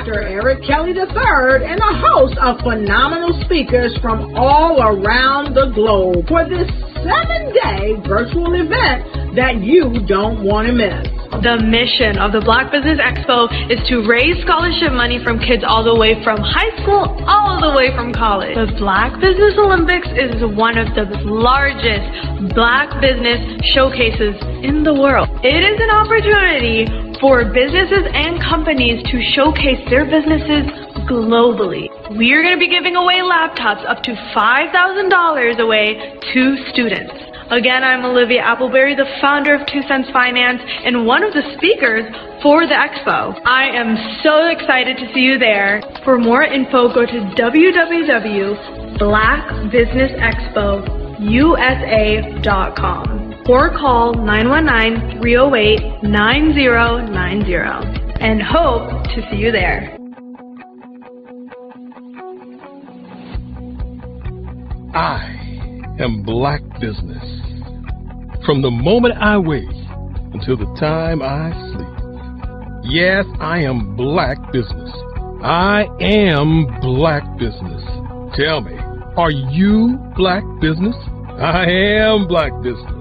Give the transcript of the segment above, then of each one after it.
Dr. Eric Kelly III and a host of phenomenal speakers from all around the globe for this 7-day virtual event that you don't want to miss. The mission of the Black Business Expo is to raise scholarship money from kids all the way from high school all the way from college. The Black Business Olympics is one of the largest Black business showcases in the world. It is an opportunity for businesses and companies to showcase their businesses globally. We are going to be giving away laptops up to $5,000 away to students. Again, I'm Olivia Appleberry, the founder of 2 Cents Finance and one of the speakers for the expo. I am so excited to see you there. For more info, go to www.blackbusinessexpousa.com or call 919-308-9090 and hope to see you there. I am Black Business. From the moment I wake until the time I sleep. Yes, I am Black Business. I am Black Business. Tell me, are you Black Business? I am Black Business.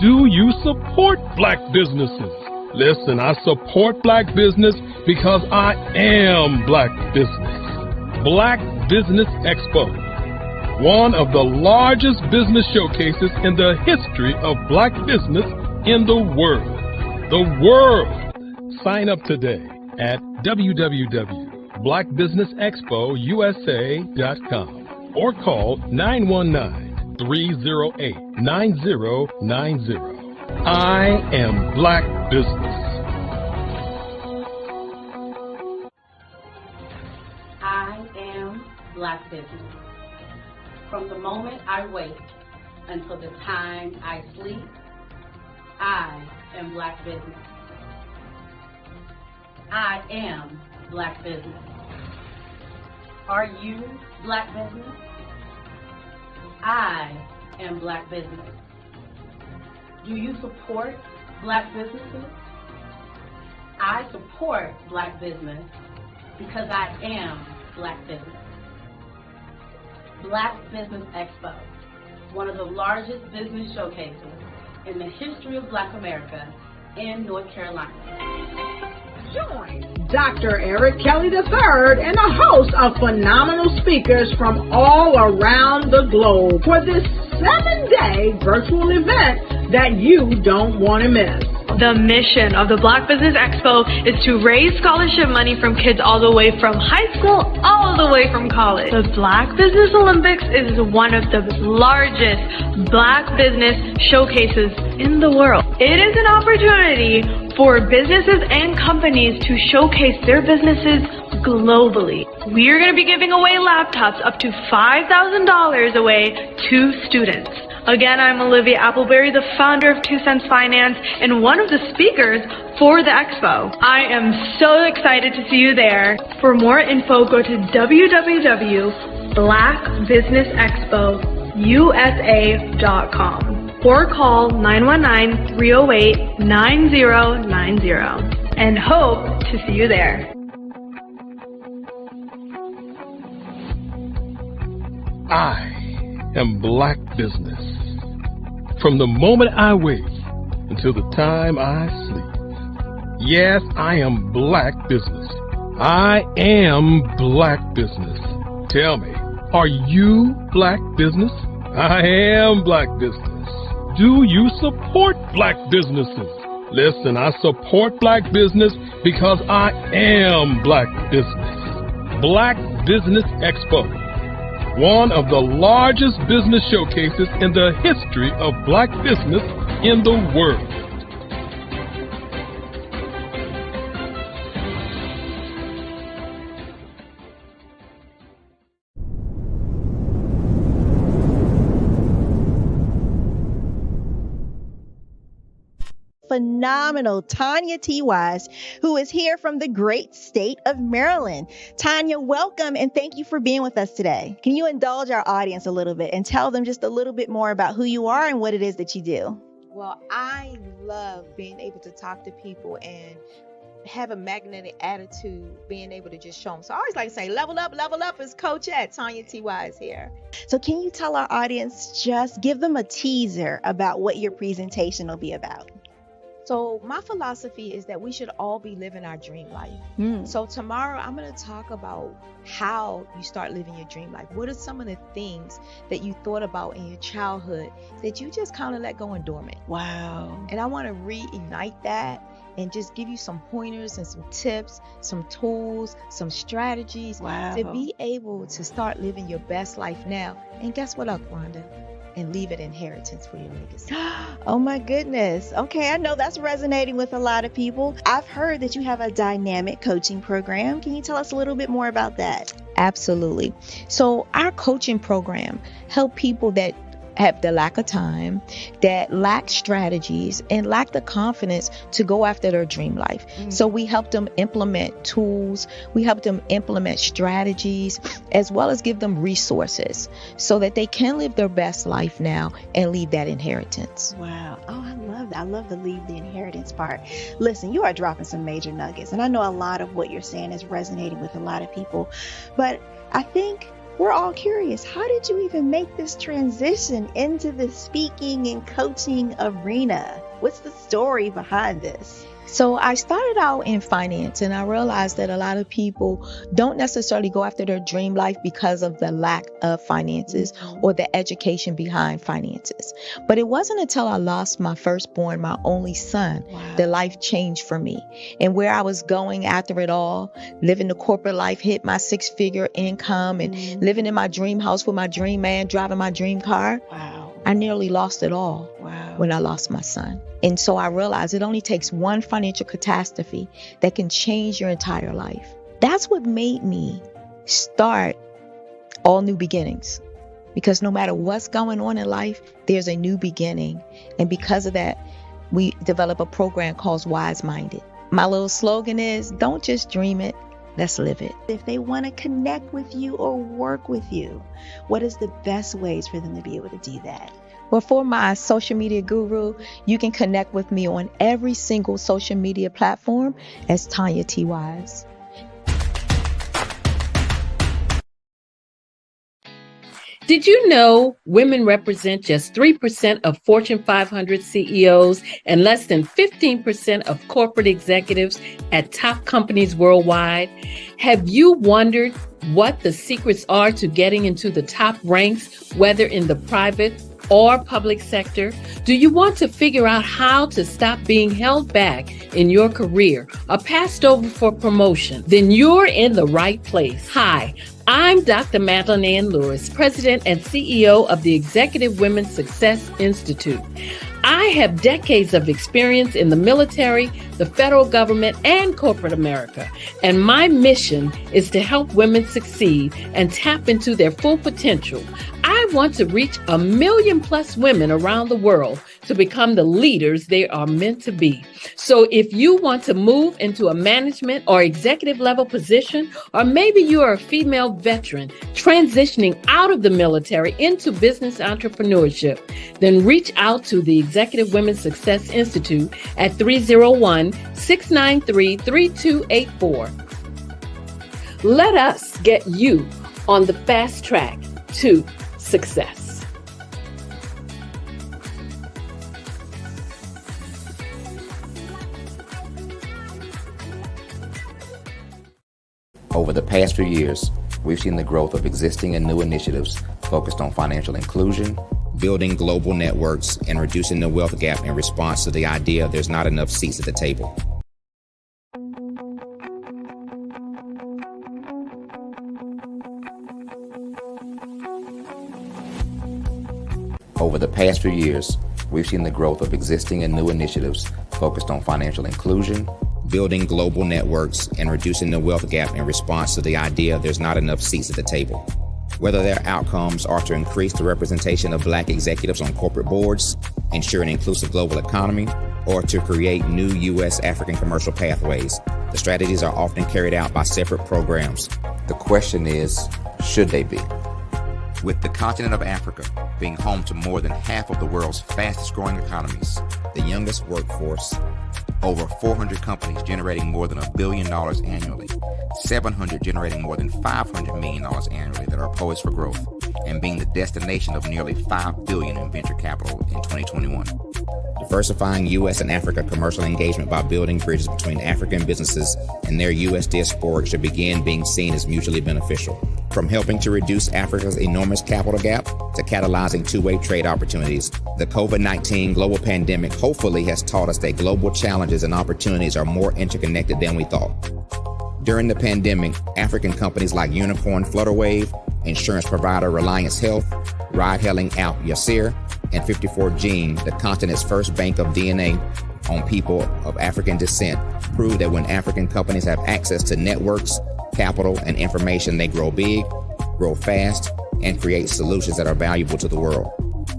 Do you support Black businesses? Listen, I support Black business because I am Black Business. Black Business Expo, one of the largest business showcases in the history of Black business in the world. The world! Sign up today at www.blackbusinessexpousa.com or call 919-308-9090. I am Black Business. I am Black Business. From the moment I wake until the time I sleep, I am Black Business. I am Black Business. Are you Black Business? I am Black Business. Do you support Black businesses? I support Black business because I am Black Business. Black Business Expo, one of the largest business showcases in the history of Black America in North Carolina. Join Dr. Eric Kelly III and a host of phenomenal speakers from all around the globe for this 7-day virtual event that you don't want to miss. The mission of the Black Business Expo is to raise scholarship money from kids all the way from high school all the way from college. The Black Business Olympics is one of the largest Black business showcases in the world. It is an opportunity for businesses and companies to showcase their businesses globally. We are going to be giving away laptops up to $5,000 away to students. Again, I'm Olivia Appleberry, the founder of 2 Cents Finance and one of the speakers for the expo. I am so excited to see you there. For more info, go to www.blackbusinessexpousa.com or call 919-308-9090 and hope to see you there. I am Black Business. From the moment I wake until the time I sleep. Yes, I am Black Business. I am Black Business. Tell me, are you Black Business? I am Black Business. Do you support Black businesses? Listen, I support Black business because I am Black Business. Black Business Expo, one of the largest business showcases in the history of Black business in the world. Phenomenal Tanya T. Wise, who is here from the great state of Maryland. Tanya, welcome and thank you for being with us today. Can you indulge our audience a little bit and tell them just a little bit more about who you are and what it is that you do? Well, I love being able to talk to people and have a magnetic attitude, being able to just show them. So I always like to say, level up is Coach at Tanya T.Y. is here. So can you tell our audience, just give them a teaser about what your presentation will be about? So my philosophy is that we should all be living our dream life. So tomorrow I'm going to talk about how you start living your dream life. What are some of the things that you thought about in your childhood that you just kind of let go and dormant? Wow. And I want to reignite that and just give you some pointers and some tips, some tools, some strategies to be able to start living your best life now. And guess what, Wanda? And leave an inheritance for your legacy. Oh my goodness. Okay, I know that's resonating with a lot of people. I've heard that you have a dynamic coaching program. Can you tell us a little bit more about that? Absolutely. So our coaching program help people that have the lack of time, that lack strategies, and lack the confidence to go after their dream life. So we help them implement tools, we help them implement strategies, as well as give them resources so that they can live their best life now and leave that inheritance. Wow. Oh, I love that. I love the leave the inheritance part. Listen, you are dropping some major nuggets, and I know a lot of what you're saying is resonating with a lot of people, but I think we're all curious. How did you even make this transition into the speaking and coaching arena? What's the story behind this? So I started out in finance, and I realized that a lot of people don't necessarily go after their dream life because of the lack of finances or the education behind finances. But it wasn't until I lost my firstborn, my only son, that life changed for me. And where I was going after it all, living the corporate life, hit my 6-figure income and living in my dream house with my dream man, driving my dream car. I nearly lost it all when I lost my son. And so I realized it only takes one financial catastrophe that can change your entire life. That's what made me start All New Beginnings. Because no matter what's going on in life, there's a new beginning. And because of that, we developed a program called Wise Minded. My little slogan is, don't just dream it, let's live it. If they want to connect with you or work with you, what is the best ways for them to be able to do that? Well, for my social media guru, you can connect with me on every single social media platform as Tanya T. Wise. Did you know women represent just 3% of Fortune 500 CEOs and less than 15% of corporate executives at top companies worldwide? Have you wondered what the secrets are to getting into the top ranks, whether in the private or public sector? Do you want to figure out how to stop being held back in your career or passed over for promotion? Then you're in the right place. Hi, I'm Dr. Madeline Ann Lewis, President and CEO of the Executive Women's Success Institute. I have decades of experience in the military, the federal government, and corporate America. And my mission is to help women succeed and tap into their full potential. I want to reach 1 million+ women around the world to become the leaders they are meant to be. So if you want to move into a management or executive level position, or maybe you are a female veteran transitioning out of the military into business entrepreneurship, then reach out to the Executive Women's Success Institute at 301-693-3284. Let us get you on the fast track to success. Over the past few years, we've seen the growth of existing and new initiatives focused on financial inclusion, building global networks, and reducing the wealth gap in response to the idea there's not enough seats at the table. Over the past few years, we've seen the growth of existing and new initiatives focused on financial inclusion, building global networks, and reducing the wealth gap in response to the idea there's not enough seats at the table. Whether their outcomes are to increase the representation of Black executives on corporate boards, ensure an inclusive global economy, or to create new U.S. African commercial pathways, the strategies are often carried out by separate programs. The question is, should they be? With the continent of Africa being home to more than half of the world's fastest growing economies, the youngest workforce, Over 400 companies generating more than $1 billion annually, 700 generating more than $500 million annually that are poised for growth, and being the destination of nearly $5 billion in venture capital in 2021. Diversifying U.S. and Africa commercial engagement by building bridges between African businesses and their U.S. diaspora should begin being seen as mutually beneficial. From helping to reduce Africa's enormous capital gap to catalyzing two-way trade opportunities, the COVID-19 global pandemic hopefully has taught us that global challenges and opportunities are more interconnected than we thought. During the pandemic, African companies like Unicorn Flutterwave, insurance provider Reliance Health, ride-hailing app Yasir, and 54Gene, the continent's first bank of DNA on people of African descent, proved that when African companies have access to networks, capital, and information, they grow big, grow fast, and create solutions that are valuable to the world.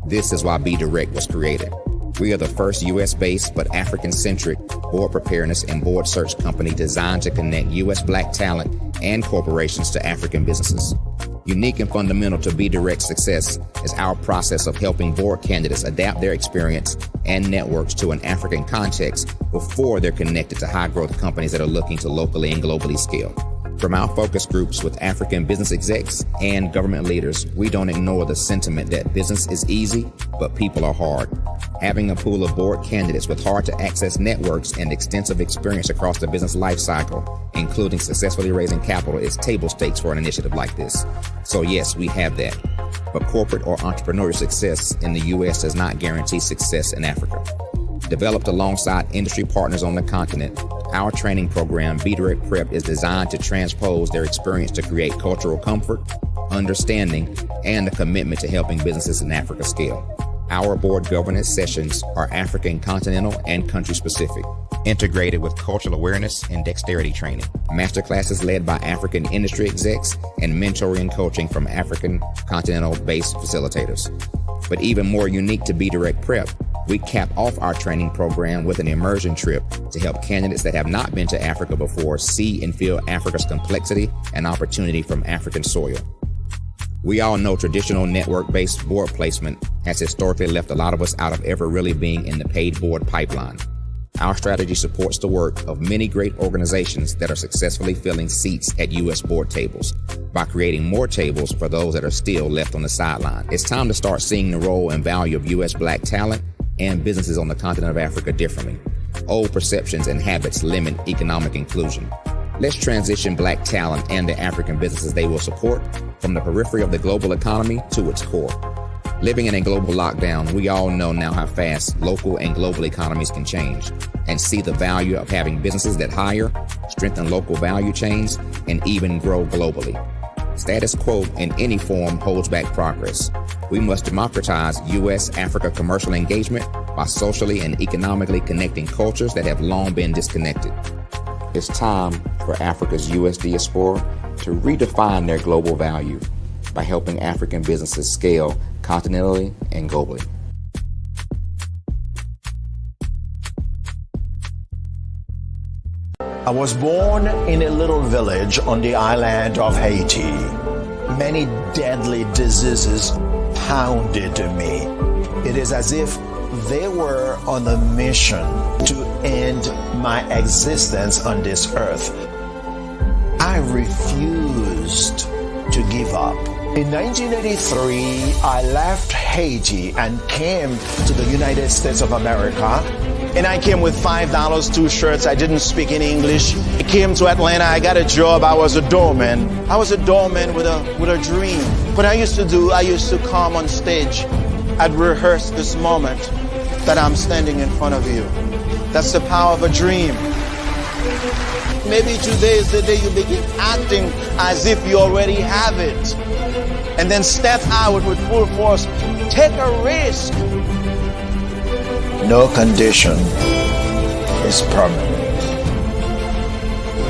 This is why Be Direct was created. We are the first U.S.-based but African-centric board preparedness and board search company designed to connect U.S. Black talent and corporations to African businesses. Unique and fundamental to Be Direct's success is our process of helping board candidates adapt their experience and networks to an African context before they're connected to high-growth companies that are looking to locally and globally scale. From our focus groups with African business execs and government leaders, we don't ignore the sentiment that business is easy, but people are hard. Having a pool of board candidates with hard-to-access networks and extensive experience across the business life cycle, including successfully raising capital, is table stakes for an initiative like this. So yes, we have that. But corporate or entrepreneurial success in the U.S. does not guarantee success in Africa. Developed alongside industry partners on the continent, our training program, Be Direct Prep, is designed to transpose their experience to create cultural comfort, understanding, and a commitment to helping businesses in Africa scale. Our board governance sessions are African, continental, and country-specific, integrated with cultural awareness and dexterity training, masterclasses led by African industry execs, and mentoring coaching from African continental-based facilitators. But even more unique to Be Direct Prep, we cap off our training program with an immersion trip to help candidates that have not been to Africa before see and feel Africa's complexity and opportunity from African soil. We all know traditional network-based board placement has historically left a lot of us out of ever really being in the paid board pipeline. Our strategy supports the work of many great organizations that are successfully filling seats at U.S. board tables by creating more tables for those that are still left on the sideline. It's time to start seeing the role and value of U.S. Black talent and businesses on the continent of Africa differently. Old perceptions and habits limit economic inclusion. Let's transition Black talent and the African businesses they will support from the periphery of the global economy to its core. Living in a global lockdown, we all know now how fast local and global economies can change, and see the value of having businesses that hire, strengthen local value chains, and even grow globally. Status quo in any form holds back progress. We must democratize U.S.-Africa commercial engagement by socially and economically connecting cultures that have long been disconnected. It's time for Africa's U.S. diaspora to redefine their global value by helping African businesses scale continentally and globally. I was born in a little village on the island of Haiti. Many deadly diseases pounded me. It is as if they were on a mission to end my existence on this earth. I refused to give up. In 1983, I left Haiti and came to the United States of America. And I came with $5, 2 shirts. I didn't speak any English. I came to Atlanta. I got a job. I was a doorman. I was a doorman with a dream. What I used to come on stage. I'd rehearse this moment that I'm standing in front of you. That's the power of a dream. Maybe today is the day you begin acting as if you already have it. And then step out with full force. Take a risk. No condition is permanent.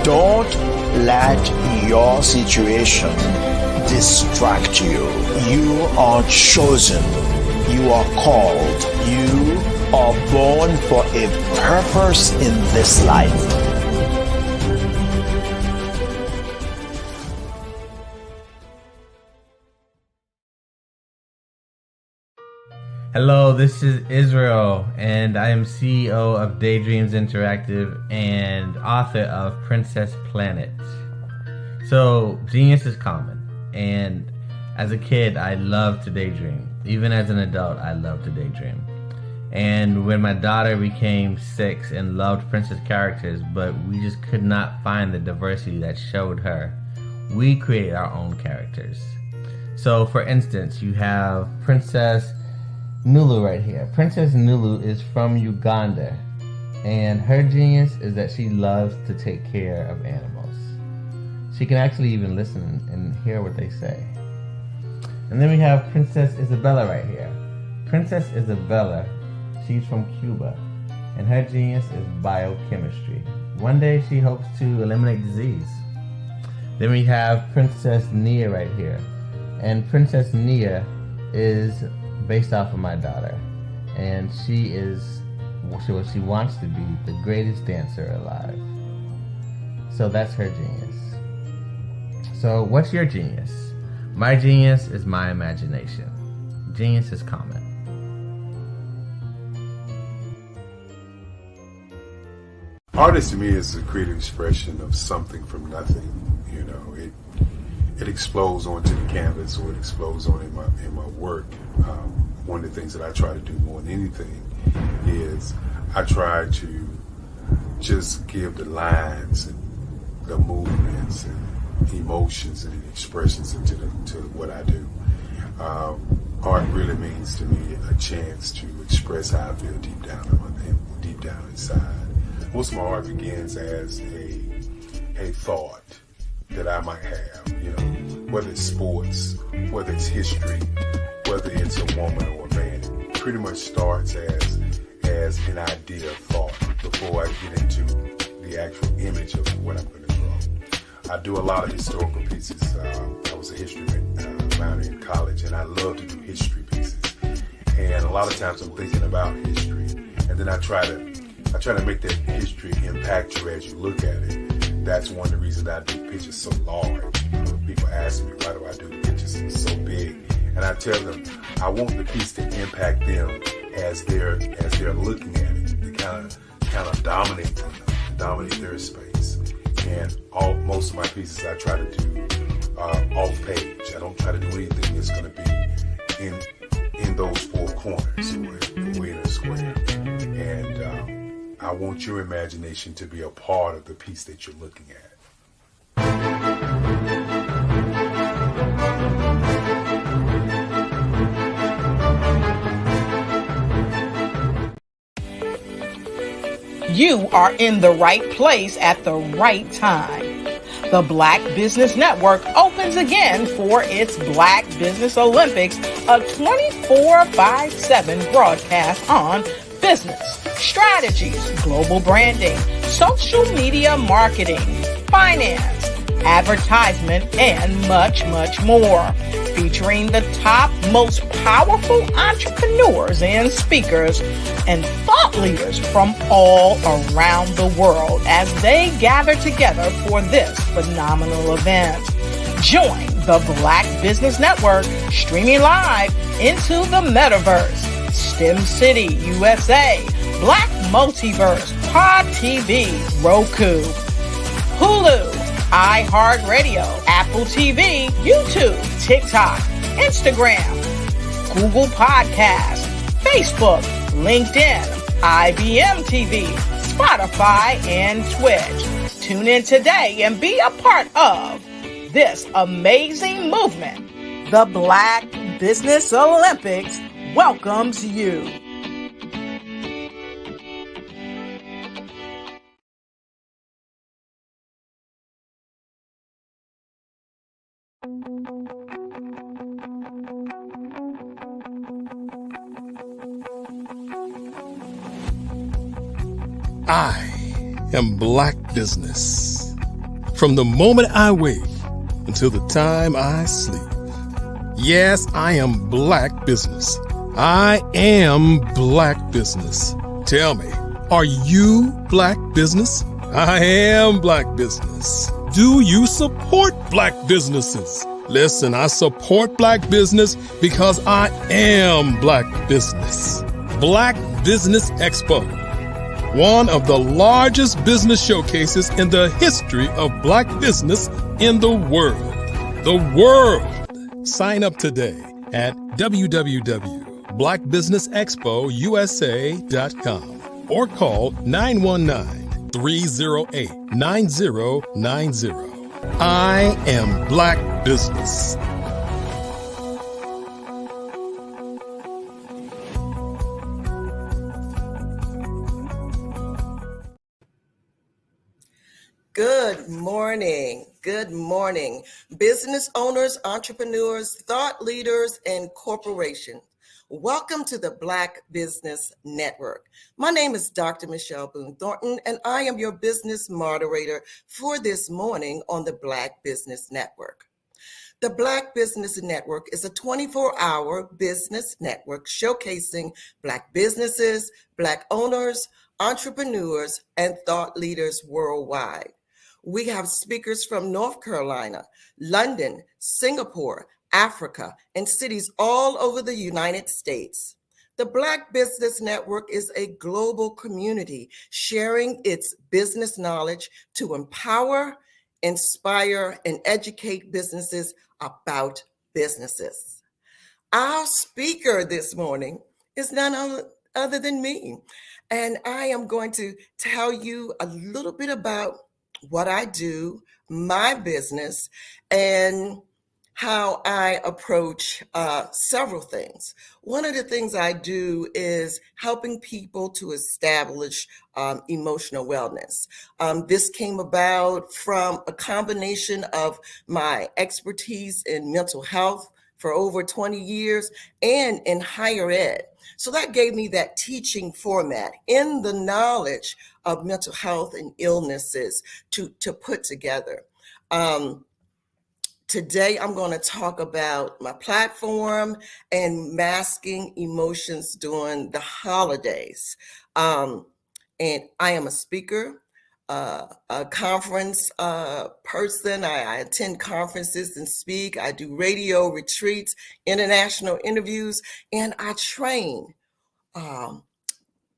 Don't let your situation distract you. You are chosen. You are called. You are born for a purpose in this life. Hello, this is Israel, and I am CEO of Daydreams Interactive and author of Princess Planet. So, genius is common, and as a kid, I loved to daydream. Even as an adult, I love to daydream. And when my daughter became 6 and loved princess characters, but we just could not find the diversity that showed her, we created our own characters. So, for instance, you have Princess Nulu right here. Princess Nulu is from Uganda, and her genius is that she loves to take care of animals. She can actually even listen and hear what they say. And then we have Princess Isabella right here. Princess Isabella, she's from Cuba, and her genius is biochemistry. One day she hopes to eliminate disease. Then we have Princess Nia right here, and Princess Nia is based off of my daughter, and she wants to be the greatest dancer alive. So that's her genius. So what's your genius? My genius is my imagination. Genius is common. Artist to me is a creative expression of something from nothing. You know, it explodes onto the canvas, or it explodes on in my work. One of the things that I try to do more than anything is I try to just give the lines and the movements and emotions and expressions into to what I do. Art really means to me a chance to express how I feel deep down inside. Most of my art begins as a thought that I might have, you know, whether it's sports, whether it's history, whether it's a woman or a man. It pretty much starts as an idea of thought before I get into the actual image of what I'm going to draw. I do a lot of historical pieces. I was a history minor in college, and I love to do history pieces. And a lot of times I'm thinking about history, and then I try to make that history impact you as you look at it. That's one of the reasons I do pictures so large. People ask me, why do I do the pictures so big? And I tell them, I want the piece to impact them as they're looking at it. To kind of dominate them, dominate their space. And most of my pieces I try to do off page. I don't try to do anything that's going to be in those 4 corners or in a square. And I want your imagination to be a part of the piece that you're looking at. You are in the right place at the right time. The Black Business Network opens again for its Black Business Olympics, a 24/7 broadcast on business, strategies, global branding, social media marketing, finance, advertisement, and much, much more. Featuring the top, most powerful entrepreneurs and speakers and thought leaders from all around the world as they gather together for this phenomenal event. Join the Black Business Network streaming live into the metaverse, STEM City USA, Black Multiverse, Pod TV, Roku, Hulu, iHeartRadio, Apple TV, YouTube, TikTok, Instagram, Google Podcasts, Facebook, LinkedIn, IBM TV, Spotify, and Twitch. Tune in today and be a part of this amazing movement. The Black Business Olympics welcomes you. I am Black Business. From the moment I wake until the time I sleep. Yes, I am Black Business. I am Black Business. Tell me, are you Black Business? I am Black Business. Do you support Black businesses? Listen, I support Black business because I am Black business. Black Business Expo, one of the largest business showcases in the history of Black business in the world. The world! Sign up today at www.blackbusinessexpousa.com or call 919-308-9090. I am Black business. Good morning. Good morning. Business owners, entrepreneurs, thought leaders, and corporations. Welcome to the Black Business Network. My name is Dr. Michelle Boone Thornton, and I am your business moderator for this morning on the Black Business Network. The Black Business Network is a 24-hour business network showcasing Black businesses, Black owners, entrepreneurs, and thought leaders worldwide. We have speakers from North Carolina, London, Singapore, Africa, and cities all over the United States. The Black Business Network is a global community sharing its business knowledge to empower, inspire, and educate businesses about businesses. Our speaker this morning is none other than me, and I am going to tell you a little bit about what I do, my business, and how I approach several things. One of the things I do is helping people to establish emotional wellness. This came about from a combination of my expertise in mental health for over 20 years and in higher ed. So that gave me that teaching format in the knowledge of mental health and illnesses to put together. Today, I'm going to talk about my platform and masking emotions during the holidays. And I am a speaker, a conference person. I attend conferences and speak. I do radio retreats, international interviews, and I train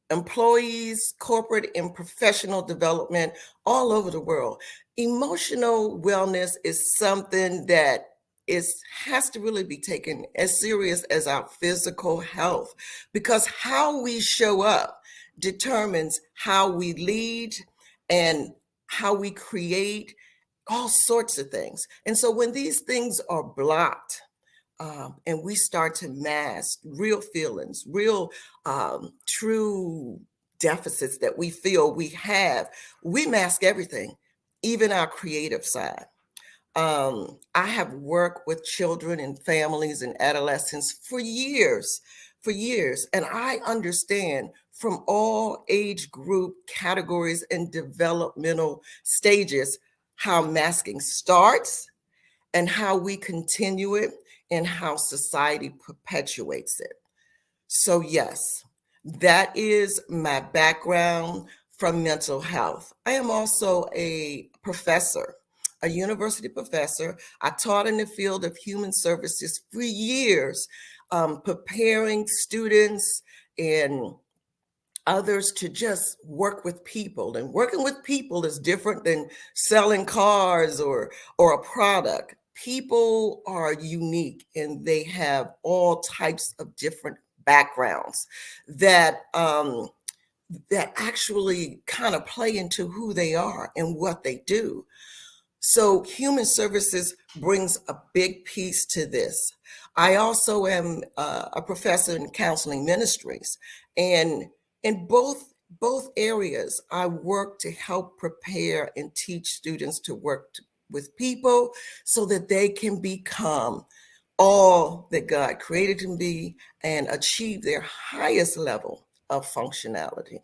employees, corporate and professional development all over the world. Emotional wellness is something that has to really be taken as serious as our physical health, because how we show up determines how we lead and how we create all sorts of things. And so when these things are blocked, and we start to mask real feelings, real true deficits that we feel we have, we mask everything, even our creative side. I have worked with children and families and adolescents for years, and I understand from all age group categories and developmental stages how masking starts and how we continue it and how society perpetuates it. So yes, that is my background from mental health. I am also a professor, a university professor. I taught in the field of human services for years, preparing students and others to just work with people. And working with people is different than selling cars or a product. People are unique and they have all types of different backgrounds that actually kind of play into who they are and what they do. So human services brings a big piece to this. I also am a professor in counseling ministries, and in both areas, I work to help prepare and teach students to work with people so that they can become all that God created them to be and achieve their highest level of functionality.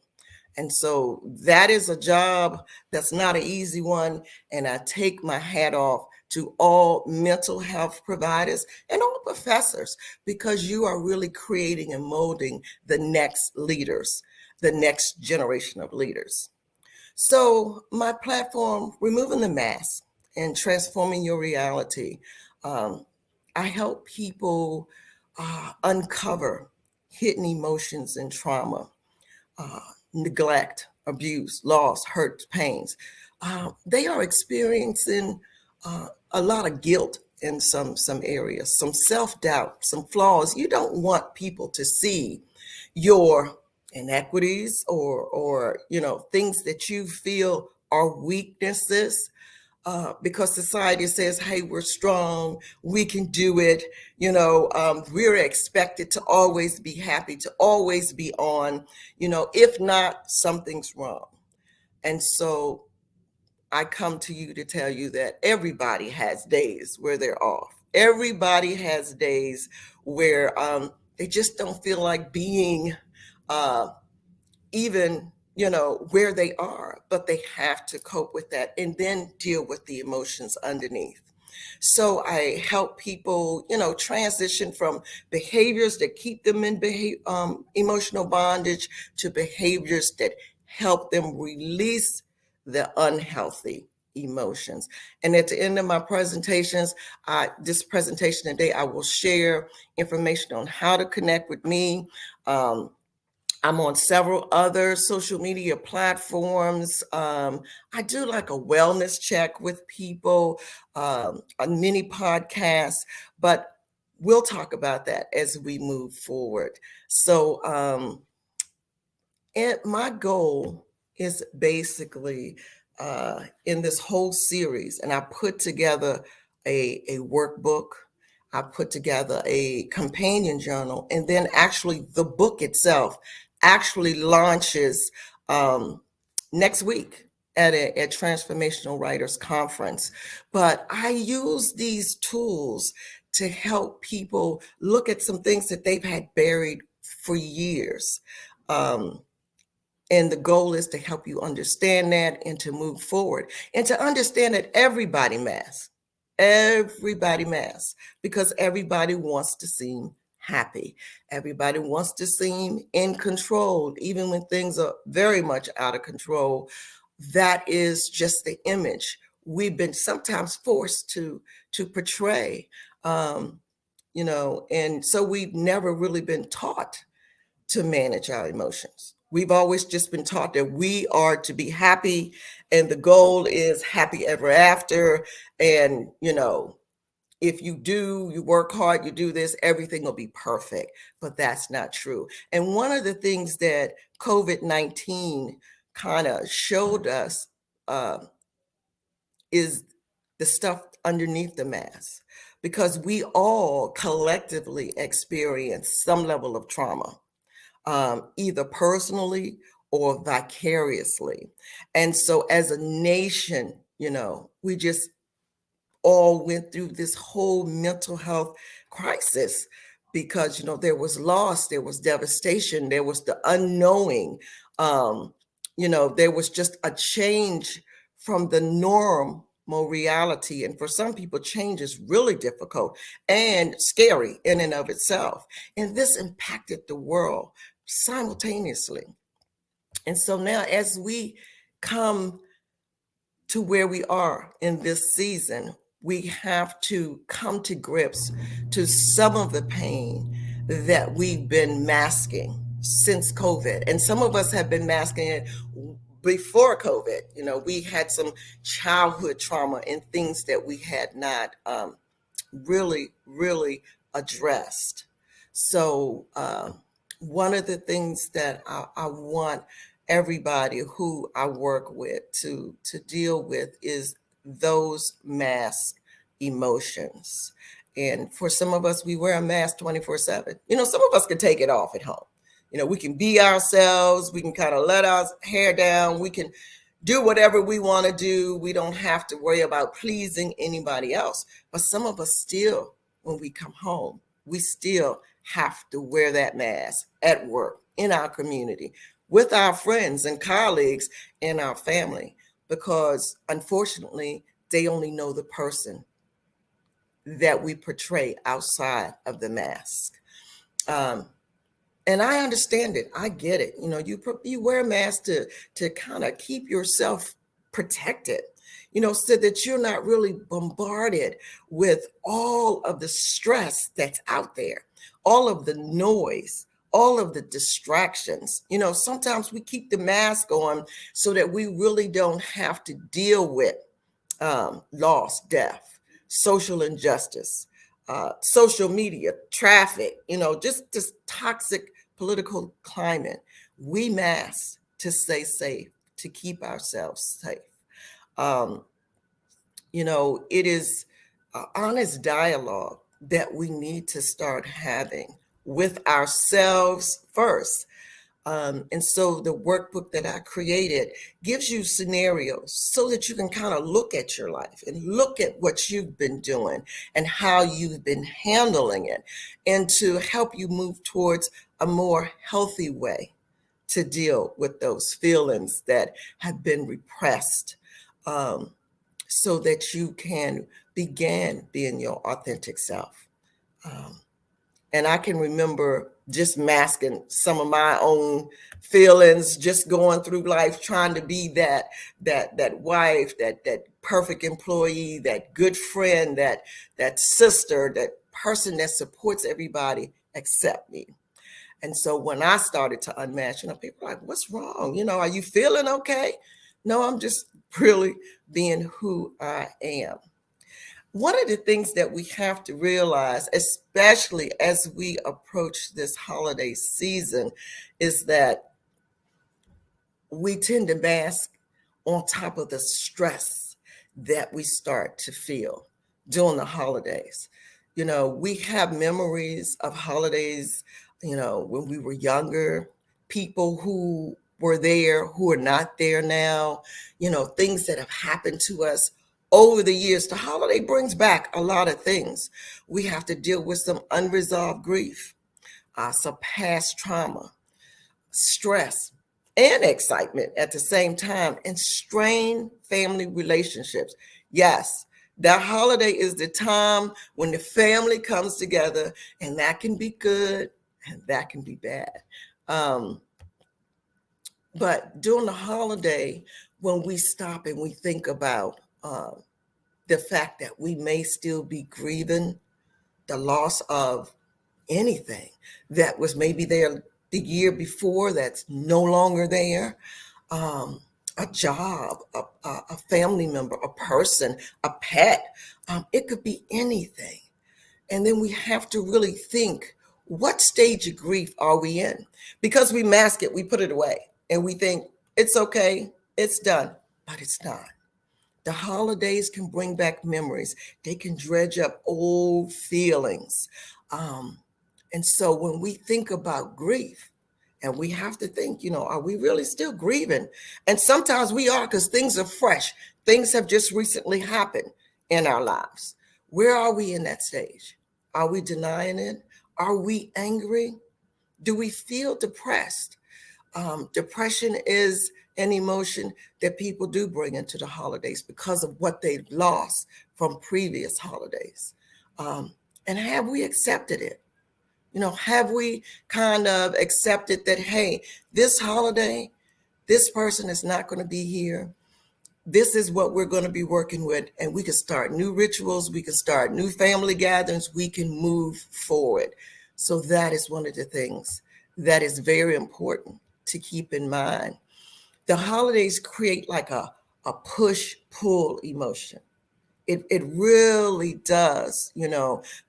And so that is a job that's not an easy one. And I take my hat off to all mental health providers and all professors, because you are really creating and molding the next leaders, the next generation of leaders. So my platform, Removing the Mask and Transforming Your Reality, I help people uncover hidden emotions and trauma, neglect, abuse, loss, hurt, pains. They are experiencing a lot of guilt in some areas, some self-doubt, some flaws. You don't want people to see your inequities or things that you feel are weaknesses, because society says, hey, we're strong, we can do it. We're expected to always be happy, to always be on. If not, something's wrong. And so I come to you to tell you that everybody has days where they're off. Everybody has days where they just don't feel like being even where they are, but they have to cope with that and then deal with the emotions underneath. So I help people transition from behaviors that keep them in emotional bondage to behaviors that help them release the unhealthy emotions. And at the end of my presentations, this presentation today, I will share information on how to connect with me. I'm on several other social media platforms. I do like a wellness check with people, a mini podcast, but we'll talk about that as we move forward. So my goal is basically in this whole series, and I put together a workbook. I put together a companion journal, and then actually the book itself actually launches next week at a Transformational Writers Conference. But I use these tools to help people look at some things that they've had buried for years. And the goal is to help you understand that and to move forward and to understand that everybody masks. Everybody masks, because everybody wants to seem happy. Everybody wants to seem in control, even when things are very much out of control. That is just the image we've been sometimes forced to portray, and so we've never really been taught to manage our emotions. We've always just been taught that we are to be happy, and the goal is happy ever after. And, if you work hard, you do this, everything will be perfect. But that's not true. And one of the things that COVID-19 kind of showed us is the stuff underneath the mask, because we all collectively experience some level of trauma, either personally or vicariously. And so as a nation, we just all went through this whole mental health crisis because, there was loss, there was devastation, there was the unknowing, there was just a change from the normal reality. And for some people, change is really difficult and scary in and of itself. And this impacted the world simultaneously. And so now as we come to where we are in this season, we have to come to grips to some of the pain that we've been masking since COVID. And some of us have been masking it before COVID. We had some childhood trauma and things that we had not really addressed. So one of the things that I want everybody who I work with to deal with is those mask emotions. And for some of us, we wear a mask 24/7. Some of us can take it off at home. We can be ourselves. We can kind of let our hair down. We can do whatever we want to do. We don't have to worry about pleasing anybody else. But some of us still, when we come home, we still have to wear that mask at work, in our community, with our friends and colleagues and our family, because unfortunately, they only know the person that we portray outside of the mask. And I understand it. I get it. You wear a mask to kind of keep yourself protected, so that you're not really bombarded with all of the stress that's out there, all of the noise, all of the distractions. Sometimes we keep the mask on so that we really don't have to deal with loss, death, social injustice, social media, traffic, just this toxic political climate. We mask to stay safe, to keep ourselves safe. It is an honest dialogue that we need to start having with ourselves first. And so the workbook that I created gives you scenarios so that you can kind of look at your life and look at what you've been doing and how you've been handling it, and to help you move towards a more healthy way to deal with those feelings that have been repressed, so that you can begin being your authentic self. And I can remember just masking some of my own feelings, just going through life trying to be that wife, that perfect employee, that good friend, that sister, that person that supports everybody except me. And so when I started to unmask, people were like, "What's wrong? Are you feeling okay?" No, I'm just really being who I am. One of the things that we have to realize, especially as we approach this holiday season, is that we tend to mask on top of the stress that we start to feel during the holidays. We have memories of holidays, when we were younger, people who were there, who are not there now, things that have happened to us over the years. The holiday brings back a lot of things. We have to deal with some unresolved grief, some past trauma, stress, and excitement at the same time, and strained family relationships. Yes, that holiday is the time when the family comes together, and that can be good and that can be bad. But during the holiday, when we stop and we think about the fact that we may still be grieving the loss of anything that was maybe there the year before that's no longer there, a job, a family member, a person, a pet, it could be anything. And then we have to really think, what stage of grief are we in? Because we mask it, we put it away, and we think it's okay, it's done, but it's not. The holidays can bring back memories. They can dredge up old feelings. And so when we think about grief, and we have to think, are we really still grieving? And sometimes we are, because things are fresh. Things have just recently happened in our lives. Where are we in that stage? Are we denying it? Are we angry? Do we feel depressed? Depression is an emotion that people do bring into the holidays because of what they've lost from previous holidays. And have we accepted it? Have we kind of accepted that, hey, this holiday, this person is not going to be here. This is what we're going to be working with, and we can start new rituals. We can start new family gatherings. We can move forward. So that is one of the things that is very important to keep in mind. The holidays create like a push-pull emotion. It really does,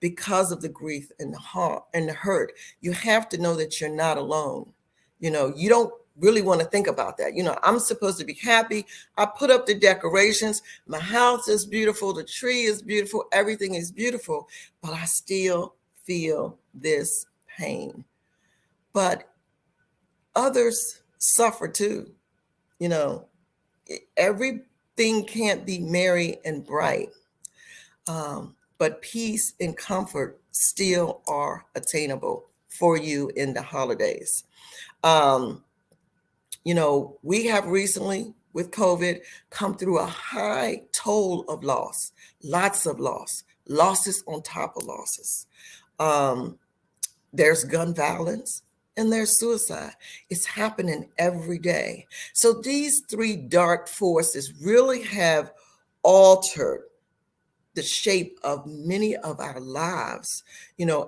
because of the grief and the hurt. You have to know that you're not alone. You don't really want to think about that. I'm supposed to be happy. I put up the decorations. My house is beautiful. The tree is beautiful. Everything is beautiful, but I still feel this pain. But others suffer too. Everything can't be merry and bright, but peace and comfort still are attainable for you in the holidays. We have recently, with COVID, come through a high toll of loss, lots of losses on top of losses. There's gun violence, and there's suicide. It's happening every day. So these three dark forces really have altered the shape of many of our lives,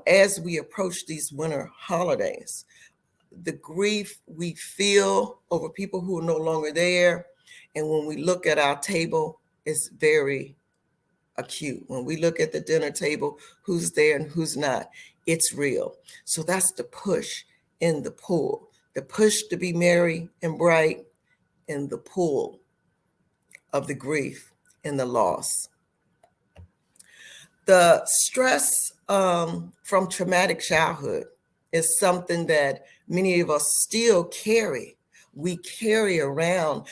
as we approach these winter holidays. The grief we feel over people who are no longer there, and when we look at our table, it's very acute. When we look at the dinner table, who's there and who's not, it's real. So that's the push and the pull. The push to be merry and bright, and the pull of the grief and the loss. The stress from traumatic childhood is something that many of us still carry. We carry around.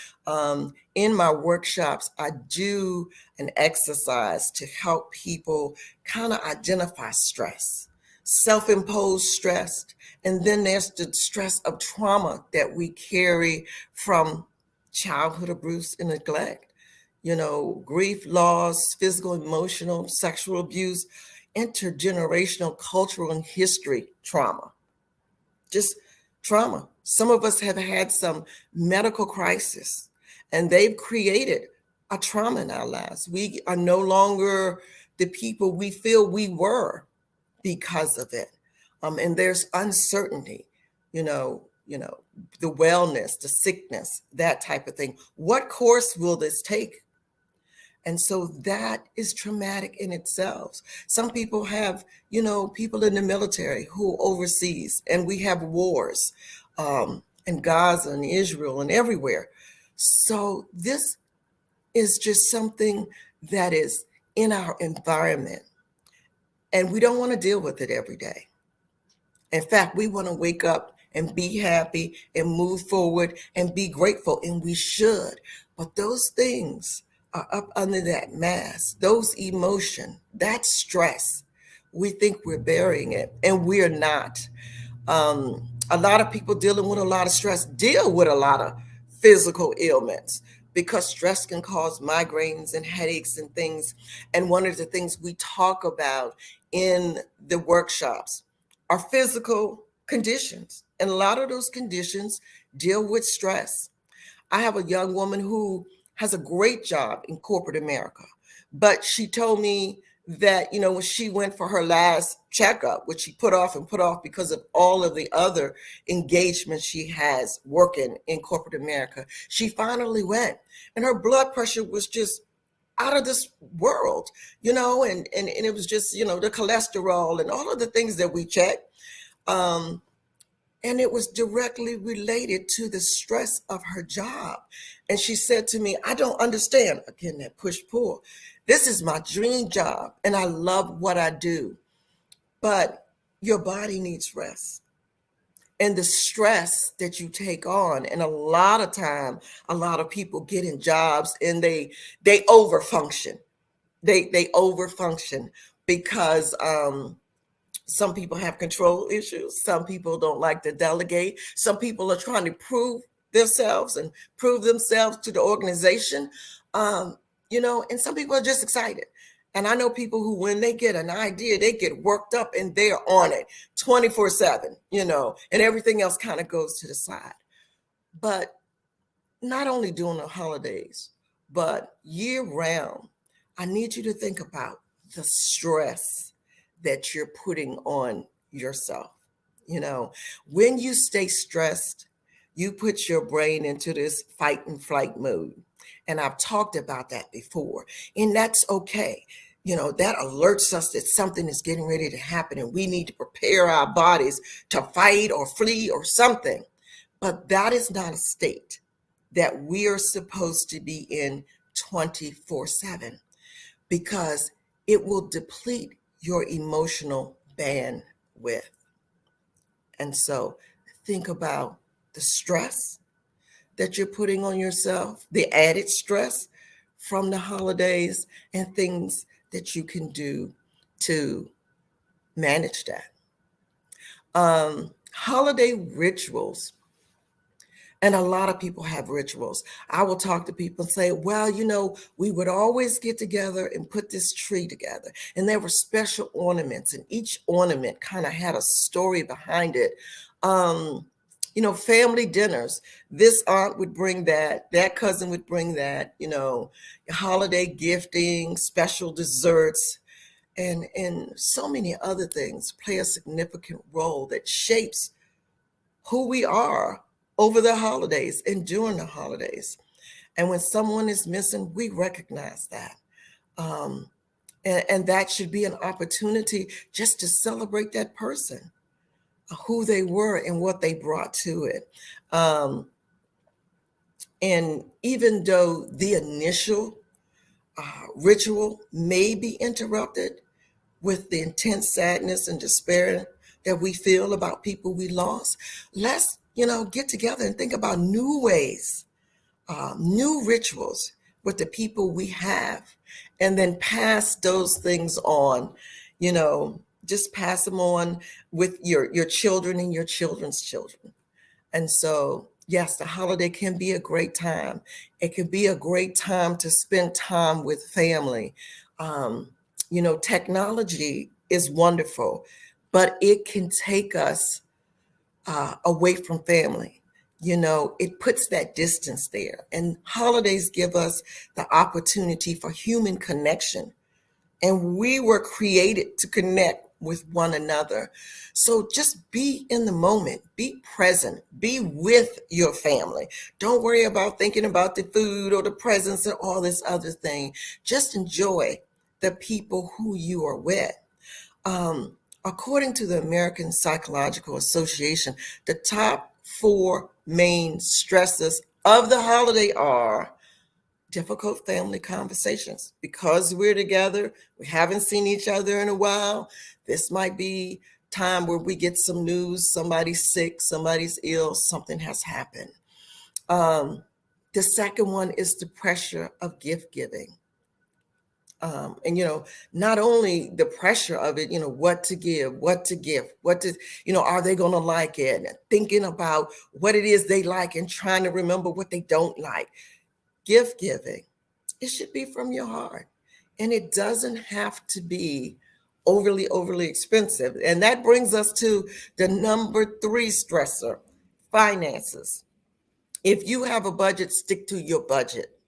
In my workshops, I do an exercise to help people kind of identify stress, self-imposed stress, and then there's the stress of trauma that we carry from childhood abuse and neglect. Grief, loss, physical, emotional, sexual abuse, intergenerational, cultural, and history trauma. Just trauma. Some of us have had some medical crisis, and they've created a trauma in our lives. We are no longer the people we feel we were because of it. And there's uncertainty, the wellness, the sickness, that type of thing. What course will this take? And so that is traumatic in itself. Some people have, people in the military who overseas, and we have wars in Gaza and Israel and everywhere. So this is just something that is in our environment, and we don't want to deal with it every day. In fact, we want to wake up and be happy and move forward and be grateful, and we should. But those things are up under that mask, those emotion, that stress. We think we're burying it, and we're not. A lot of people dealing with a lot of stress deal with a lot of physical ailments, because stress can cause migraines and headaches and things. And one of the things we talk about in the workshops are physical conditions. And a lot of those conditions deal with stress. I have a young woman who has a great job in corporate America, but she told me that, when she went for her last checkup, which she put off because of all of the other engagements she has working in corporate America, she finally went, and her blood pressure was just out of this world, and it was just, the cholesterol and all of the things that we check. And it was directly related to the stress of her job. And she said to me, I don't understand. Again, that push-pull. This is my dream job, and I love what I do. But your body needs rest. And the stress that you take on, and a lot of time, a lot of people get in jobs and they overfunction. They overfunction because some people have control issues. Some people don't like to delegate. Some people are trying to prove themselves to the organization, and some people are just excited. And I know people who, when they get an idea, they get worked up and they're on it 24/7, and everything else kind of goes to the side. But not only during the holidays, but year round, I need you to think about the stress that you're putting on yourself. When you stay stressed, you put your brain into this fight and flight mode. And I've talked about that before, and that's okay. That alerts us that something is getting ready to happen, and we need to prepare our bodies to fight or flee or something. But that is not a state that we are supposed to be in 24/7, because it will deplete your emotional bandwidth. And so think about the stress that you're putting on yourself, the added stress from the holidays, and things that you can do to manage that. Holiday rituals And a lot of people have rituals. I will talk to people and say, well, we would always get together and put this tree together. And there were special ornaments, and each ornament kind of had a story behind it. Family dinners. This aunt would bring that cousin would bring that, holiday gifting, special desserts, and so many other things play a significant role that shapes who we are over the holidays and during the holidays. And when someone is missing, we recognize that. And that should be an opportunity just to celebrate that person, who they were and what they brought to it. And even though the initial ritual may be interrupted with the intense sadness and despair that we feel about people we lost, let's get together and think about new ways, new rituals with the people we have, and then pass those things on. Just pass them on with your children and your children's children. And so, yes, the holiday can be a great time. It can be a great time to spend time with family. Technology is wonderful, but it can take us away from family. It puts that distance there. And holidays give us the opportunity for human connection. And we were created to connect with one another. So just be in the moment, be present, be with your family. Don't worry about thinking about the food or the presents and all this other thing. Just enjoy the people who you are with. According to the American Psychological Association, the top 4 main stresses of the holiday are difficult family conversations. Because we're together, we haven't seen each other in a while. This might be time where we get some news, somebody's sick, somebody's ill, something has happened. The second one is the pressure of gift giving. And not only the pressure of it, what to give, what to gift, are they going to like it? And thinking about what it is they like and trying to remember what they don't like. Gift giving, it should be from your heart. And it doesn't have to be overly expensive. And that brings us to the number 3 stressor, finances. If you have a budget, stick to your budget.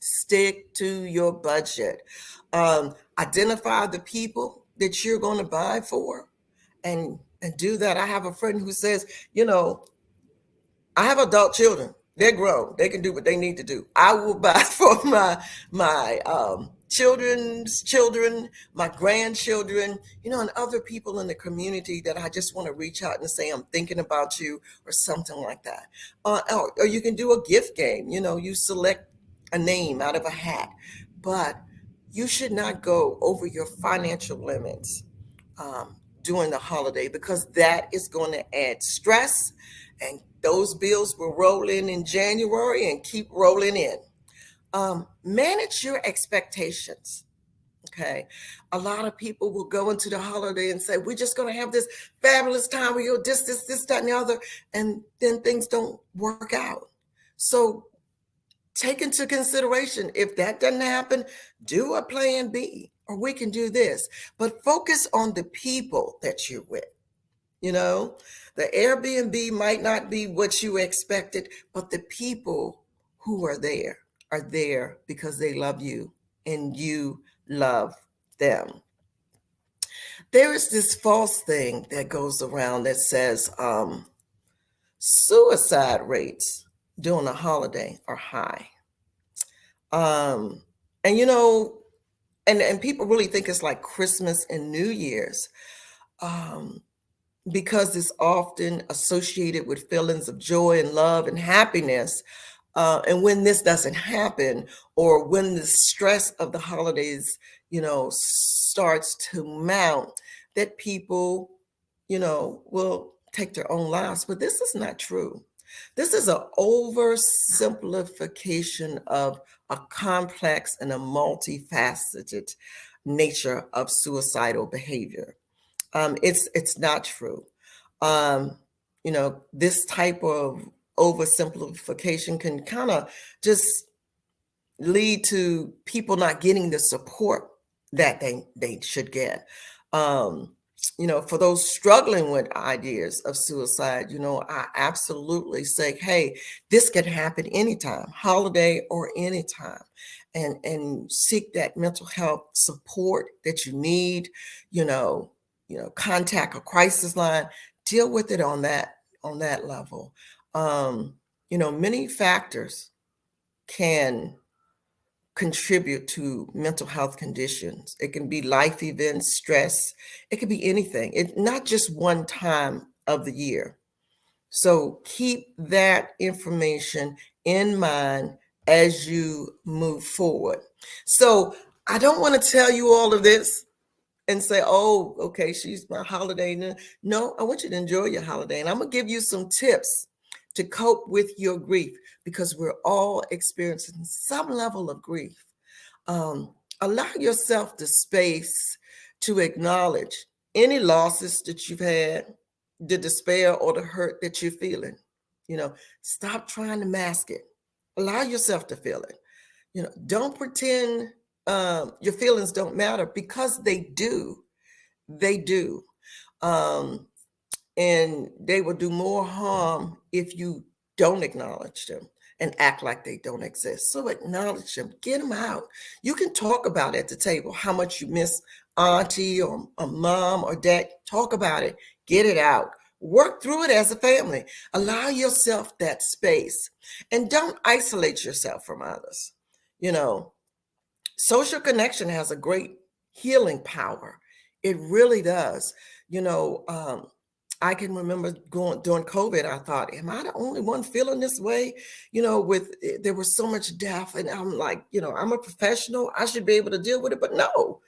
Stick to your budget. Identify the people that you're going to buy for and do that. I have a friend who says, I have adult children. They're grown. They can do what they need to do. I will buy for my children's children, my grandchildren, and other people in the community that I just want to reach out and say, I'm thinking about you, or something like that. Or you can do a gift game. You select a name out of a hat, but you should not go over your financial limits during the holiday, because that is going to add stress, and those bills will roll in January and keep rolling in. Manage your expectations. Okay. A lot of people will go into the holiday and say, we're just going to have this fabulous time. We go this, that, and the other. And then things don't work out. So take into consideration, if that doesn't happen, do a plan B, or we can do this. But focus on the people that you're with. The Airbnb might not be what you expected, but the people who are there because they love you and you love them. There is this false thing that goes around that says suicide rates during a holiday are high. And people really think it's like Christmas and New Year's. Because it's often associated with feelings of joy and love and happiness. And when this doesn't happen, or when the stress of the holidays, starts to mount, that people, will take their own lives. But this is not true. This is an oversimplification of a complex and a multifaceted nature of suicidal behavior. It's not true. This type of oversimplification can kind of just lead to people not getting the support that they should get. For those struggling with ideas of suicide, I absolutely say, hey, this can happen anytime, holiday or anytime, and seek that mental health support that you need. Contact a crisis line, deal with it on that level. Many factors can contribute to mental health conditions. It can be life events, stress. It could be anything. It's not just one time of the year. So keep that information in mind as you move forward. So I don't want to tell you all of this and say, oh, okay, she's my holiday. No, I want you to enjoy your holiday. And I'm going to give you some tips to cope with your grief, because we're all experiencing some level of grief. Allow yourself the space to acknowledge any losses that you've had, the despair or the hurt that you're feeling. Stop trying to mask it. Allow yourself to feel it. Don't pretend your feelings don't matter, because they do. They do. And they will do more harm if you don't acknowledge them and act like they don't exist. So acknowledge them, get them out. You can talk about it at the table, how much you miss auntie or a mom or dad. Talk about it, get it out. Work through it as a family. Allow yourself that space, and don't isolate yourself from others. Social connection has a great healing power. It really does. I can remember during COVID, I thought, am I the only one feeling this way? There was so much death, and I'm like, I'm a professional. I should be able to deal with it. But no,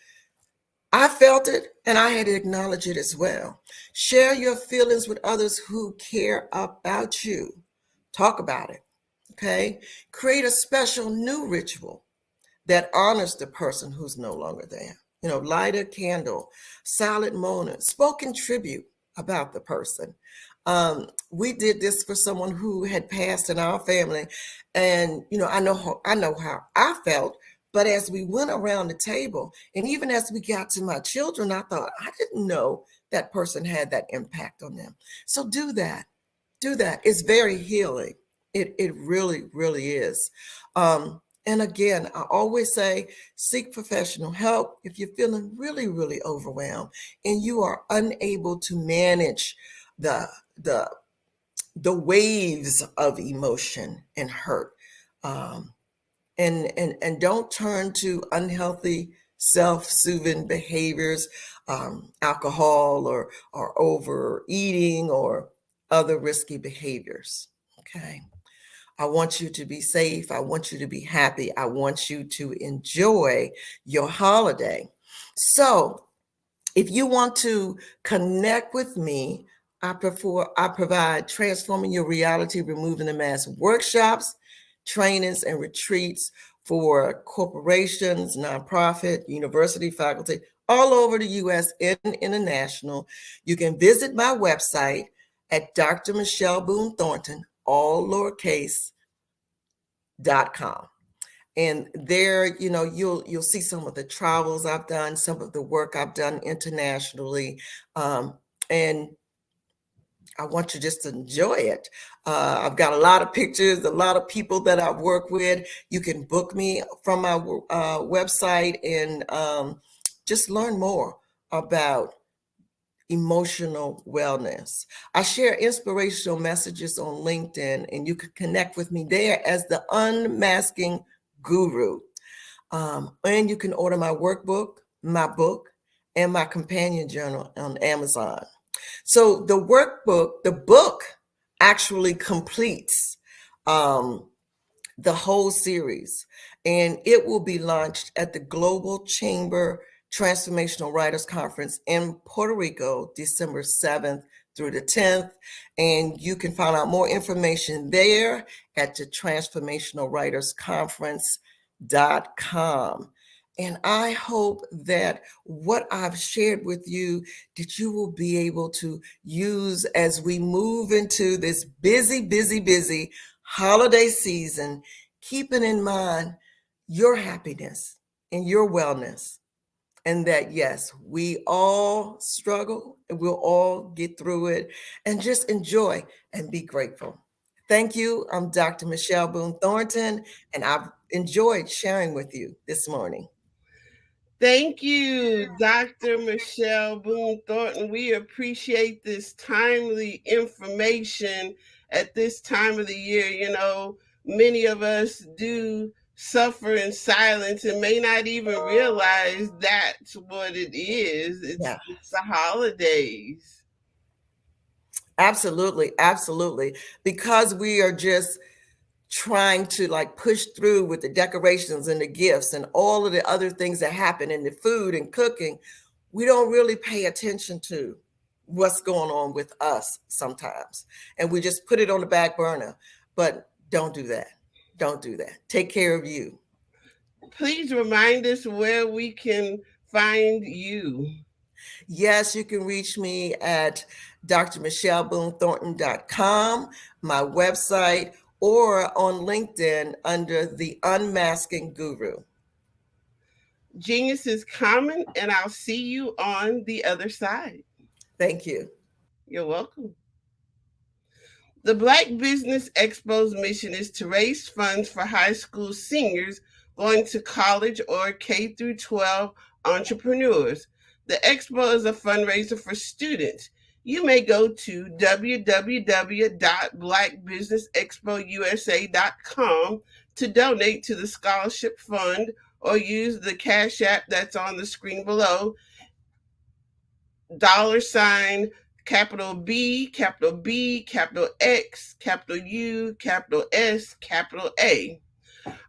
I felt it, and I had to acknowledge it as well. Share your feelings with others who care about you. Talk about it, okay? Create a special new ritual that honors the person who's no longer there. Light a candle, silent moment, spoken tribute about the person. We did this for someone who had passed in our family, and I know how I felt. But as we went around the table, and even as we got to my children, I thought, I didn't know that person had that impact on them. So do that. It's very healing. It really, really is. And again, I always say, seek professional help if you're feeling really, really overwhelmed and you are unable to manage the waves of emotion and hurt. And don't turn to unhealthy self-soothing behaviors, alcohol or overeating or other risky behaviors. Okay. I want you to be safe. I want you to be happy. I want you to enjoy your holiday. So if you want to connect with me, I provide Transforming Your Reality, Removing the Mask workshops, trainings, and retreats for corporations, nonprofit, university faculty, all over the U.S. and international. You can visit my website at Dr. Michelle Boone Thornton, all lowercase, .com. And there, you'll see some of the travels I've done, some of the work I've done internationally. And I want you just to enjoy it. I've got a lot of pictures, a lot of people that I've worked with. You can book me from my website and just learn more about emotional wellness. I share inspirational messages on LinkedIn, and you can connect with me there as the Unmasking Guru. And you can order my workbook, my book, and my companion journal on Amazon. So the book actually completes the whole series, and it will be launched at the Global Chamber Transformational Writers Conference in Puerto Rico, December 7th through the 10th. And you can find out more information there at the transformationalwritersconference.com. And I hope that what I've shared with you, that you will be able to use as we move into this busy holiday season, keeping in mind your happiness and your wellness. And that, yes, we all struggle and we'll all get through it, and just enjoy and be grateful. Thank you. I'm Dr. Michelle Boone Thornton, and I've enjoyed sharing with you this morning. Thank you, Dr. Michelle Boone Thornton. We appreciate this timely information at this time of the year. You know, many of us do suffer in silence and may not even realize that's what it is. It's the holidays. Absolutely. Because we are just trying to push through with the decorations and the gifts and all of the other things that happen in the food and cooking, we don't really pay attention to what's going on with us sometimes. And we just put it on the back burner. But don't do that. Take care of you. Please remind us where we can find you. Yes, you can reach me at drmichellebooneThornton.com, my website, or on LinkedIn under the Unmasking Guru. Genius is common, and I'll see you on the other side. Thank you. You're welcome. The Black Business Expo's mission is to raise funds for high school seniors going to college or K through 12 entrepreneurs. The Expo is a fundraiser for students. You may go to www.blackbusinessexpousa.com to donate to the scholarship fund, or use the Cash App that's on the screen below, $, capital B, capital B, capital X, capital U, capital S, capital A.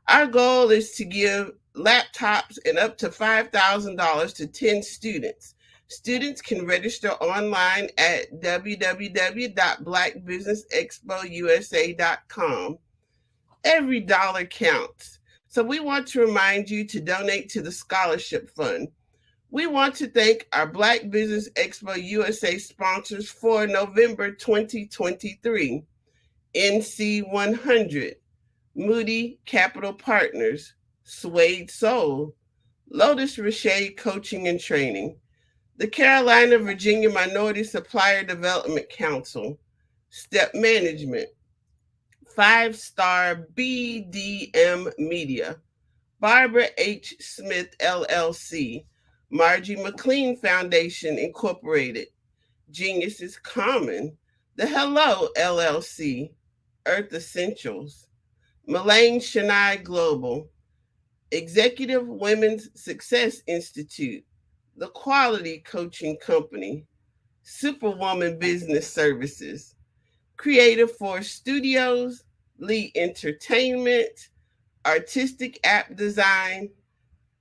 Our goal is to give laptops and up to $5,000 to 10 students. Students can register online at www.blackbusinessexpousa.com. Every dollar counts. So we want to remind you to donate to the scholarship fund. We want to thank our Black Business Expo USA sponsors for November 2023. NC 100, Moody Capital Partners, Suede Soul, Lotus Richey Coaching and Training, the Carolina Virginia Minority Supplier Development Council, Step Management, 5-Star BDM Media, Barbara H. Smith LLC, Margie McLean Foundation Incorporated, Genius is Common, The Hello LLC, Earth Essentials, Mullane Shania Global, Executive Women's Success Institute, The Quality Coaching Company, Superwoman Business Services, Creative Force Studios, Lee Entertainment, Artistic App Design,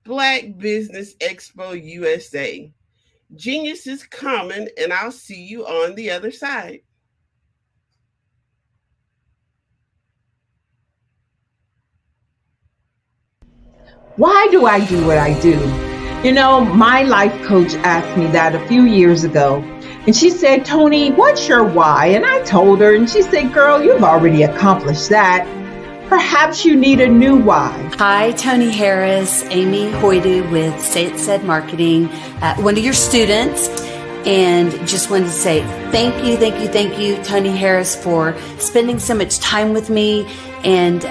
Black Business Expo USA. Genius is common, and I'll see you on the other side. Why do I do what I do? You know, my life coach asked me that a few years ago. And she said, Tony, what's your why? And I told her, and she said, girl, you've already accomplished that. Perhaps you need a new why. Hi, Tony Harris, Amy Hoydu with Say It Said Marketing, one of your students. And just wanted to say thank you, Tony Harris, for spending so much time with me and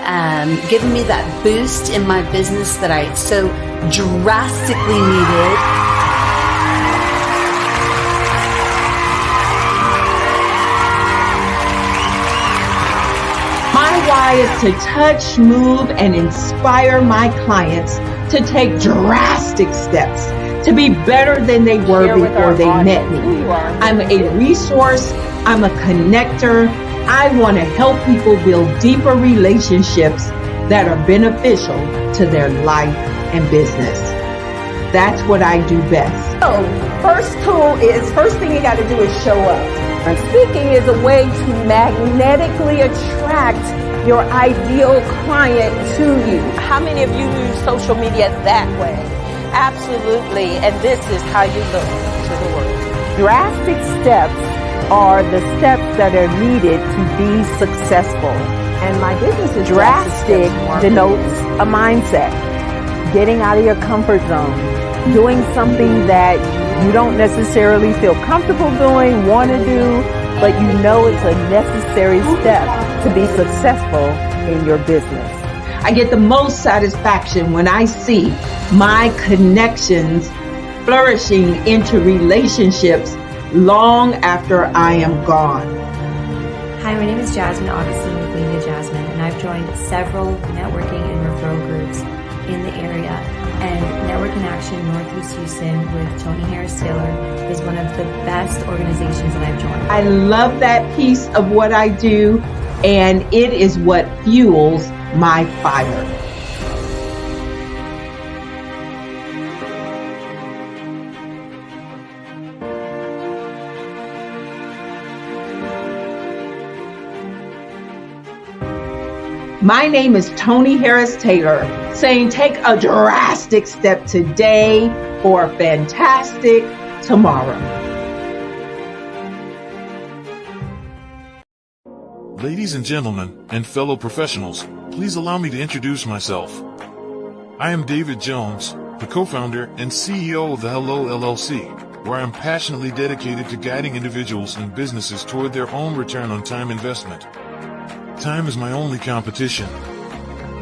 giving me that boost in my business that I so drastically needed. My why is to touch, move, and inspire my clients to take drastic steps to be better than they were before they met me. I'm a resource. I'm a connector. I want to help people build deeper relationships that are beneficial to their life and business. That's what I do best. So, first thing you got to do is show up. And speaking is a way to magnetically attract your ideal client to you. How many of you use social media that way? Absolutely, and this is how you look to the world. Drastic steps are the steps that are needed to be successful. And my business is drastic denotes a mindset. Getting out of your comfort zone, doing something that you don't necessarily feel comfortable doing, want to do, but you know it's a necessary step to be successful in your business. I get the most satisfaction when I see my connections flourishing into relationships long after I am gone. Hi, my name is Jasmine Augustine with Media Jasmine, and I've joined several networking and referral groups in the area. And Network in Action Northeast Houston with Tony Harris Taylor is one of the best organizations that I've joined. I love that piece of what I do, and it is what fuels my fire. My name is Tony Harris Taylor, saying take a drastic step today for a fantastic tomorrow. Ladies and gentlemen, and fellow professionals, please allow me to introduce myself. I am David Jones, the co-founder and CEO of the Hello LLC, where I am passionately dedicated to guiding individuals and businesses toward their own return on time investment. Time is my only competition.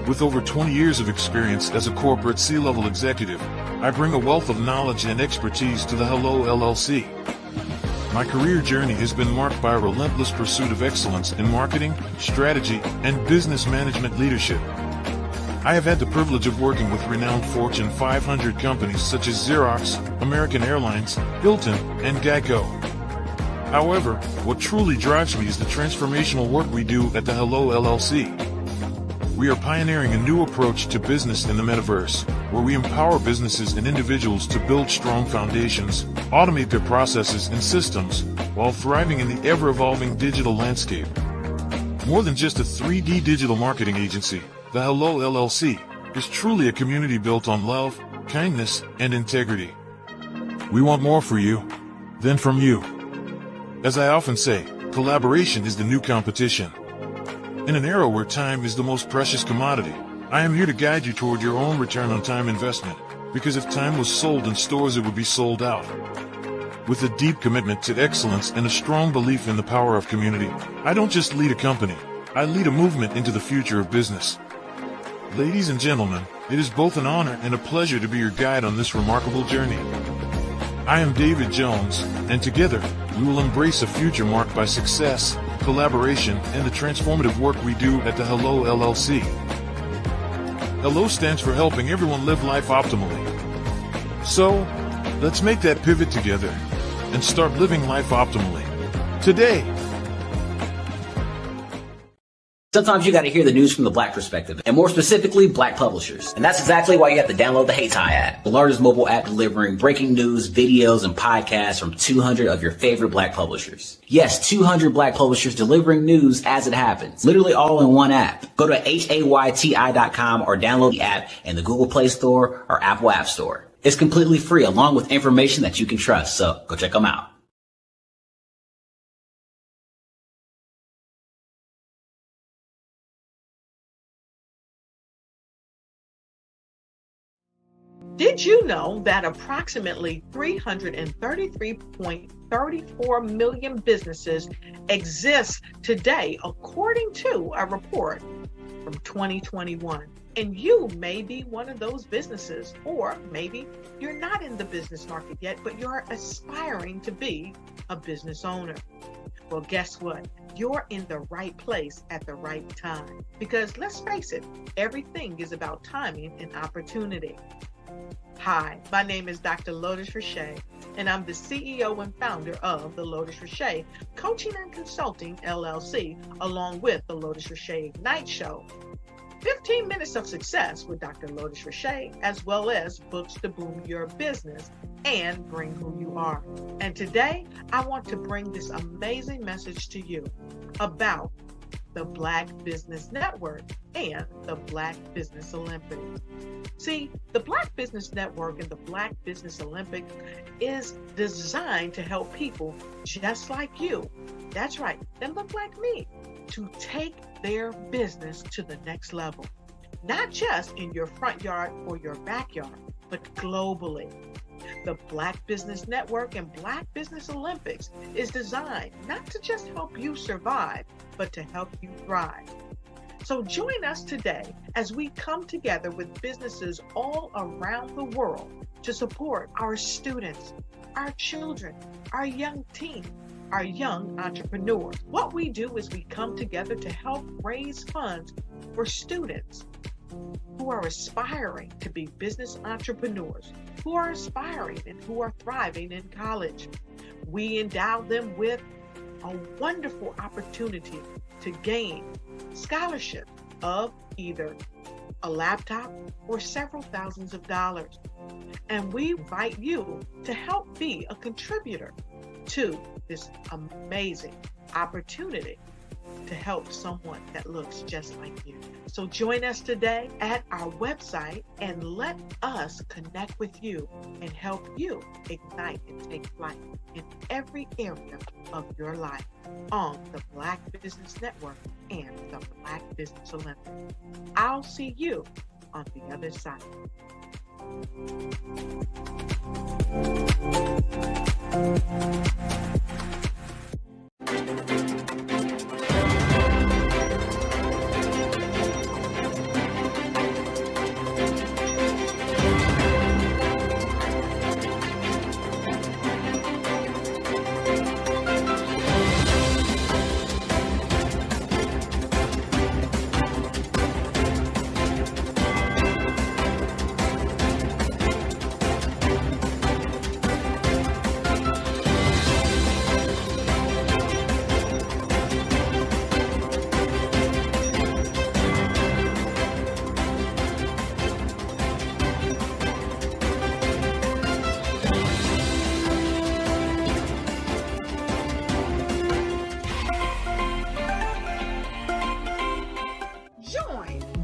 With over 20 years of experience as a corporate C-level executive, I bring a wealth of knowledge and expertise to the Hello LLC. My career journey has been marked by a relentless pursuit of excellence in marketing, strategy, and business management leadership. I have had the privilege of working with renowned Fortune 500 companies such as Xerox, American Airlines, Hilton, and Geico. However, what truly drives me is the transformational work we do at the Hello LLC. We are pioneering a new approach to business in the metaverse, where we empower businesses and individuals to build strong foundations, automate their processes and systems, while thriving in the ever-evolving digital landscape. More than just a 3D digital marketing agency, the Hello LLC is truly a community built on love, kindness, and integrity. We want more for you than from you. As I often say, collaboration is the new competition. In an era where time is the most precious commodity, I am here to guide you toward your own return on time investment, because if time was sold in stores, it would be sold out. With a deep commitment to excellence and a strong belief in the power of community, I don't just lead a company, I lead a movement into the future of business. Ladies and gentlemen, it is both an honor and a pleasure to be your guide on this remarkable journey. I am David Jones, and together, we will embrace a future marked by success, collaboration, and the transformative work we do at the Hello LLC. Hello stands for helping everyone live life optimally. So, let's make that pivot together and start living life optimally today. Sometimes you got to hear the news from the Black perspective, and more specifically, Black publishers. And that's exactly why you have to download the HeyTie app, the largest mobile app delivering breaking news, videos, and podcasts from 200 of your favorite Black publishers. Yes, 200 Black publishers delivering news as it happens, literally all in one app. Go to HAYTI.com or download the app in the Google Play Store or Apple App Store. It's completely free, along with information that you can trust, so go check them out. Did you know that approximately 333.34 million businesses exist today, according to a report from 2021? And you may be one of those businesses, or maybe you're not in the business market yet, but you're aspiring to be a business owner. Well, guess what? You're in the right place at the right time. Because let's face it, everything is about timing and opportunity. Hi, my name is Dr. Lotus Richey, and I'm the CEO and founder of the Lotus Richey Coaching and Consulting LLC, along with the Lotus Richey Ignite Show. 15 minutes of success with Dr. Lotus Richey, as well as books to boom your business and bring who you are. And today, I want to bring this amazing message to you about the Black Business Network and the Black Business Olympics. See, the Black Business Network and the Black Business Olympics is designed to help people just like you, that's right, that look like me, to take their business to the next level. Not just in your front yard or your backyard, but globally. The Black Business Network and Black Business Olympics is designed not to just help you survive, but to help you thrive. So join us today as we come together with businesses all around the world to support our students, our children, our young teens, our young entrepreneurs. What we do is we come together to help raise funds for students who are aspiring to be business entrepreneurs, who are aspiring and who are thriving in college. We endow them with a wonderful opportunity to gain scholarship of either a laptop or several thousands of dollars. And we invite you to help be a contributor to this amazing opportunity to help someone that looks just like you. So join us today at our website and let us connect with you and help you ignite and take flight in every area of your life on the Black Business Network and the Black Business Olympics. I'll see you on the other side.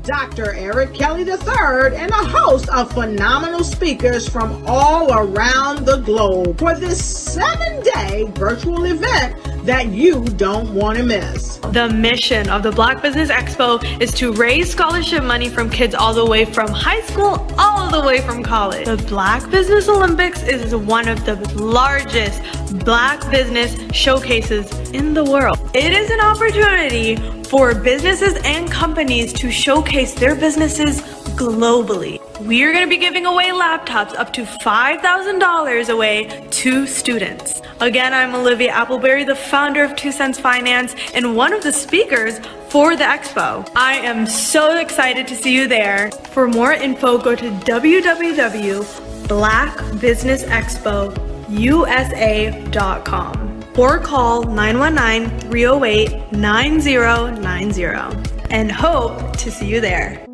Dr. Eric Kelly III and a host of phenomenal speakers from all around the globe for this 7-day virtual event that you don't want to miss. The mission of the Black Business Expo is to raise scholarship money from kids all the way from high school, all the way from college. The Black Business Olympics is one of the largest Black business showcases in the world. It is an opportunity for businesses and companies to showcase their businesses globally. We are going to be giving away laptops up to $5,000 away to students. Again, I'm Olivia Appleberry, the founder of 2 Cents Finance and one of the speakers for the expo. I am so excited to see you there. For more info, go to www.blackbusinessexpousa.com or call 919-308-9090 and hope to see you there.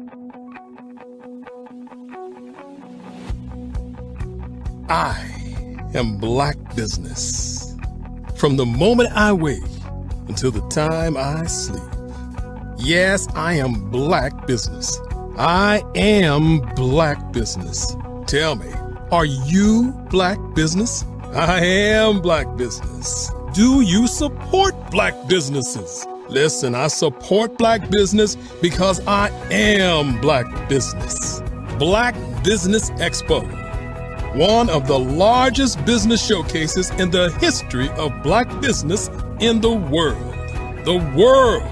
I am Black Business. From the moment I wake until the time I sleep. Yes, I am Black Business. I am Black Business. Tell me, are you Black Business? I am Black Business. Do you support Black businesses? Listen, I support Black business because I am Black Business. Black Business Expo, one of the largest business showcases in the history of Black business in the world. The world!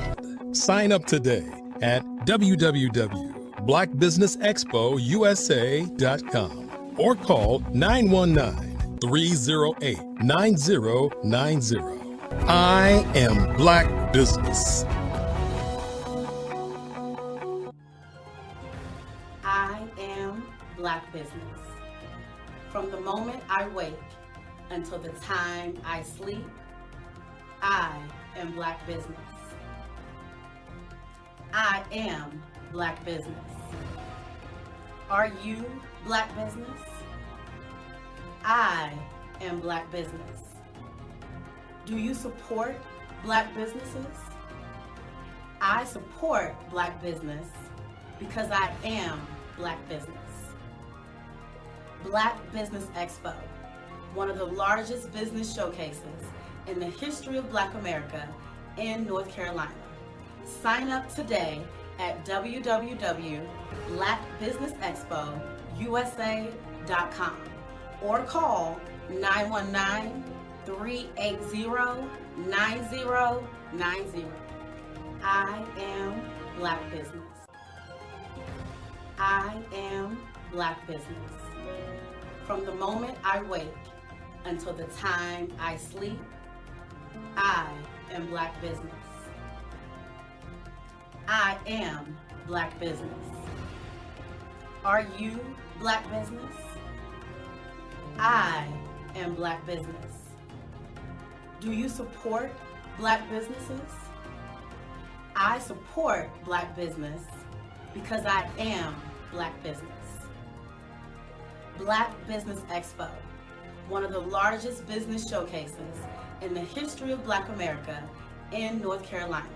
Sign up today at www.blackbusinessexpousa.com or call 919-308-9090. I am Black Business. I am Black Business. From the moment I wake until the time I sleep, I am Black Business. I am Black Business. Are you Black Business? I am Black Business. Do you support Black businesses? I support Black business because I am Black Business. Black Business Expo, one of the largest business showcases in the history of Black America in North Carolina. Sign up today at www.blackbusinessexpousa.com or call 919-380-9090. I am Black Business. I am Black Business. From the moment I wake until the time I sleep, I am Black Business. I am Black Business. Are you Black Business? I am Black Business. Do you support Black businesses? I support Black business because I am Black Business. Black Business Expo, one of the largest business showcases in the history of Black America in North Carolina.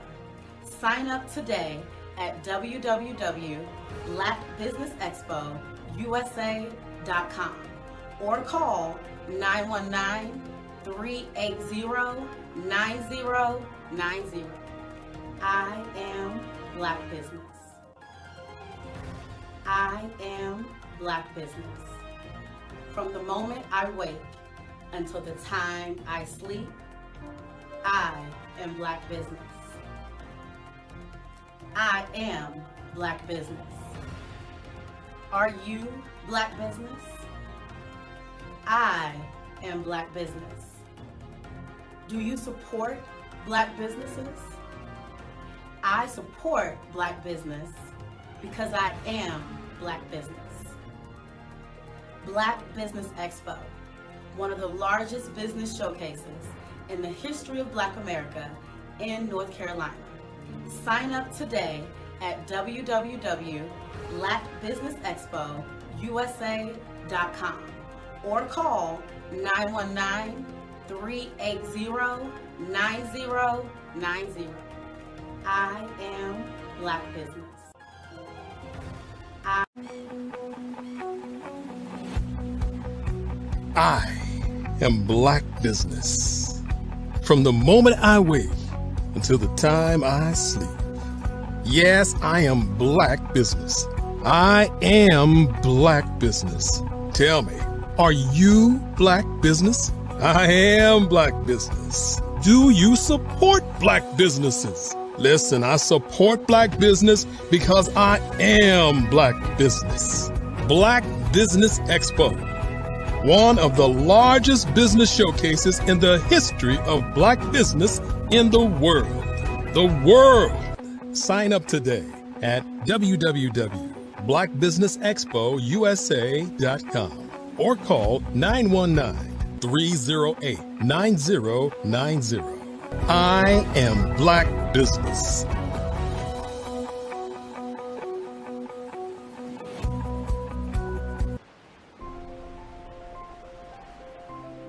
Sign up today at www.blackbusinessexpousa.com or call 919-380-9090. I am Black Business. I am Black Business. From the moment I wake until the time I sleep, I am Black Business. I am Black Business. Are you Black Business? I am Black Business. Do you support Black businesses? I support Black business because I am Black Business. Black Business Expo, one of the largest business showcases in the history of Black America in North Carolina. Sign up today at www.blackbusinessexpousa.com or call 919-380-9090. I am Black Business. I am Black Business. From the moment I wake until the time I sleep. Yes, I am Black Business. I am Black Business. Tell me, are you Black Business? I am Black Business. Do you support Black businesses? Listen, I support Black business because I am Black Business. Black Business Expo, one of the largest business showcases in the history of Black business in the world. The world. Sign up today at www.blackbusinessexpousa.com or call 919-308-9090. I am Black Business.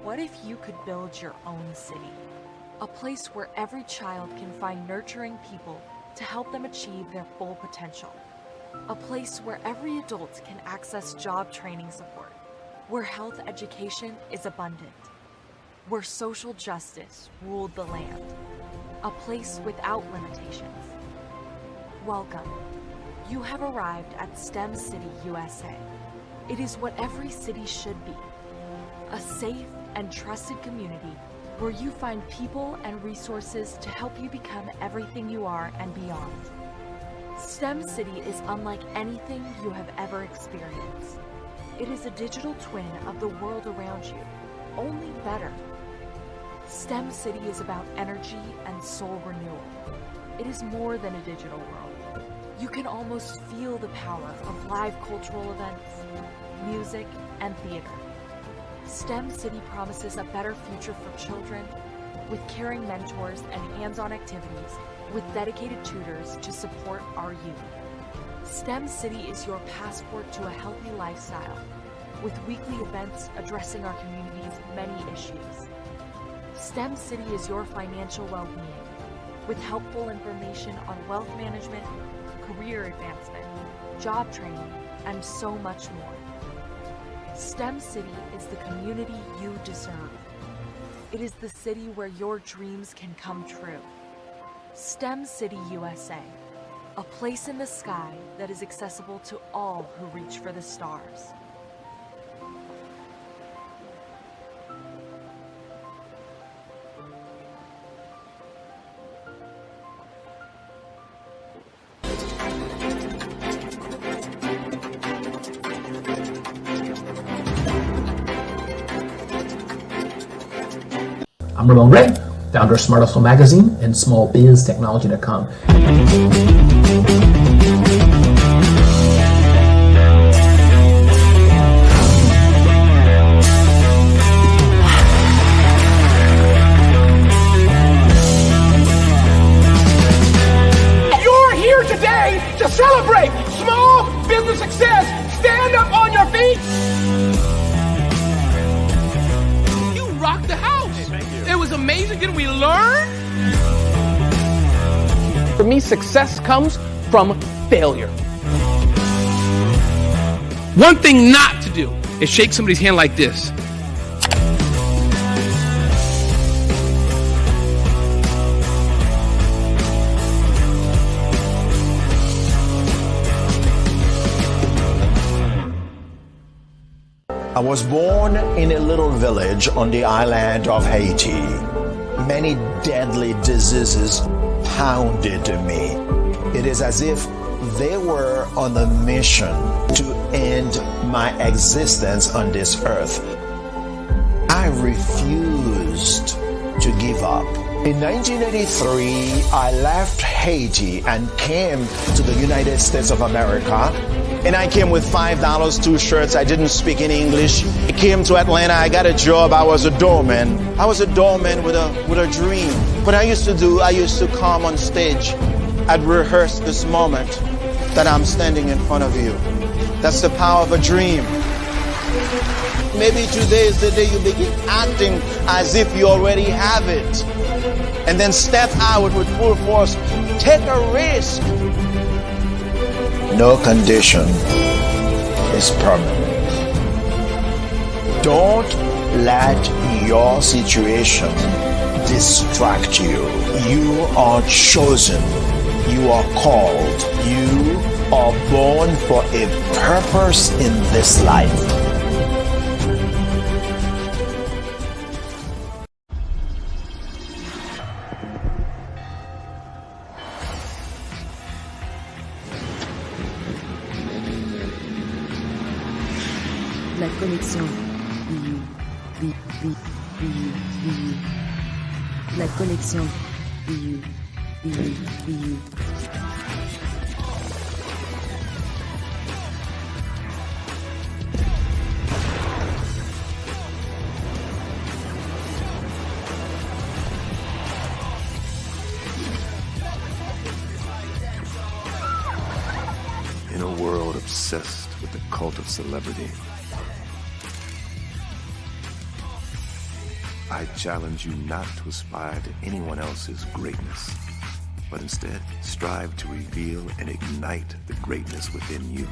What if you could build your own city? A place where every child can find nurturing people to help them achieve their full potential. A place where every adult can access job training support, where health education is abundant, where social justice ruled the land. A place without limitations. Welcome. You have arrived at STEM City USA. It is what every city should be. A safe and trusted community where you find people and resources to help you become everything you are and beyond. STEM City is unlike anything you have ever experienced. It is a digital twin of the world around you, only better. STEM City is about energy and soul renewal. It is more than a digital world. You can almost feel the power of live cultural events, music, and theater. STEM City promises a better future for children with caring mentors and hands-on activities with dedicated tutors to support our youth. STEM City is your passport to a healthy lifestyle with weekly events addressing our community's many issues. STEM City is your financial well-being with helpful information on wealth management, career advancement, job training, and so much more. STEM City is the community you deserve. It is the city where your dreams can come true. STEM City USA, a place in the sky that is accessible to all who reach for the stars. I'm Ramon Ray, founder of Smart Hustle Magazine and smallbiztechnology.com. You're here today to celebrate small business success. Stand up on your feet. You rocked the house. It was amazing. Didn't we learn? For me, success comes from failure. One thing not to do is shake somebody's hand like this. I was born in a little village on the island of Haiti. Many deadly diseases pounded me. It is as if they were on a mission to end my existence on this earth. I refused to give up. In 1983, I left Haiti and came to the United States of America. And I came with $5, 2 shirts. I didn't speak any English. I came to Atlanta. I got a job. I was a doorman. I was a doorman with a dream. What I used to do, I used to come on stage. I'd rehearse this moment that I'm standing in front of you. That's the power of a dream. Maybe today is the day you begin acting as if you already have it. And then step out with full force. Take a risk. No condition is permanent. Don't let your situation distract you. You are chosen. You are called. You are born for a purpose in this life. La connexion. La connexion. In a world obsessed with the cult of celebrity, I challenge you not to aspire to anyone else's greatness, but instead strive to reveal and ignite the greatness within you.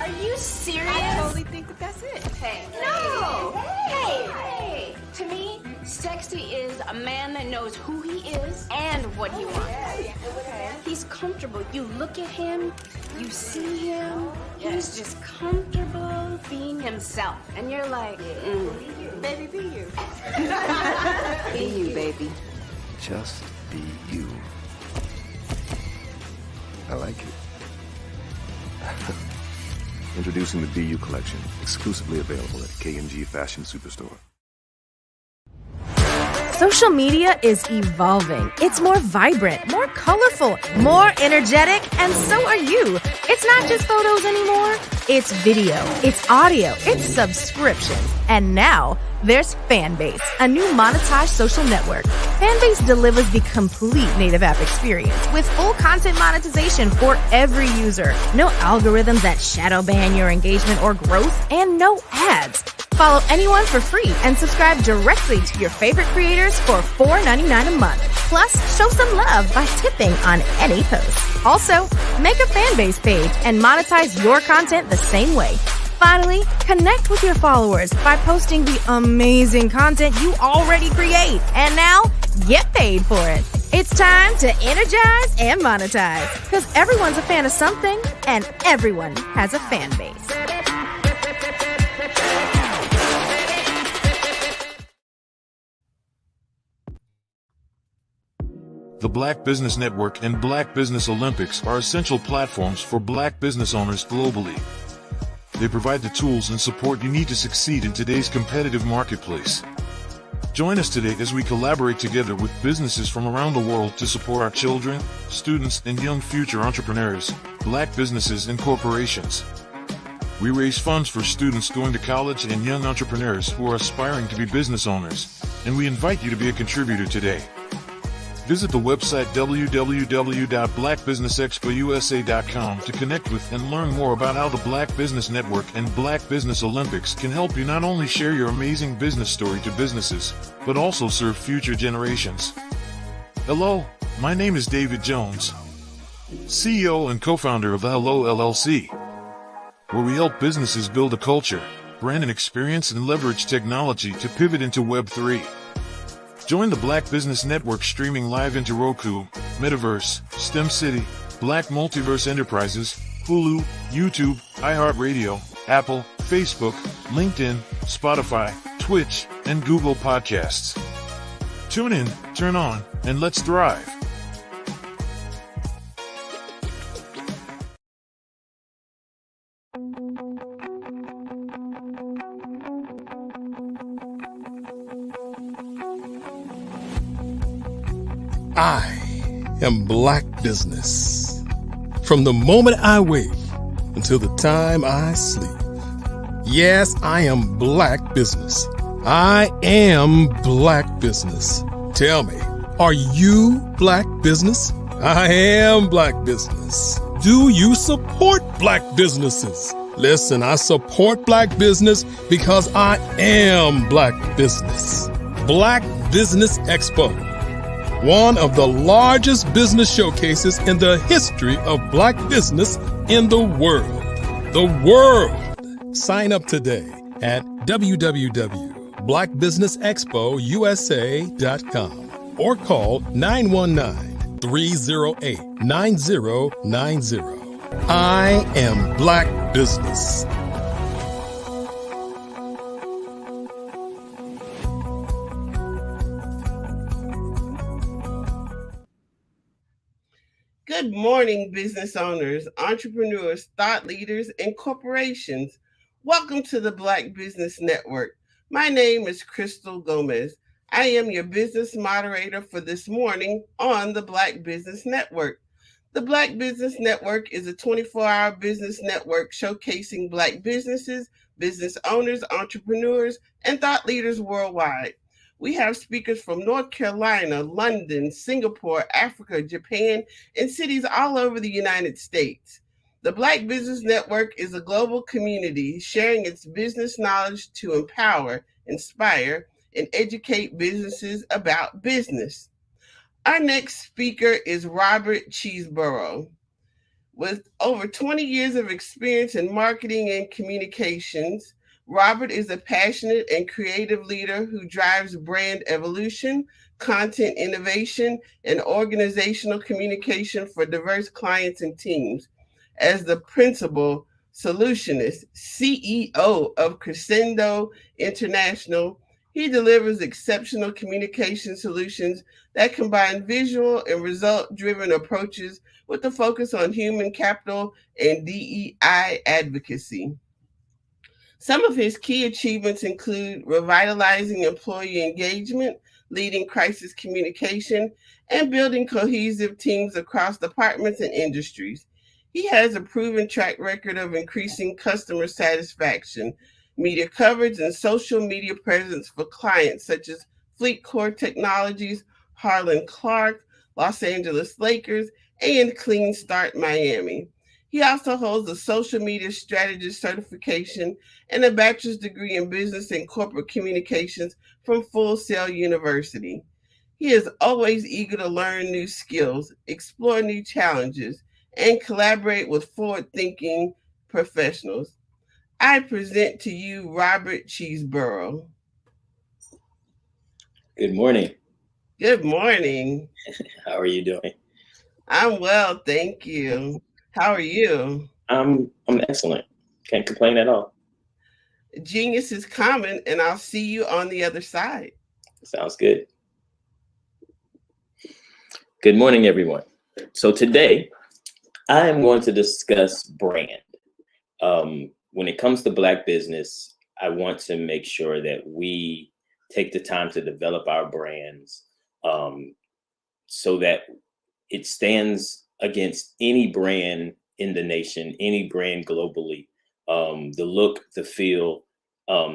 Are you serious? I totally think that's it. Hey. No! Hey! To me, sexy is a man that knows who he is and what he wants. Okay. He's comfortable. You look at him, you see him, he's just comfortable being himself. And you're like, Baby, be you. Be you, baby. Just be you. I like it. Introducing the Be You collection, exclusively available at K&G Fashion Superstore. Social media is evolving. It's more vibrant, more colorful, more energetic, and so are you. It's not just photos anymore. It's video, it's audio, it's subscriptions. And now there's Fanbase, a new monetized social network. Fanbase delivers the complete native app experience with full content monetization for every user. No algorithms that shadow ban your engagement or growth, and no ads. Follow anyone for free and subscribe directly to your favorite creators for $4.99 a month. Plus, show some love by tipping on any post. Also, make a fan base page and monetize your content the same way. Finally, connect with your followers by posting the amazing content you already create. And now, get paid for it. It's time to energize and monetize. Because everyone's a fan of something, and everyone has a fan base. The Black Business Network and Black Business Olympics are essential platforms for Black business owners globally. They provide the tools and support you need to succeed in today's competitive marketplace. Join us today as we collaborate together with businesses from around the world to support our children, students, and young future entrepreneurs, Black businesses and corporations. We raise funds for students going to college and young entrepreneurs who are aspiring to be business owners, and we invite you to be a contributor today. Visit the website www.blackbusinessexpousa.com to connect with and learn more about how the Black Business Network and Black Business Olympics can help you not only share your amazing business story to businesses, but also serve future generations. Hello, my name is David Jones, CEO and co-founder of the Hello LLC, where we help businesses build a culture, brand and experience, and leverage technology to pivot into Web3. Join the Black Business Network streaming live into Roku, Metaverse, STEM City, Black Multiverse Enterprises, Hulu, YouTube, iHeartRadio, Apple, Facebook, LinkedIn, Spotify, Twitch, and Google Podcasts. Tune in, turn on, and let's thrive. I am Black Business. From the moment I wake until the time I sleep. Yes, I am Black Business. I am Black Business. Tell me, are you Black Business? I am Black Business. Do you support Black businesses? Listen, I support Black business because I am Black Business. Black Business Expo, one of the largest business showcases in the history of Black business in the world. The world! Sign up today at www.blackbusinessexpousa.com or call 919-308-9090. I am Black Business. Good morning, business owners, entrepreneurs, thought leaders, and corporations. Welcome to the Black Business Network. My name is Crystal Gomez. I am your business moderator for this morning on the Black Business Network. The Black Business Network is a 24-hour business network showcasing Black businesses, business owners, entrepreneurs, and thought leaders worldwide. We have speakers from North Carolina, London, Singapore, Africa, Japan, and cities all over the United States. The Black Business Network is a global community sharing its business knowledge to empower, inspire, and educate businesses about business. Our next speaker is Robert Cheeseborough. With over 20 years of experience in marketing and communications, Robert is a passionate and creative leader who drives brand evolution, content innovation, and organizational communication for diverse clients and teams. As the principal solutionist, CEO of Crescendo International, he delivers exceptional communication solutions that combine visual and result-driven approaches with a focus on human capital and DEI advocacy. Some of his key achievements include revitalizing employee engagement, leading crisis communication, and building cohesive teams across departments and industries. He has a proven track record of increasing customer satisfaction, media coverage, and social media presence for clients such as FleetCor Technologies, Harlan Clark, Los Angeles Lakers, and Clean Start Miami. He also holds a social media strategist certification and a bachelor's degree in business and corporate communications from Full Sail University. He is always eager to learn new skills, explore new challenges, and collaborate with forward-thinking professionals. I present to you Robert Cheeseborough. Good morning. Good morning. How are you doing? I'm well, thank you. How are you? I'm excellent. Can't complain at all. Genius is common, and I'll see you on the other side. Sounds good. Good morning, everyone. So today, I am going to discuss brand. When it comes to Black business, I want to make sure that we take the time to develop our brands so that it stands against any brand in the nation, any brand globally, the look, the feel,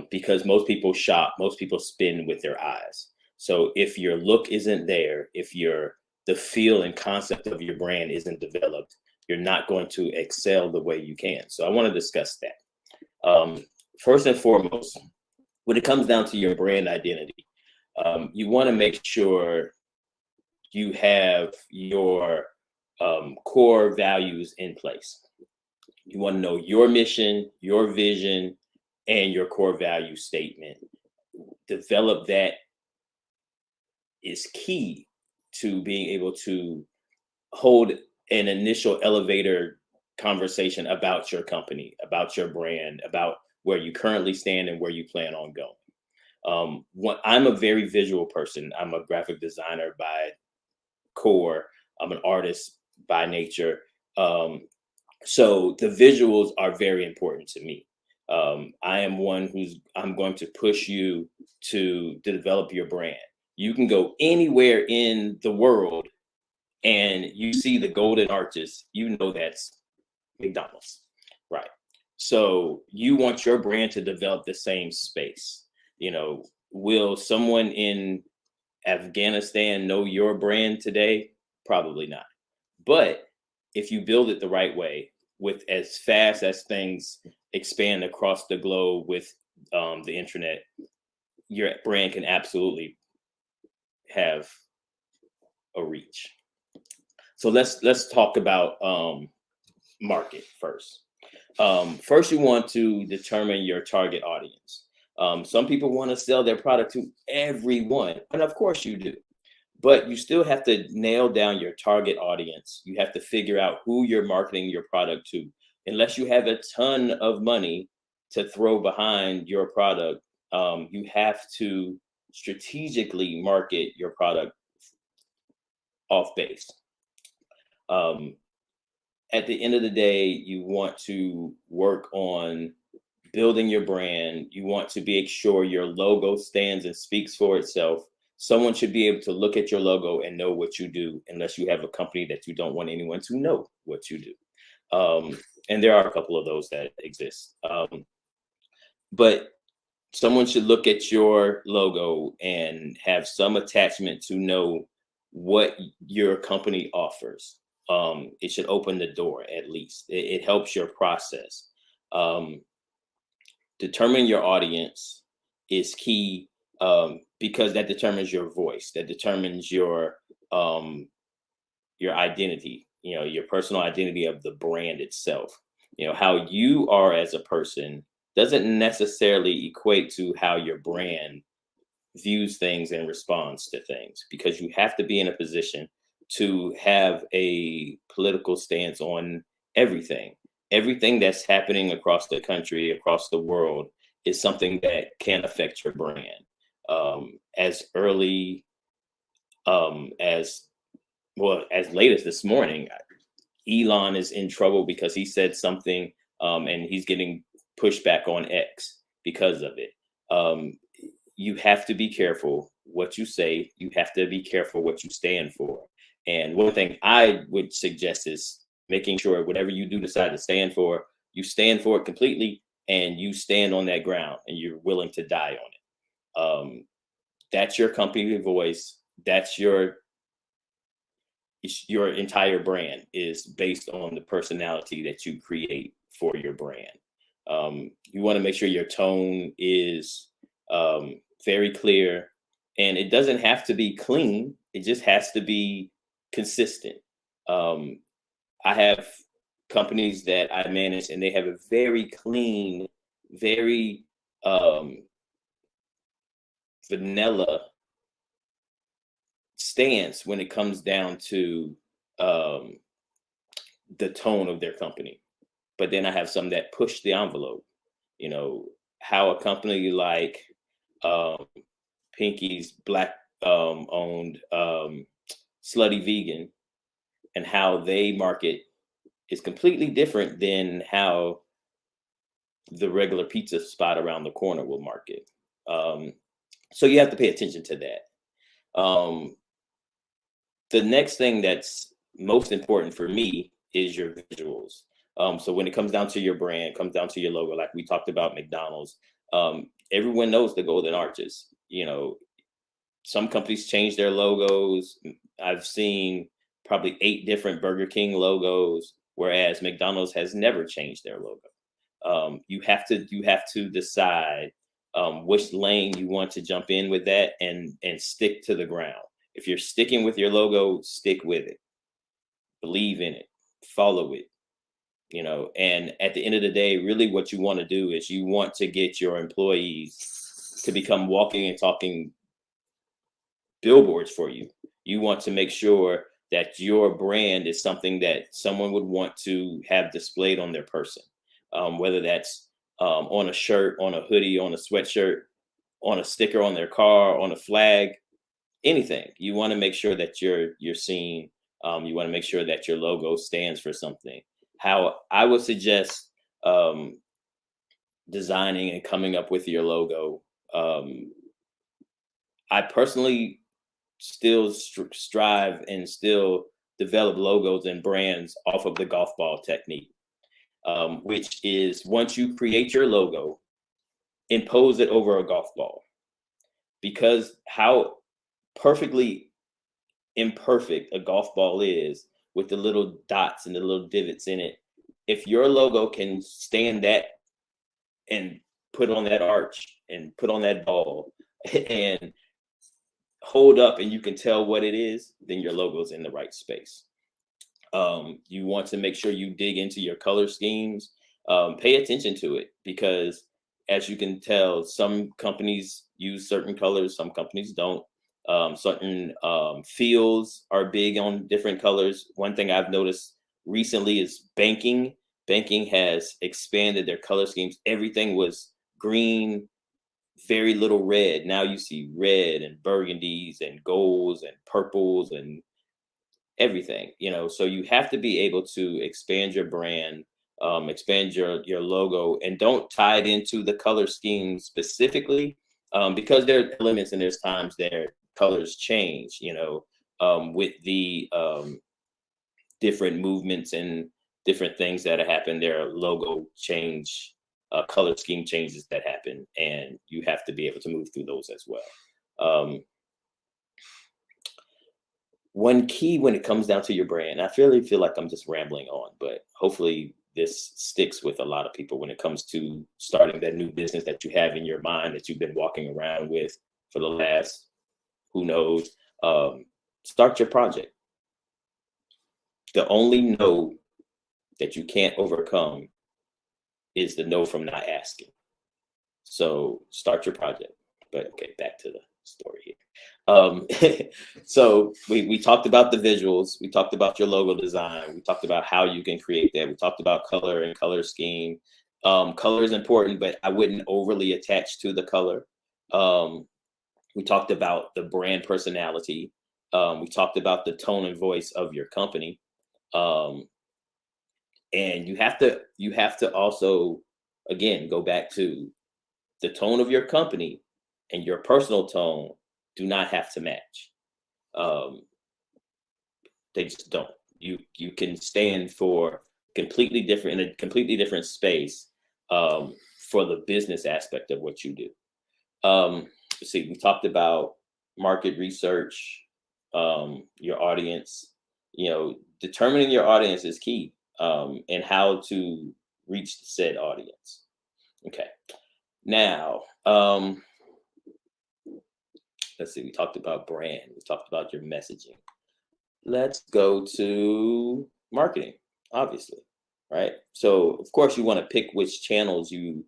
because most people shop, most people spend with their eyes. So if your look isn't there, if the feel and concept of your brand isn't developed, you're not going to excel the way you can. So I want to discuss that. First and foremost, when it comes down to your brand identity, you want to make sure you have your core values in place. You want to know your mission, your vision, and your core value statement. Develop that is key to being able to hold an initial elevator conversation about your company, about your brand, about where you currently stand and where you plan on going. I'm a very visual person. I'm a graphic designer by core. I'm an artist by nature. So the visuals are very important to me. I am one I'm going to push you to develop your brand. You can go anywhere in the world and you see the golden arches, you know that's McDonald's, right? So you want your brand to develop the same space. You know, will someone in Afghanistan know your brand today? Probably not. But if you build it the right way, with as fast as things expand across the globe with the internet, your brand can absolutely have a reach. So let's talk about market first. First, you want to determine your target audience. Some people want to sell their product to everyone, and of course you do. But you still have to nail down your target audience. You have to figure out who you're marketing your product to. Unless you have a ton of money to throw behind your product, you have to strategically market your product off base. At the end of the day, you want to work on building your brand. You want to make sure your logo stands and speaks for itself. Someone should be able to look at your logo and know what you do, unless you have a company that you don't want anyone to know what you do. And there are a couple of those that exist. But someone should look at your logo and have some attachment to know what your company offers. It should open the door, at least. It helps your process. Determining your audience is key. Because that determines your voice, that determines your identity, your personal identity of the brand itself. How you are as a person doesn't necessarily equate to how your brand views things and responds to things, because you have to be in a position to have a political stance on everything. Everything that's happening across the country, across the world, is something that can affect your brand. As early as late as this morning, Elon is in trouble because he said something, and he's getting pushback on X because of it. You have to be careful what you say. You have to be careful what you stand for. And one thing I would suggest is making sure whatever you do decide to stand for, you stand for it completely, and you stand on that ground, and you're willing to die on it. That's your company voice. That's your your entire brand is based on the personality that you create for your brand. You want to make sure your tone is very clear, and it doesn't have to be clean. It just has to be consistent. I have companies that I manage, and they have a very clean, very vanilla stance when it comes down to the tone of their company. But then I have some that push the envelope. You know, how a company like Pinky's Black owned Slutty Vegan, and how they market is completely different than how the regular pizza spot around the corner will market. So you have to pay attention to that. The next thing that's most important for me is your visuals. So when it comes down to your brand, comes down to your logo, like we talked about McDonald's, everyone knows the Golden Arches. You know, some companies change their logos. I've seen probably 8 different Burger King logos, whereas McDonald's has never changed their logo. You have to decide which lane you want to jump in with that, and stick to the ground. If you're sticking with your logo, stick with it. Believe in it. Follow it. You know, and at the end of the day, really what you want to do is you want to get your employees to become walking and talking billboards for you. You want to make sure that your brand is something that someone would want to have displayed on their person, whether that's on a shirt, on a hoodie, on a sweatshirt, on a sticker on their car, on a flag, anything. You want to make sure that you're seen. You want to make sure that your logo stands for something. How I would suggest designing and coming up with your logo. I personally still strive and still develop logos and brands off of the golf ball technique, which is once you create your logo, impose it over a golf ball. Because how perfectly imperfect a golf ball is, with the little dots and the little divots in it, if your logo can stand that and put on that arch and put on that ball and hold up, and you can tell what it is, then your logo's in the right space. You want to make sure you dig into your color schemes, pay attention to it, because as you can tell, some companies use certain colors, some companies don't. Certain fields are big on different colors. One thing I've noticed recently is banking. Banking has expanded their color schemes. Everything was green, very little red. Now you see red and burgundies and golds and purples and everything, you know. So you have to be able to expand your brand, expand your logo, and don't tie it into the color scheme specifically, because there are elements and there's times there colors change, you know, with the different movements and different things that happen. There are logo change, color scheme changes that happen, and you have to be able to move through those as well. One key when it comes down to your brand, I really feel like I'm just rambling on, but hopefully this sticks with a lot of people when it comes to starting that new business that you have in your mind that you've been walking around with for the last, who knows, start your project. The only no that you can't overcome is the no from not asking. So start your project. But okay, back to the story here. So we talked about the visuals. We talked about your logo design. We talked about how you can create that. We talked about color and color scheme. Color is important, but I wouldn't overly attach to the color. We talked about the brand personality. We talked about the tone and voice of your company. And you have to also, again, go back to the tone of your company and your personal tone do not have to match. They just don't. You can stand for completely different, in a completely different space, for the business aspect of what you do. Let's see, we talked about market research, your audience, determining your audience is key, and how to reach the said audience. Okay. Now, let's see, we talked about brand, we talked about your messaging. Let's go to marketing, obviously, right? So of course you want to pick which channels you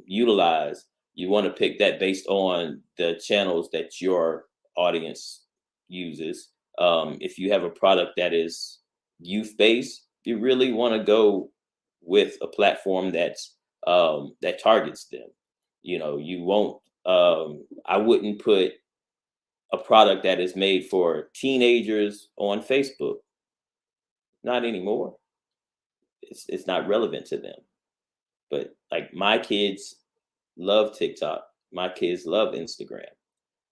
utilize. You want to pick that based on the channels that your audience uses. If you have a product that is youth-based, you really want to go with a platform that's that targets them. You won't. I wouldn't put a product that is made for teenagers on Facebook. Not anymore. It's not relevant to them. But like, my kids love TikTok. My kids love Instagram.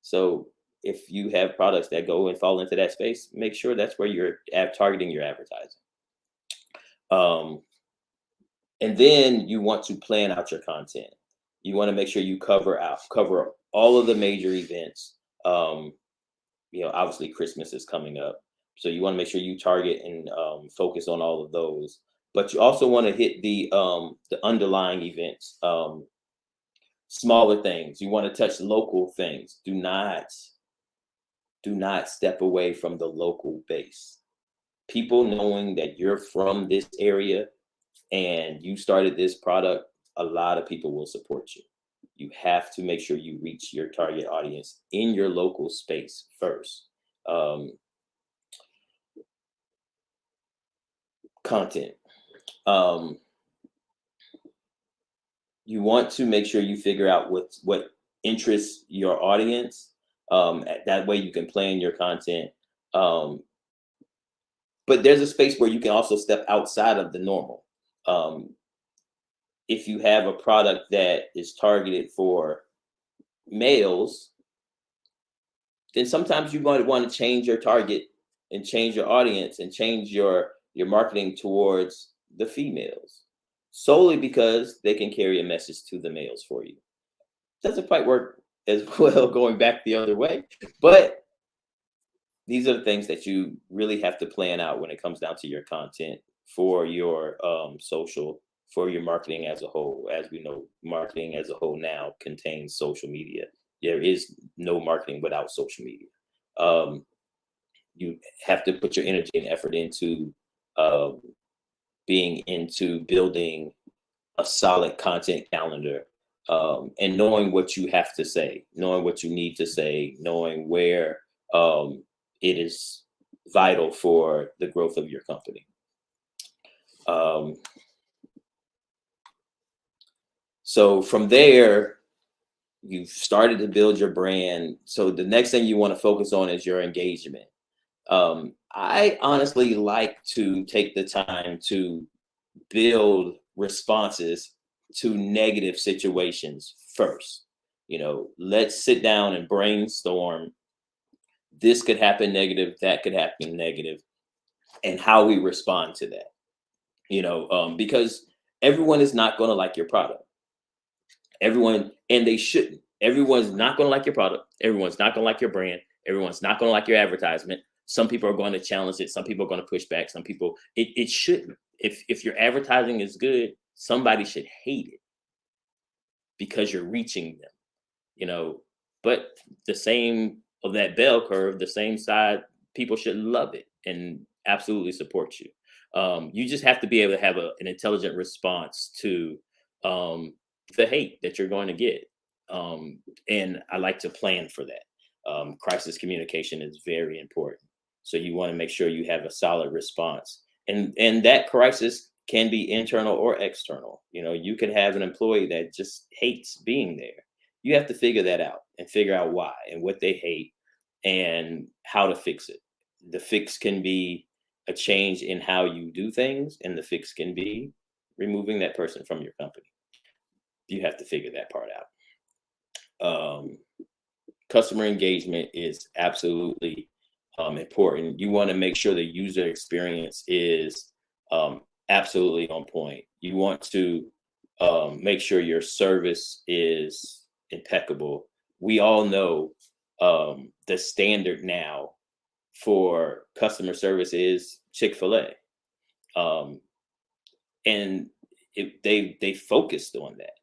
So if you have products that go and fall into that space, make sure that's where you're targeting your advertising. And then you want to plan out your content. You want to make sure you cover all of the major events. Obviously Christmas is coming up, so you want to make sure you target and focus on all of those. But you also want to hit the underlying events, smaller things. You want to touch local things. Do not step away from the local base. People knowing that you're from this area and you started this product, a lot of people will support you. You have to make sure you reach your target audience in your local space first. Content. You want to make sure you figure out what interests your audience. That way you can plan your content. But there's a space where you can also step outside of the normal. If you have a product that is targeted for males, then sometimes you might want to change your target and change your audience and change your marketing towards the females, solely because they can carry a message to the males for you. Doesn't quite work as well going back the other way, but these are the things that you really have to plan out when it comes down to your content for your social, for your marketing as a whole. As we know, marketing as a whole now contains social media. There is no marketing without social media. You have to put your energy and effort into building a solid content calendar, and knowing what you have to say, knowing what you need to say, knowing where it is vital for the growth of your company. So from there, you've started to build your brand. So the next thing you want to focus on is your engagement. I honestly like to take the time to build responses to negative situations first. Let's sit down and brainstorm. This could happen negative, that could happen negative, and how we respond to that. Because everyone is not going to like your product. Everyone, and they shouldn't. Everyone's not going to like your product. Everyone's not going to like your brand. Everyone's not going to like your advertisement. Some people are going to challenge it. Some people are going to push back. Some people, it shouldn't. If your advertising is good, somebody should hate it because you're reaching them, but the same of that bell curve, the same side, people should love it and absolutely support you. You just have to be able to have an intelligent response to the hate that you're going to get. And I like to plan for that. Crisis communication is very important. So you want to make sure you have a solid response. And that crisis can be internal or external. You can have an employee that just hates being there. You have to figure that out and figure out why and what they hate and how to fix it. The fix can be a change in how you do things, and the fix can be removing that person from your company. You have to figure that part out. Customer engagement is absolutely important. You want to make sure the user experience is absolutely on point. You want to make sure your service is impeccable. We all know the standard now for customer service is Chick-fil-A. And they focused on that.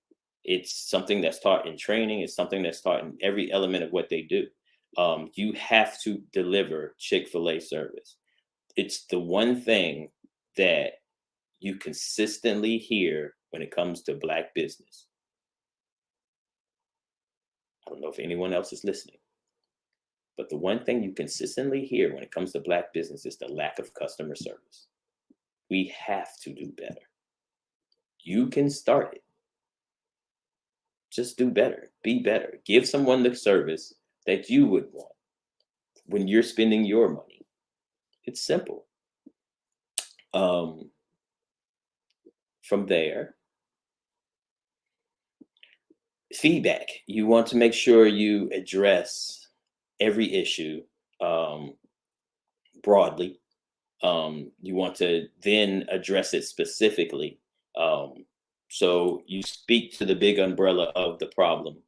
It's something that's taught in training. It's something that's taught in every element of what they do. You have to deliver Chick-fil-A service. It's the one thing that you consistently hear when it comes to Black business. I don't know if anyone else is listening, but the one thing you consistently hear when it comes to Black business is the lack of customer service. We have to do better. You can start it. Just do better, be better. Give someone the service that you would want when you're spending your money. It's simple. From there, feedback. You want to make sure you address every issue broadly. You want to then address it specifically. So you speak to the big umbrella of the problem,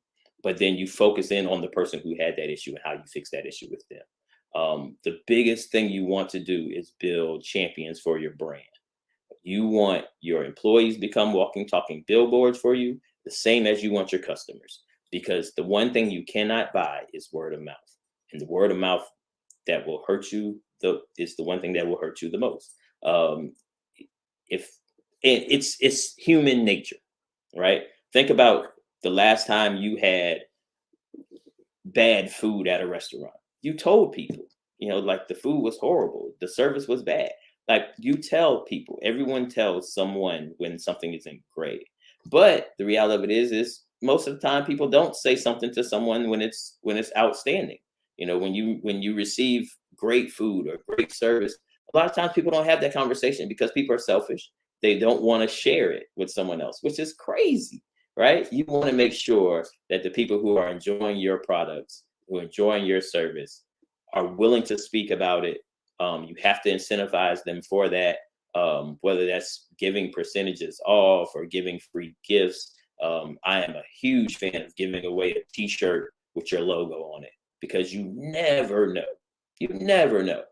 but then you focus in on the person who had that issue and how you fix that issue with them. The biggest thing you want to do is build champions for your brand. You want your employees to become walking, talking billboards for you, the same as you want your customers, because the one thing you cannot buy is word of mouth. And the word of mouth that will hurt you is the one thing that will hurt you the most. It's human nature, right? Think about the last time you had bad food at a restaurant. You told people, like the food was horrible, the service was bad. Like you tell people, everyone tells someone when something isn't great. But the reality of it is most of the time people don't say something to someone when it's outstanding. When you receive great food or great service, a lot of times people don't have that conversation because people are selfish. They don't want to share it with someone else, which is crazy, right? You want to make sure that the people who are enjoying your products, who are enjoying your service, are willing to speak about it. You have to incentivize them for that, whether that's giving percentages off or giving free gifts. I am a huge fan of giving away a t-shirt with your logo on it, because you never know. You never know.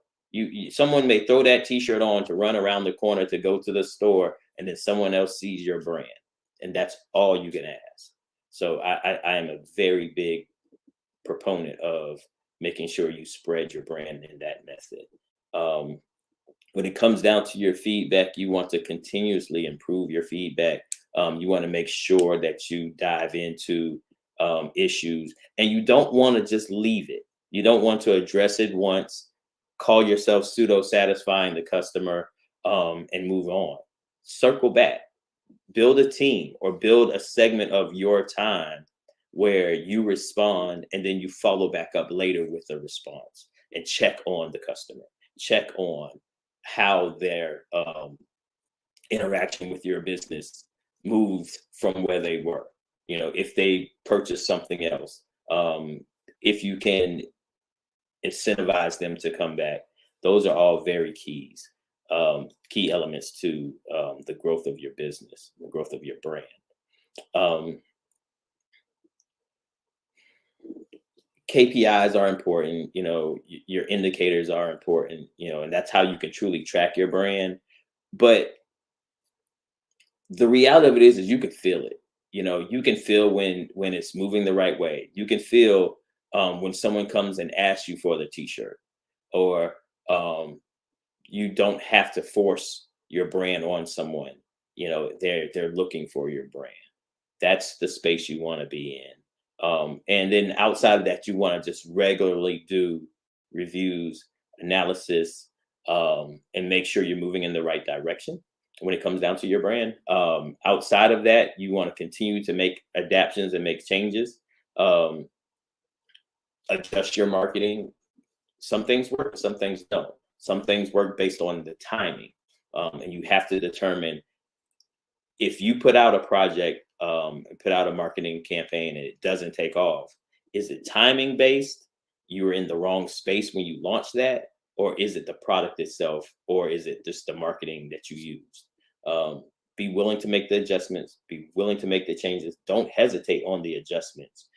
Someone may throw that t-shirt on to run around the corner to go to the store, and then someone else sees your brand, and that's all you can ask. So I am a very big proponent of making sure you spread your brand in that method. When it comes down to your feedback, you want to continuously improve your feedback. You want to make sure that you dive into issues, and you don't want to just leave it. You don't want to address it once, call yourself pseudo-satisfying the customer, and move on. Circle back, build a team or build a segment of your time where you respond, and then you follow back up later with a response and check on the customer, check on how their interaction with your business moved from where they were. If they purchased something else, if you can incentivize them to come back. Those are all very key elements to the growth of your business, the growth of your brand. KPIs are important, your indicators are important, and that's how you can truly track your brand. But the reality of it is you can feel it. You can feel when it's moving the right way. You can feel when someone comes and asks you for the t-shirt, or you don't have to force your brand on someone. They're looking for your brand. That's the space you want to be in. And then outside of that, you want to just regularly do reviews, analysis, and make sure you're moving in the right direction when it comes down to your brand. Outside of that, you want to continue to make adaptations and make changes. Adjust your marketing. Some things work, some things don't. Some things work based on the timing. And you have to determine, if you put out a project, put out a marketing campaign and it doesn't take off, is it timing based? You were in the wrong space when you launched that? Or is it the product itself? Or is it just the marketing that you used? Be willing to make the adjustments, be willing to make the changes. Don't hesitate on the adjustments,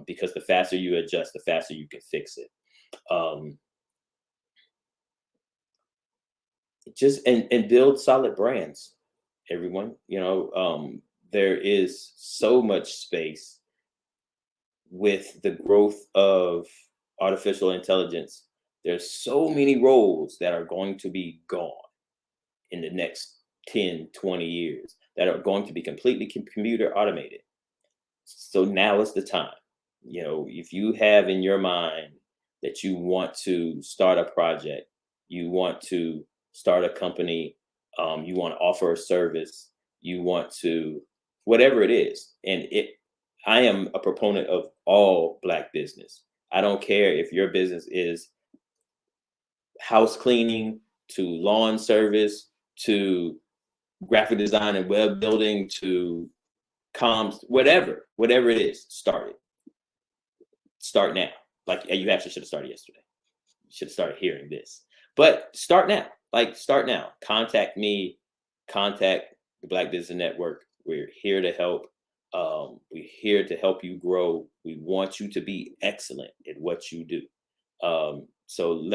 because the faster you adjust, the faster you can fix it. just and build solid brands, everyone. There is so much space with the growth of artificial intelligence. There's so many roles that are going to be gone in the next 10, 20 years that are going to be completely computer automated. So now is the time. If you have in your mind that you want to start a project, you want to start a company, you want to offer a service, you want to, whatever it is. I am a proponent of all Black business. I don't care if your business is house cleaning to lawn service to graphic design and web building to comms, whatever it is, start it. Start now. Like, you actually should have started yesterday. You should have started hearing this. But start now. Start now. Contact me. Contact the Black Business Network. We're here to help. We're here to help you grow. We want you to be excellent at what you do. So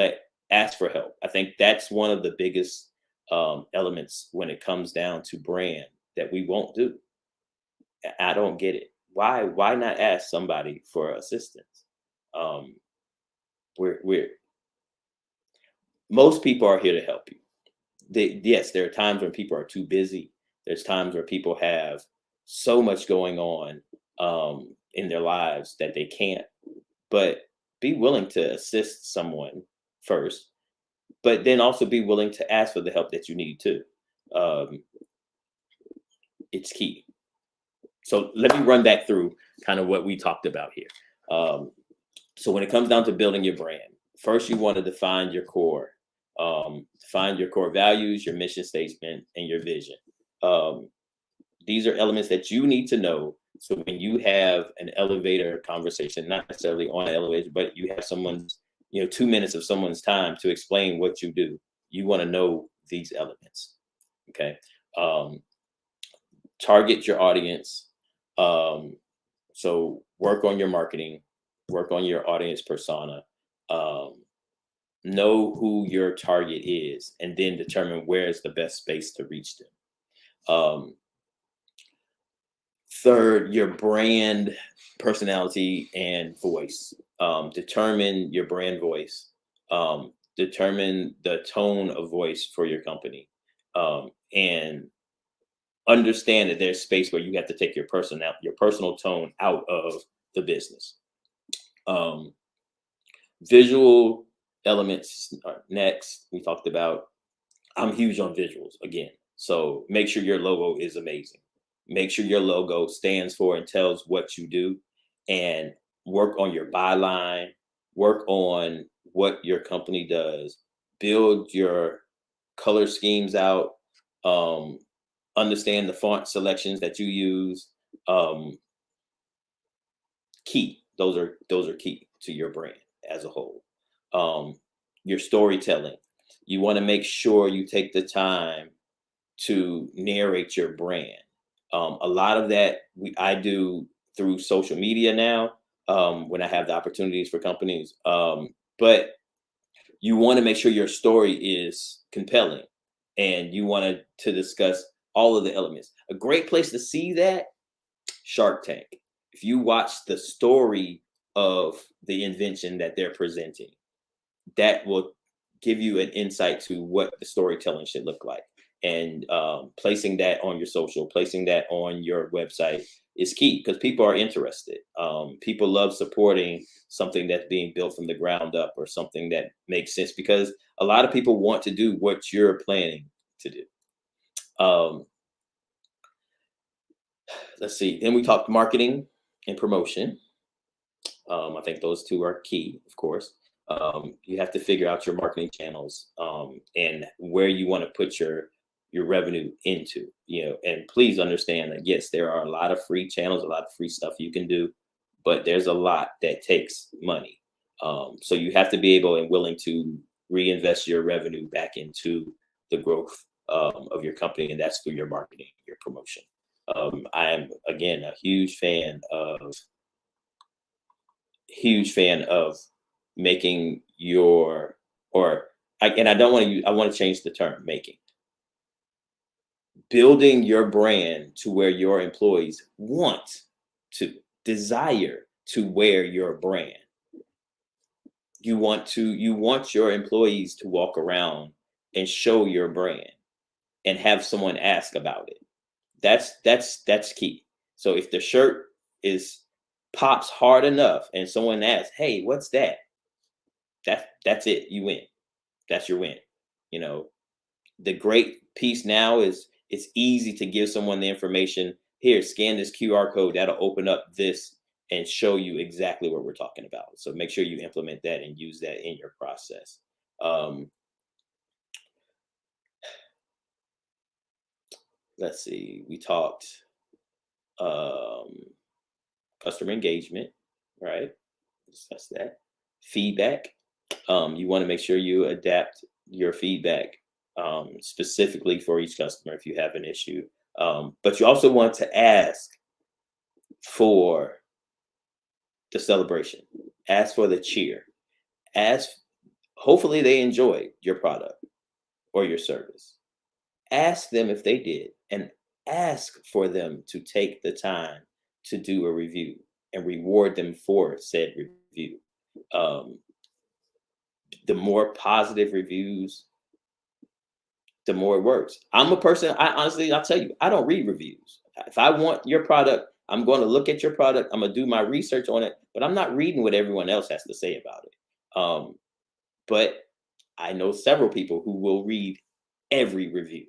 ask for help. I think that's one of the biggest elements when it comes down to brand that we won't do. I don't get it. Why not ask somebody for assistance? Most people are here to help you. Yes, there are times when people are too busy. There's times where people have so much going on in their lives that they can't. But be willing to assist someone first, but then also be willing to ask for the help that you need too. It's key. So let me run back through kind of what we talked about here. So when it comes down to building your brand, first you want to define your core. Define your core values, your mission statement, and your vision. These are elements that you need to know. So when you have an elevator conversation, not necessarily on an elevator, but you have someone's, 2 minutes of someone's time to explain what you do, you want to know these elements. Okay. Target your audience. So work on your marketing, work on your audience persona, know who your target is, and then determine where is the best space to reach them. Third, your brand personality and voice. Determine your brand voice. Determine the tone of voice for your company. And understand that there's space where you have to take your personal tone out of the business. Visual elements are next. We talked about, I'm huge on visuals again. So make sure your logo is amazing. Make sure your logo stands for and tells what you do, and work on your byline, work on what your company does, build your color schemes out, understand the font selections that you use. Key. Those are key to your brand as a whole. Your storytelling. You want to make sure you take the time to narrate your brand. A lot of that I do through social media now, when I have the opportunities for companies. But you want to make sure your story is compelling, and you want to discuss all of the elements. A great place to see that, Shark Tank. If you watch the story of the invention that they're presenting, that will give you an insight to what the storytelling should look like. And placing that on your social, placing that on your website is key, because people are interested. People love supporting something that's being built from the ground up, or something that makes sense, because a lot of people want to do what you're planning to do. Let's see. Then we talked marketing and promotion. I think those two are key, of course. You have to figure out your marketing channels, and where you want to put your revenue into, and please understand that, yes, there are a lot of free channels, a lot of free stuff you can do, but there's a lot that takes money. So you have to be able and willing to reinvest your revenue back into the growth of your company, and that's through your marketing, your promotion. I am, again, a huge fan of making I want to change the term making. Building your brand to where your employees desire to wear your brand. You want your employees to walk around and show your brand and have someone ask about it. That's key. So if the shirt pops hard enough and someone asks, "Hey, what's that?" That's it. You win. That's your win. You know, the great piece now is it's easy to give someone the information. Here, scan this QR code. That'll open up this and show you exactly what we're talking about. So make sure you implement that and use that in your process. Let's see. We talked customer engagement, right? Discuss that. Feedback. You want to make sure you adapt your feedback specifically for each customer if you have an issue. But you also want to ask for the celebration. Ask for the cheer. Hopefully they enjoyed your product or your service. Ask them if they did, and ask for them to take the time to do a review and reward them for said review. The more positive reviews, the more it works. I'm a person, I'll tell you, I don't read reviews. If I want your product, I'm going to look at your product. I'm going to do my research on it, but I'm not reading what everyone else has to say about it. But I know several people who will read every review,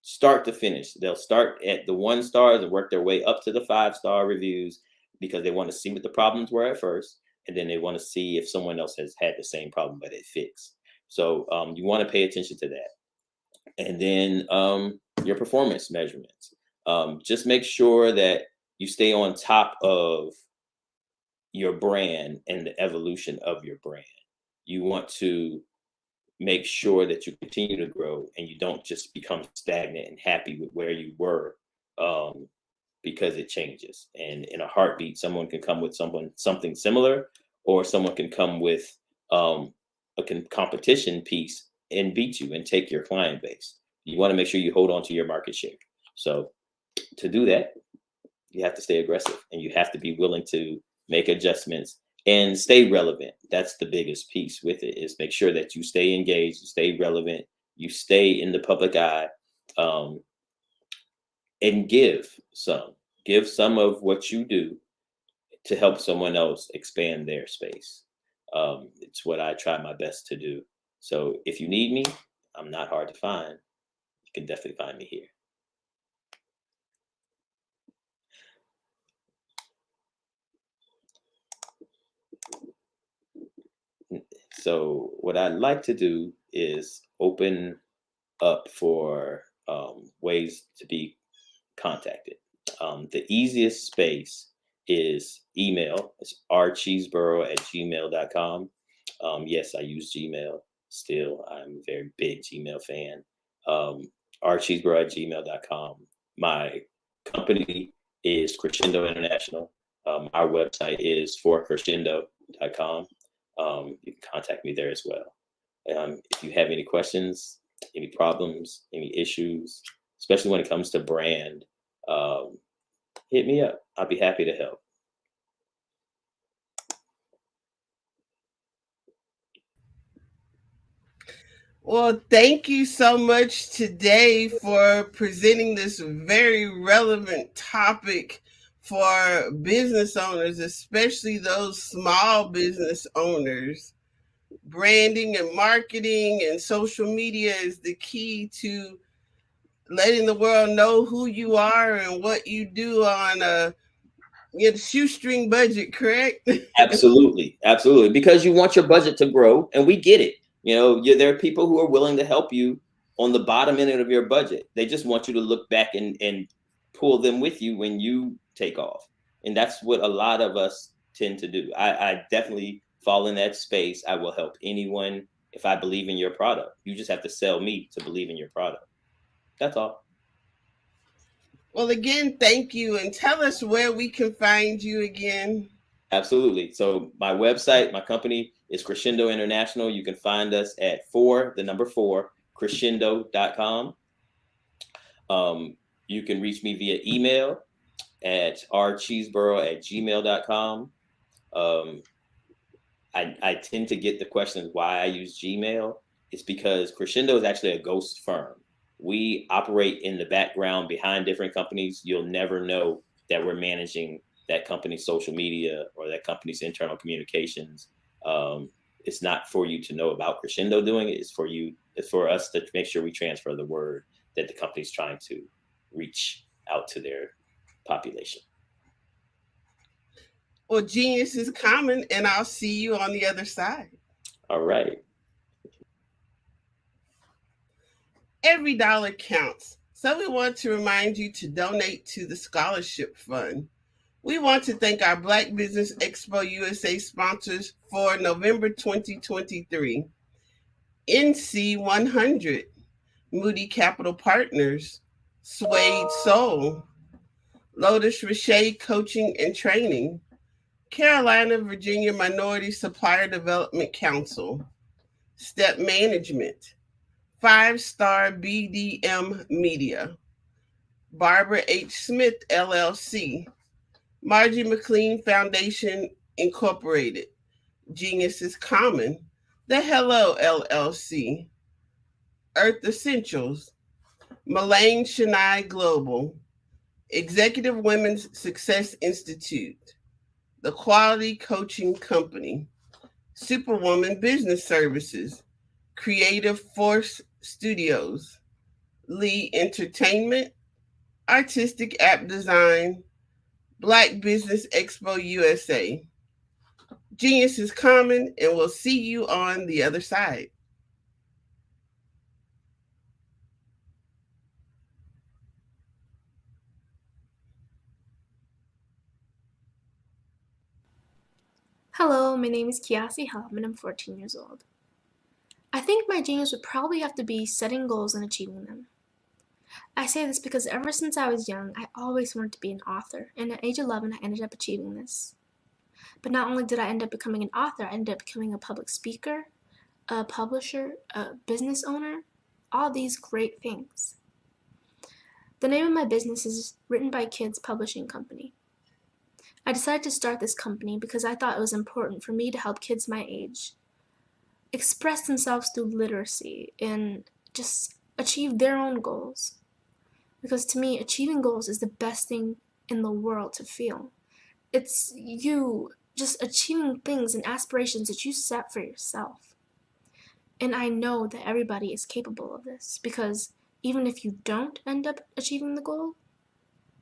start to finish. They'll start at the 1 stars and work their way up to the 5-star reviews because they want to see what the problems were at first. And then they want to see if someone else has had the same problem, but it fixed. So you want to pay attention to that. And then your performance measurements. Just make sure that you stay on top of your brand and the evolution of your brand. You want to make sure that you continue to grow and you don't just become stagnant and happy with where you were because it changes. And in a heartbeat, someone can come with something similar, or someone can come with a competition piece and beat you and take your client base. You want to make sure you hold on to your market share. So to do that, you have to stay aggressive and you have to be willing to make adjustments and stay relevant. That's the biggest piece with it, is make sure that you stay engaged, you stay relevant, you stay in the public eye, and give some of what you do to help someone else expand their space. It's what I try my best to do. So if you need me, I'm not hard to find. You can definitely find me here. So what I'd like to do is open up for ways to be contacted. The easiest space is email. It's rcheeseborough@gmail.com. Yes, I use Gmail still. I'm a very big Gmail fan. rcheeseborough@gmail.com. My company is Crescendo International. Our website is forcrescendo.com. You can contact me there as well. If you have any questions, any problems, any issues, especially when it comes to brand, hit me up. I'll be happy to help. Well, thank you so much today for presenting this very relevant topic for business owners, especially those small business owners. Branding and marketing and social media is the key to letting the world know who you are and what you do on a shoestring budget, correct? Absolutely. Because you want your budget to grow, and we get it. There are people who are willing to help you on the bottom end of your budget. They just want you to look back and pull them with you when you take off. And that's what a lot of us tend to do. I definitely fall in that space. I will help anyone if I believe in your product. You just have to sell me to believe in your product. That's all. Well, again, thank you. And tell us where we can find you again. Absolutely. So my website, my company is Crescendo International. You can find us at 4, crescendo.com. You can reach me via email at rcheeseboro@gmail.com. I tend to get the question why I use Gmail. It's because Crescendo is actually a ghost firm. We operate in the background behind different companies. You'll never know that we're managing that company's social media or that company's internal communications. It's not for you to know about Crescendo doing it. It's for us to make sure we transfer the word that the company's trying to reach out to their population. Well, genius is common, and I'll see you on the other side. All right. Every dollar counts. So we want to remind you to donate to the scholarship fund. We want to thank our Black Business Expo USA sponsors for November 2023. NC 100, Moody Capital Partners, Suede Soul, Lotus Richey Coaching and Training, Carolina, Virginia Minority Supplier Development Council, Step Management, 5-Star BDM Media, Barbara H. Smith, LLC, Margie McLean Foundation, Incorporated, Genius is Common, The Hello, LLC, Earth Essentials, Mullane Shania Global, Executive Women's Success Institute, The Quality Coaching Company, Superwoman Business Services, Creative Force Studios, Lee Entertainment, Artistic App Design, Black Business Expo USA. Genius is common, and we'll see you on the other side. Hello, my name is Kiasi Helm, and I'm 14 years old. I think my genius would probably have to be setting goals and achieving them. I say this because ever since I was young, I always wanted to be an author, and at age 11, I ended up achieving this. But not only did I end up becoming an author, I ended up becoming a public speaker, a publisher, a business owner, all these great things. The name of my business is Written by Kids Publishing Company. I decided to start this company because I thought it was important for me to help kids my age express themselves through literacy and just achieve their own goals. Because to me, achieving goals is the best thing in the world to feel. It's you just achieving things and aspirations that you set for yourself. And I know that everybody is capable of this because even if you don't end up achieving the goal,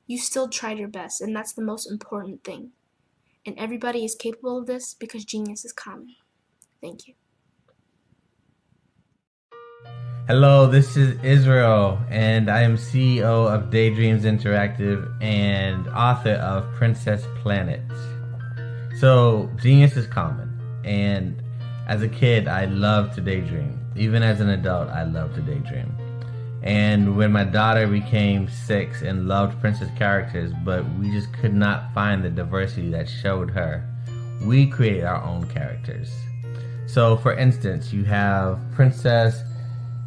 you still tried your best, and that's the most important thing. And everybody is capable of this because genius is common. Thank you. Hello, this is Israel, and I am CEO of Daydreams Interactive and author of Princess Planet. So, genius is common, and as a kid, I loved to daydream. Even as an adult, I love to daydream. And when my daughter became 6 and loved princess characters, but we just could not find the diversity that showed her, we created our own characters. So, for instance, you have Princess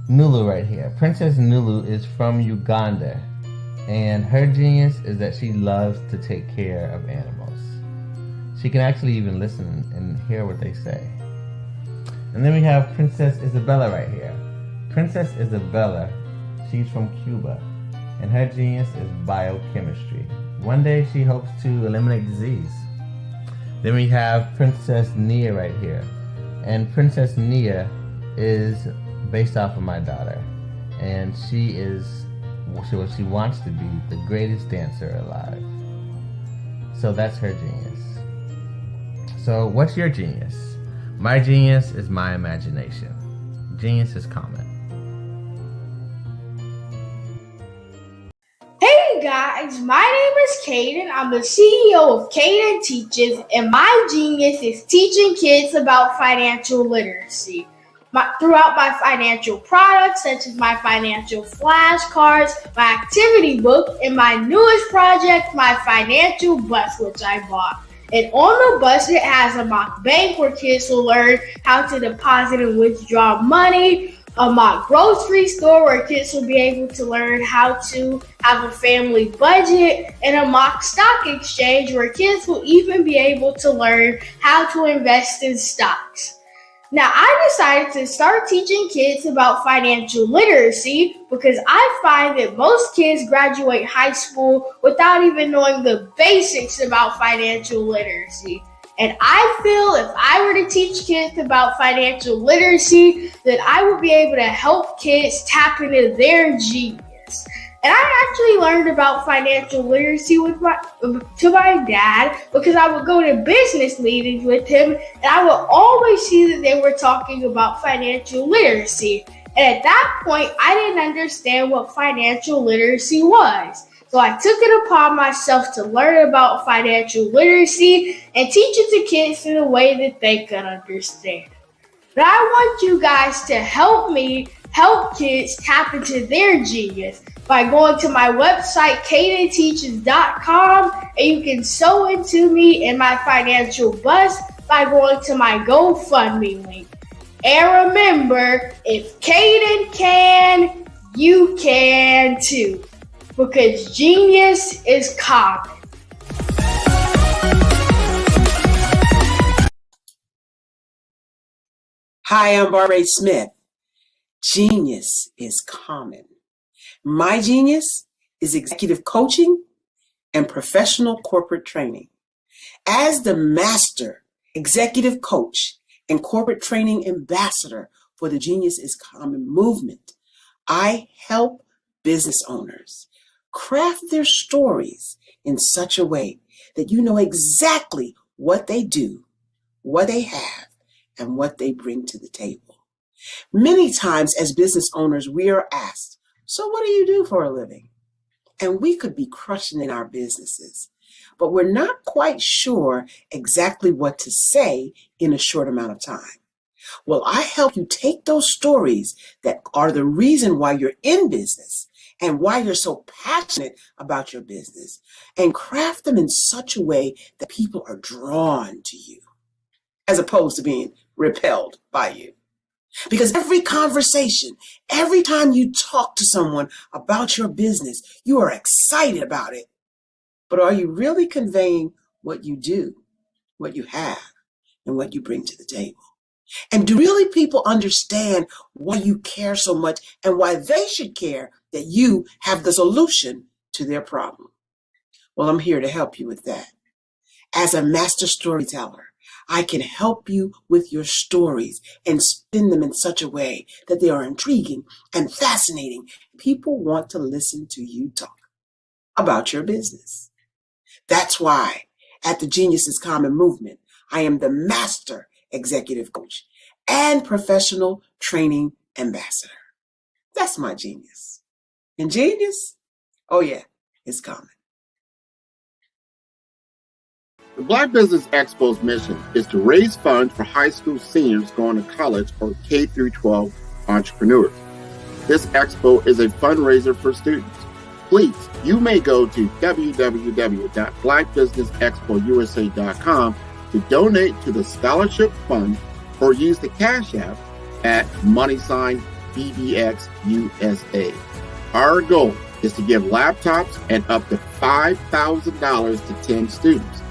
Nulu right here. Princess Nulu is from Uganda, and her genius is that she loves to take care of animals. She can actually even listen and hear what they say. And then we have Princess Isabella right here. Princess Isabella, she's from Cuba, and her genius is biochemistry. One day she hopes to eliminate disease. Then we have Princess Nia right here, and Princess Nia is based off of my daughter, and she is what she wants to be, the greatest dancer alive. So that's her genius. So what's your genius? My genius is my imagination. Genius is common. Hey guys, my name is Caden. I'm the CEO of Caden Teaches, and my genius is teaching kids about financial literacy. Throughout my financial products, such as my financial flashcards, my activity book, and my newest project, my financial bus, which I bought. And on the bus, it has a mock bank where kids will learn how to deposit and withdraw money, a mock grocery store where kids will be able to learn how to have a family budget, and a mock stock exchange where kids will even be able to learn how to invest in stocks. Now, I decided to start teaching kids about financial literacy because I find that most kids graduate high school without even knowing the basics about financial literacy. And I feel if I were to teach kids about financial literacy, that I would be able to help kids tap into their genius. And I actually learned about financial literacy to my dad because I would go to business meetings with him and I would always see that they were talking about financial literacy. And at that point, I didn't understand what financial literacy was. So I took it upon myself to learn about financial literacy and teach it to kids in a way that they could understand. But I want you guys to help me help kids tap into their genius by going to my website, cadenteaches.com, and you can sew into me in my financial bus by going to my GoFundMe link. And remember, if Caden can, you can too, because genius is common. Hi, I'm Barbara Smith. Genius is common. My genius is executive coaching and professional corporate training. As the master executive coach and corporate training ambassador for the Genius is Common movement, I help business owners craft their stories in such a way that you know exactly what they do, what they have, and what they bring to the table. Many times as business owners, we are asked, so what do you do for a living? And we could be crushing in our businesses, but we're not quite sure exactly what to say in a short amount of time. Well, I help you take those stories that are the reason why you're in business and why you're so passionate about your business and craft them in such a way that people are drawn to you as opposed to being repelled by you. Because every conversation, every time you talk to someone about your business, you are excited about it. But are you really conveying what you do, what you have, and what you bring to the table? And do really people understand why you care so much and why they should care that you have the solution to their problem? Well, I'm here to help you with that. As a master storyteller, I can help you with your stories and spin them in such a way that they are intriguing and fascinating. People want to listen to you talk about your business. That's why at the Genius is Common movement, I am the master executive coach and professional training ambassador. That's my genius. And genius? Oh yeah, it's common. The Black Business Expo's mission is to raise funds for high school seniors going to college or K through 12 entrepreneurs. This expo is a fundraiser for students. Please, you may go to www.blackbusinessexpousa.com to donate to the scholarship fund or use the Cash App at $BBXUSA. Our goal is to give laptops and up to $5,000 to 10 students.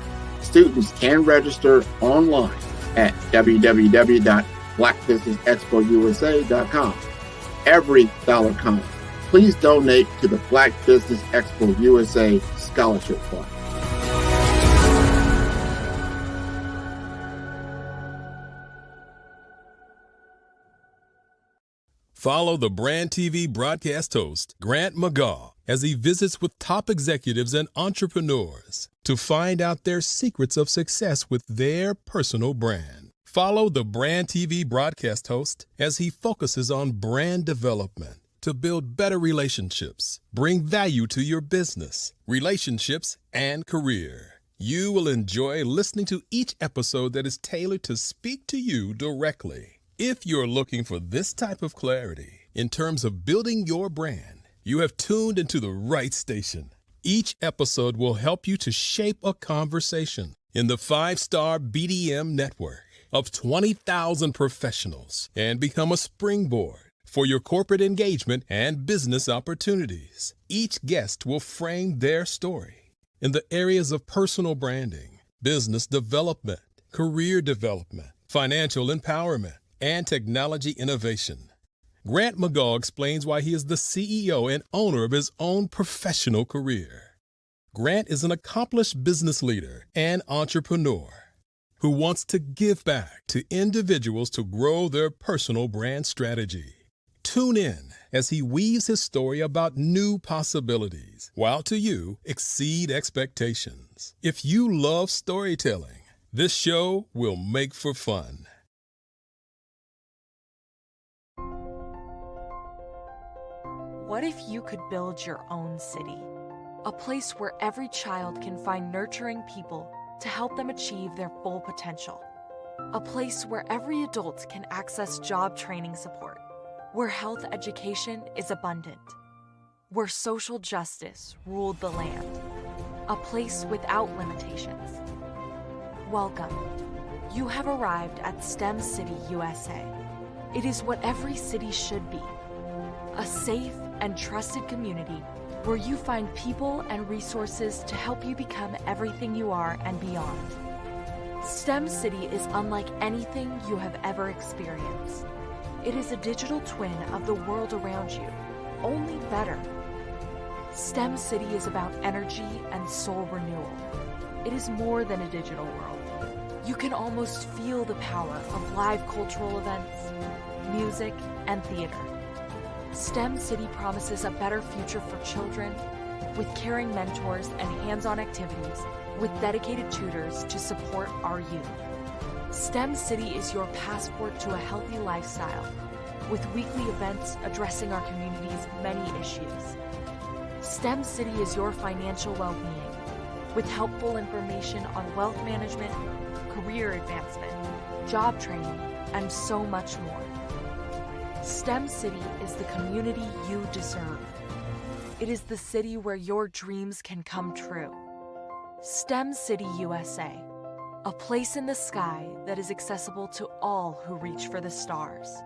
Students can register online at www.blackbusinessexpousa.com. Every dollar counts. Please donate to the Black Business Expo USA Scholarship Fund. Follow the Brand TV broadcast host, Grant McGaw, as he visits with top executives and entrepreneurs to find out their secrets of success with their personal brand. Follow the Brand TV broadcast host as he focuses on brand development to build better relationships, bring value to your business, relationships, and career. You will enjoy listening to each episode that is tailored to speak to you directly. If you're looking for this type of clarity in terms of building your brand, you have tuned into the right station. Each episode will help you to shape a conversation, in the 5-star BDM network of 20,000 professionals and become a springboard for your corporate engagement and business opportunities. Each guest will frame their story in the areas of personal branding, business development, career development, financial empowerment, and technology innovation. Grant McGaugh explains why he is the CEO and owner of his own professional career. Grant is an accomplished business leader and entrepreneur who wants to give back to individuals to grow their personal brand strategy. Tune in as he weaves his story about new possibilities, while to you exceed expectations. If you love storytelling, this show will make for fun. What if you could build your own city? A place where every child can find nurturing people to help them achieve their full potential. A place where every adult can access job training support. Where health education is abundant. Where social justice ruled the land. A place without limitations. Welcome. You have arrived at STEM City USA. It is what every city should be. A safe and trusted community where you find people and resources to help you become everything you are and beyond. STEM City is unlike anything you have ever experienced. It is a digital twin of the world around you, only better. STEM City is about energy and soul renewal. It is more than a digital world. You can almost feel the power of live cultural events, music, and theater. STEM City promises a better future for children with caring mentors and hands-on activities with dedicated tutors to support our youth. STEM City is your passport to a healthy lifestyle with weekly events addressing our community's many issues. STEM City is your financial well-being with helpful information on wealth management, career advancement, job training, and so much more. STEM City is the community you deserve. It is the city where your dreams can come true. STEM City USA, a place in the sky that is accessible to all who reach for the stars.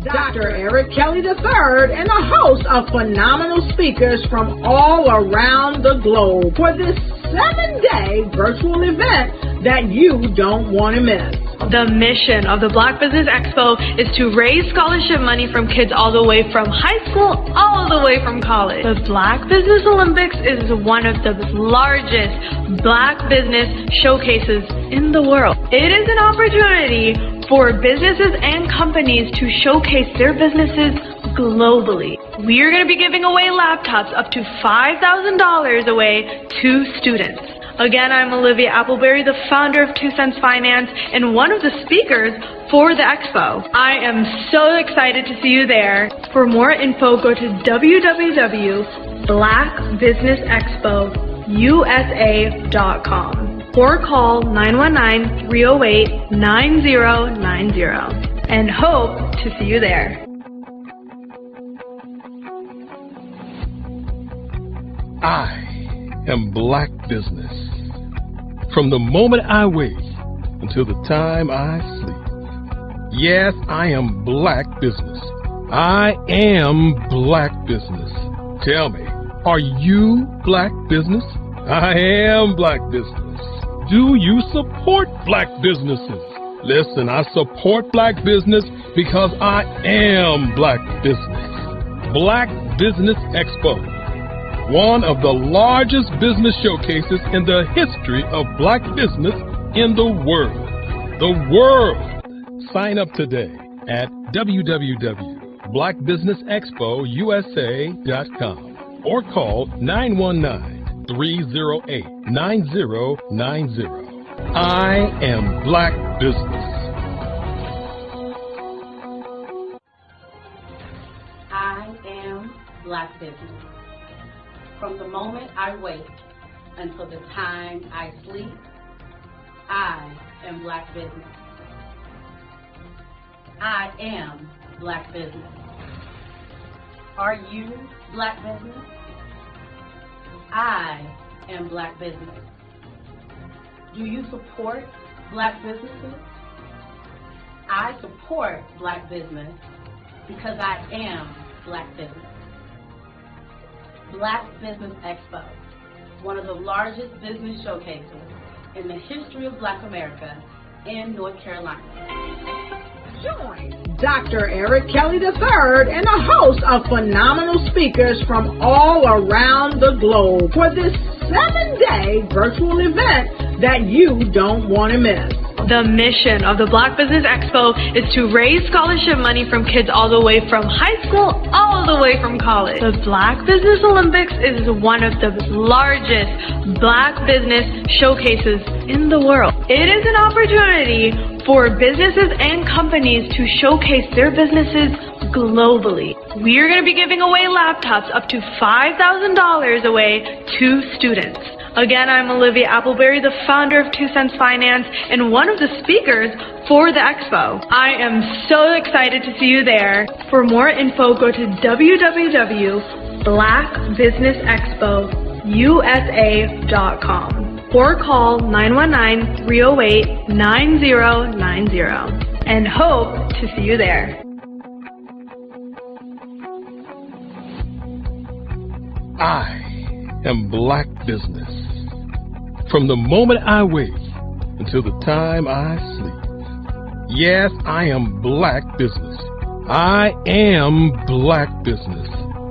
Dr. Eric Kelly III and a host of phenomenal speakers from all around the globe for this 7-day virtual event that you don't want to miss. The mission of the Black Business Expo is to raise scholarship money from kids all the way from high school all the way from college. The Black Business Olympics is one of the largest Black business showcases in the world. It is an opportunity for businesses and companies to showcase their businesses globally. We are going to be giving away laptops up to $5,000 away to students. Again, I'm Olivia Appleberry, the founder of 2 Cents Finance and one of the speakers for the expo. I am so excited to see you there. For more info, go to www.blackbusinessexpousa.com or call 919-308-9090 and hope to see you there. I am Black Business. From the moment I wake until the time I sleep. Yes, I am Black business. I am Black business. Tell me, are you Black business? I am Black business. Do you support Black businesses? Listen, I support Black business because I am Black business. Black Business Expo, one of the largest business showcases in the history of Black business in the world. The world! Sign up today at www.blackbusinessexpousa.com or call 919-308-9090. I am Black business. I am Black business. From the moment I wake until the time I sleep, I am Black business. I am Black business. Are you Black business? I am Black business. Do you support Black businesses? I support Black business because I am Black business. Black Business Expo, one of the largest business showcases in the history of Black America in North Carolina. Join Dr. Eric Kelly III and a host of phenomenal speakers from all around the globe for this 7-day virtual event that you don't want to miss. The mission of the Black Business Expo is to raise scholarship money from kids all the way from high school all the way from college. The Black Business Olympics is one of the largest Black business showcases in the world. It is an opportunity for businesses and companies to showcase their businesses globally. We are going to be giving away laptops up to $5,000 away to students. Again, I'm Olivia Appleberry, the founder of 2 Cents Finance and one of the speakers for the expo. I am so excited to see you there. For more info, go to www.blackbusinessexpousa.com or call 919-308-9090 and hope to see you there. I am Black business. From the moment I wake until the time I sleep. Yes, I am Black business. I am Black business.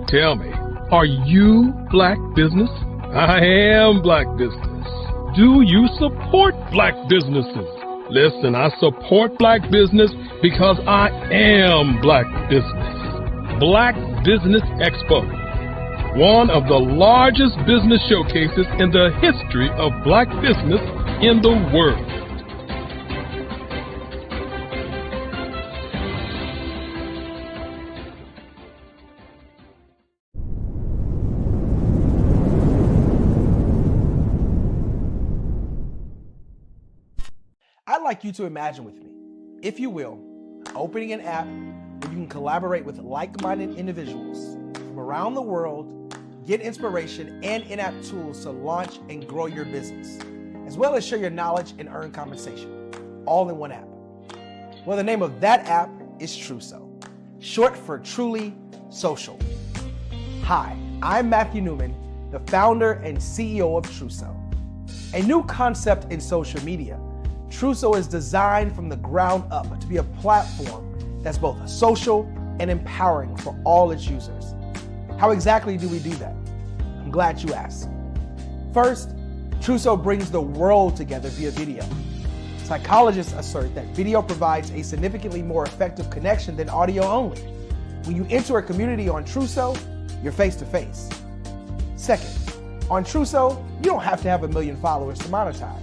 Tell me, are you Black business? I am Black business. Do you support Black businesses? Listen, I support Black business because I am Black business. Black Business Expo, one of the largest business showcases in the history of Black business in the world. I'd like you to imagine with me, if you will, opening an app where you can collaborate with like-minded individuals from around the world, get inspiration and in-app tools to launch and grow your business, as well as share your knowledge and earn compensation, all in one app. Well, the name of that app is Truso, short for Truly Social. Hi, I'm Matthew Newman, the founder and CEO of Truso. A new concept in social media, Truso is designed from the ground up to be a platform that's both social and empowering for all its users. How exactly do we do that? I'm glad you asked. First, Truso brings the world together via video. Psychologists assert that video provides a significantly more effective connection than audio only. When you enter a community on Truso, you're face to face. Second, on Truso, you don't have to have 1 million followers to monetize.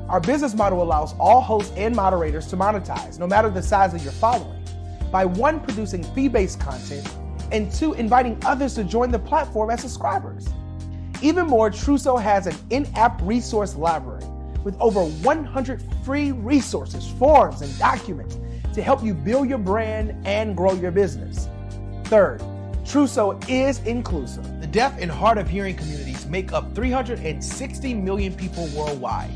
Our business model allows all hosts and moderators to monetize, no matter the size of your following, by 1, producing fee-based content, and 2, inviting others to join the platform as subscribers. Even more, Truso has an in-app resource library with over 100 free resources, forms, and documents to help you build your brand and grow your business. Third, Truso is inclusive. The deaf and hard of hearing communities make up 360 million people worldwide.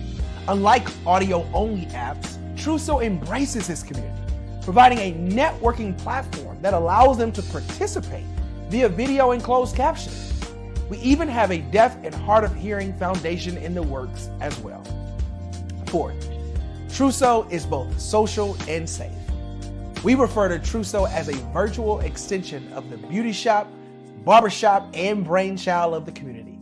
Unlike audio-only apps, Truso embraces this community, providing a networking platform that allows them to participate via video and closed captioning. We even have a deaf and hard of hearing foundation in the works as well. Fourth, Trousseau is both social and safe. We refer to Trousseau as a virtual extension of the beauty shop, barbershop, and brainchild of the community.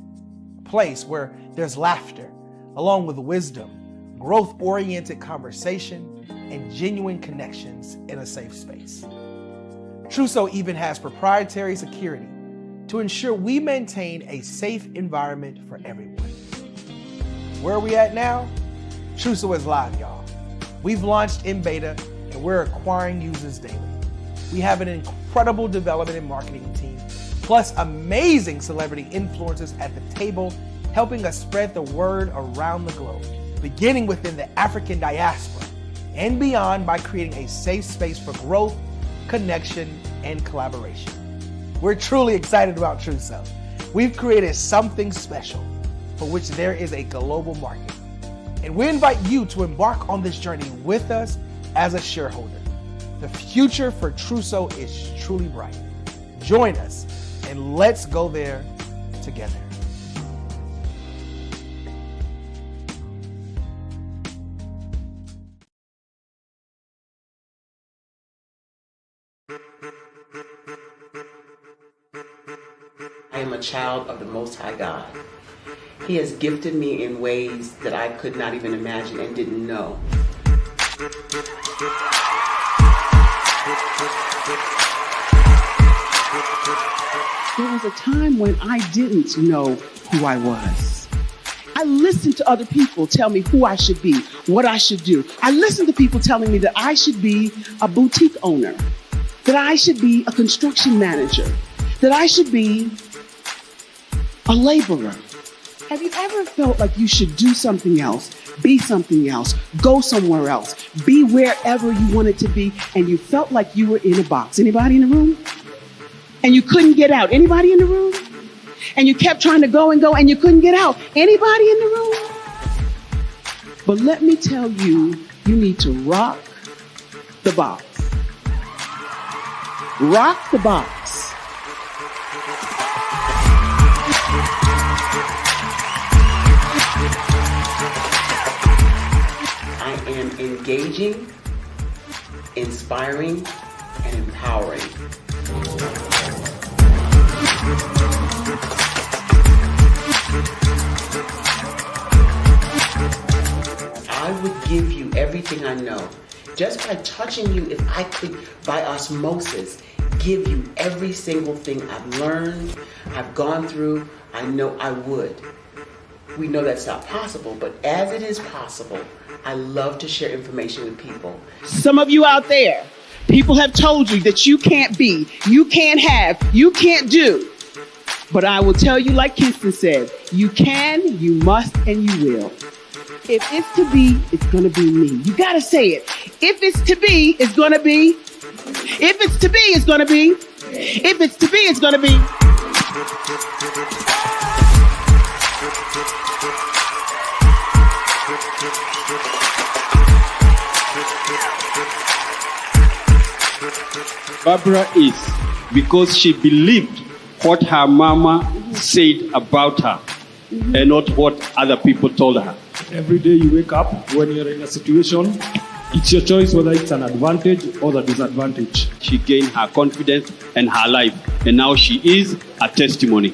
A place where there's laughter, along with wisdom, growth-oriented conversation, and genuine connections in a safe space. Trousseau even has proprietary security to ensure we maintain a safe environment for everyone. Where are we at now? Trousseau is live, y'all. We've launched in beta and we're acquiring users daily. We have an incredible development and marketing team, plus amazing celebrity influencers at the table, helping us spread the word around the globe, beginning within the African diaspora and beyond by creating a safe space for growth, connection, and collaboration. We're truly excited about Trousseau. We've created something special for which there is a global market. And we invite you to embark on this journey with us as a shareholder. The future for Trousseau is truly bright. Join us and let's go there together. I am a child of the Most High God. He has gifted me in ways that I could not even imagine and didn't know. There was a time when I didn't know who I was. I listened to other people tell me who I should be, what I should do. I listened to people telling me that I should be a boutique owner, that I should be a construction manager, that I should be a laborer. Have you ever felt like you should do something else, be something else, go somewhere else, be wherever you wanted to be, and you felt like you were in a box? Anybody in the room? And you couldn't get out? Anybody in the room? And you kept trying to go and you couldn't get out? Anybody in the room? But let me tell you, you need to rock the box. Rock the box. I am engaging, inspiring, and empowering. I would give you everything I know. Just by touching you, if I could, by osmosis, give you every single thing I've learned, I've gone through, I know I would. We know that's not possible, but as it is possible, I love to share information with people. Some of you out there, people have told you that you can't be, you can't have, you can't do. But I will tell you, like Kinston said, you can, you must, and you will. If it's to be, it's going to be me. You got to say it. If it's to be, it's going to be. If it's to be, it's going to be. If it's to be, it's going to be. Barbara is because she believed what her mama said about her and not what other people told her. Every day you wake up, when you're in a situation, it's your choice whether it's an advantage or the disadvantage. She gained her confidence and her life, and now she is a testimony.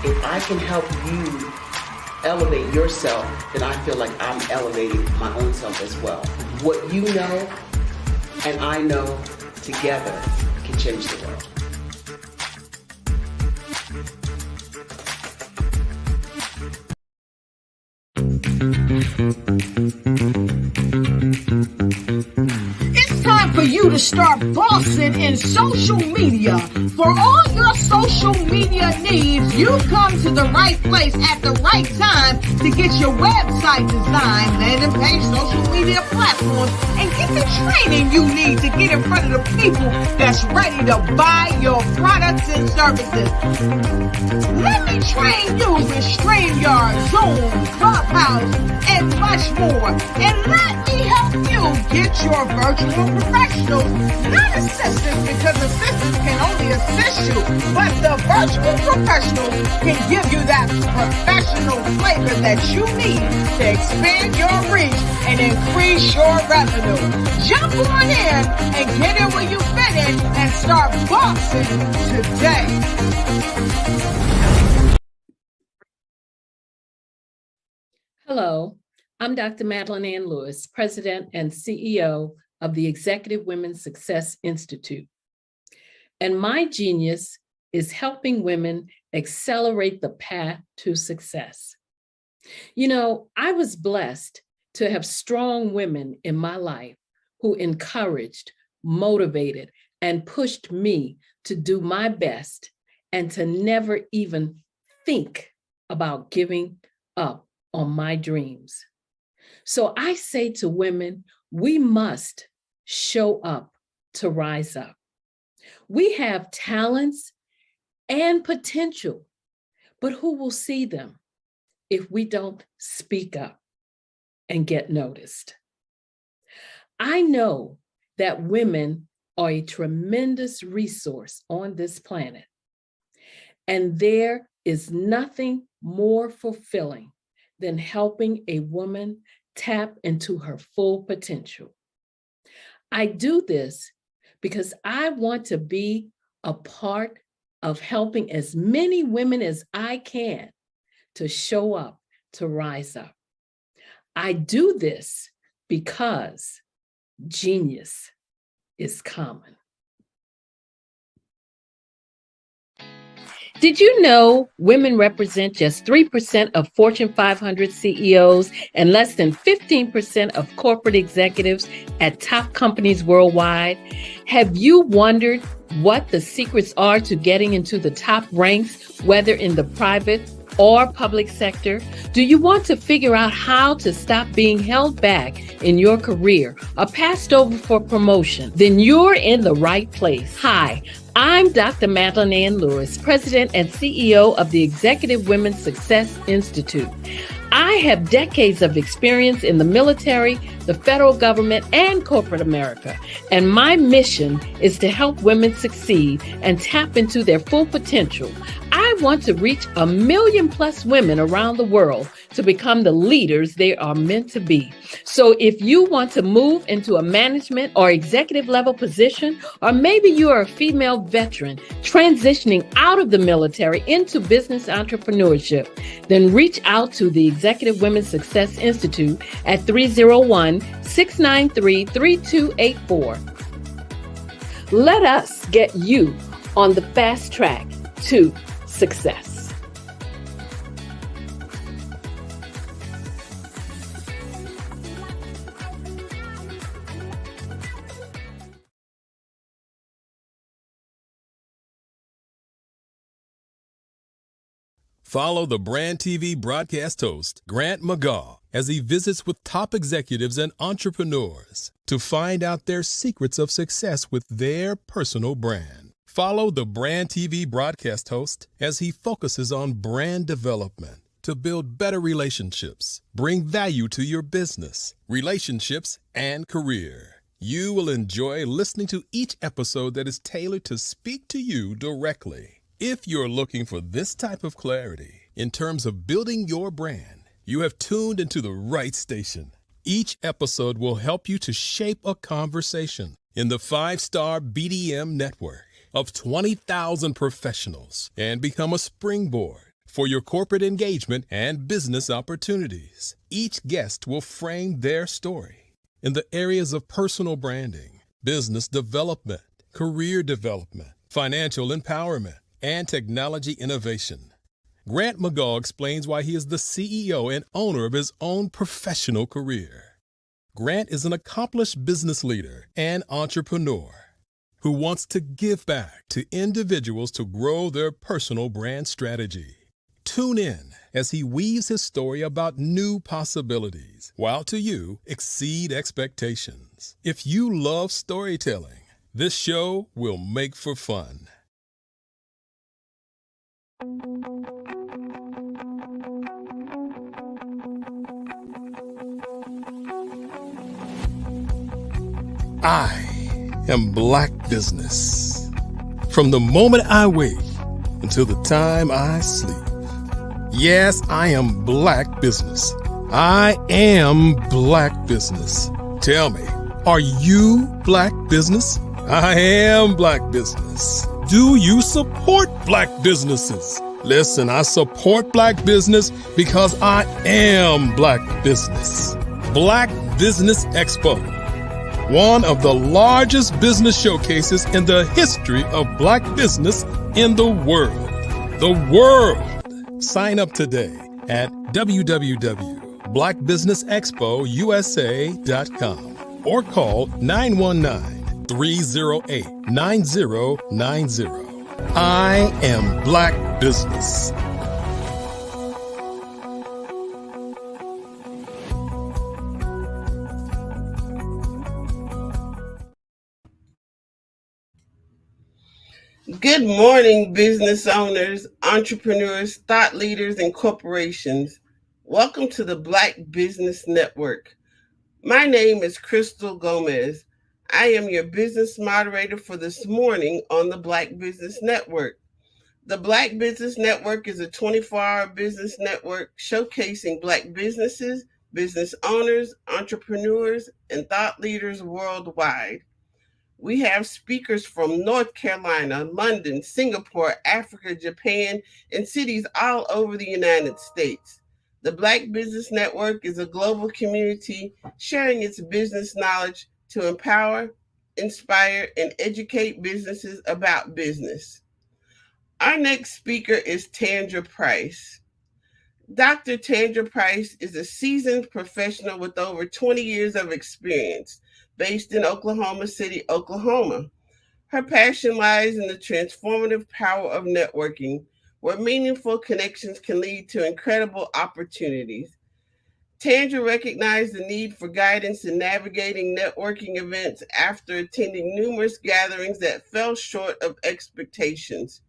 If I can help you elevate yourself, then I feel like I'm elevating my own self as well. What you know and I know together can change the world. It's time for you to start bossing in social media. For all your social media needs, you've come to the right place at the right time to get your website designed, landing page, social media platforms, and get the training you need to get in front of the people that's ready to buy your products and services. Let me train you with streaming StreamYard, Zoom, Clubhouse, and much more. And let me help you get your virtual professionals, not assistants, because assistants can only assist you, but the virtual professionals can give you that professional flavor that you need to expand your reach and increase your revenue. Jump on in and get in where you fit in and start boxing today. Hello, I'm Dr. Madeline Ann Lewis, President and CEO of the Executive Women's Success Institute. And my genius is helping women accelerate the path to success. You know, I was blessed to have strong women in my life who encouraged, motivated, and pushed me to do my best and to never even think about giving up on my dreams. So I say to women, we must show up to rise up. We have talents and potential, but who will see them if we don't speak up and get noticed? I know that women are a tremendous resource on this planet, and there is nothing more fulfilling than helping a woman tap into her full potential. I do this because I want to be a part of helping as many women as I can to show up, to rise up. I do this because genius is common. Did you know women represent just 3% of Fortune 500 CEOs and less than 15% of corporate executives at top companies worldwide? Have you wondered what the secrets are to getting into the top ranks, whether in the private or public sector? Do you want to figure out how to stop being held back in your career or passed over for promotion? Then you're in the right place. Hi, I'm Dr. Madeline Ann Lewis, President and CEO of the Executive Women's Success Institute. I have decades of experience in the military, the federal government, and corporate America. And my mission is to help women succeed and tap into their full potential. I want to reach 1 million plus women around the world to become the leaders they are meant to be. So if you want to move into a management or executive level position, or maybe you are a female veteran transitioning out of the military into business entrepreneurship, then reach out to the Executive Women's Success Institute at 301-693-3284. Let us get you on the fast track to success. Follow the Brand TV broadcast host, Grant McGaw, as he visits with top executives and entrepreneurs to find out their secrets of success with their personal brand. Follow the Brand TV broadcast host as he focuses on brand development to build better relationships, bring value to your business, relationships, and career. You will enjoy listening to each episode that is tailored to speak to you directly. If you're looking for this type of clarity in terms of building your brand, you have tuned into the right station. Each episode will help you to shape a conversation in the 5-star BDM network of 20,000 professionals and become a springboard for your corporate engagement and business opportunities. Each guest will frame their story in the areas of personal branding, business development, career development, financial empowerment, and technology innovation. Grant McGaw explains why he is the CEO and owner of his own professional career. Grant is an accomplished business leader and entrepreneur who wants to give back to individuals to grow their personal brand strategy. Tune in as he weaves his story about new possibilities, while to you exceed expectations. If you love storytelling, this show will make for fun. I am Black Business. From the moment I wake until the time I sleep. Yes, I am Black Business. I am Black Business. Tell me, are you Black Business? I am Black Business. Do you support Black businesses? Listen, I support Black business because I am Black Business. Black Business Expo, one of the largest business showcases in the history of Black business in the world. The world! Sign up today at www.blackbusinessexpousa.com or call 919-308-9090. I am Black Business. Good morning, business owners, entrepreneurs, thought leaders, and corporations. Welcome to the Black Business Network. My name is Crystal Gomez. I am your business moderator for this morning on the Black Business Network. The Black Business Network is a 24-hour business network showcasing Black businesses, business owners, entrepreneurs, and thought leaders worldwide. We have speakers from North Carolina, London, Singapore, Africa, Japan, and cities all over the United States. The Black Business Network is a global community sharing its business knowledge to empower, inspire, and educate businesses about business. Our next speaker is Tandra Price. Dr. Tandra Price is a seasoned professional with over 20 years of experience, based in Oklahoma City, Oklahoma. Her passion lies in the transformative power of networking, where meaningful connections can lead to incredible opportunities. Tandra recognized the need for guidance in navigating networking events after attending numerous gatherings that fell short of expectations.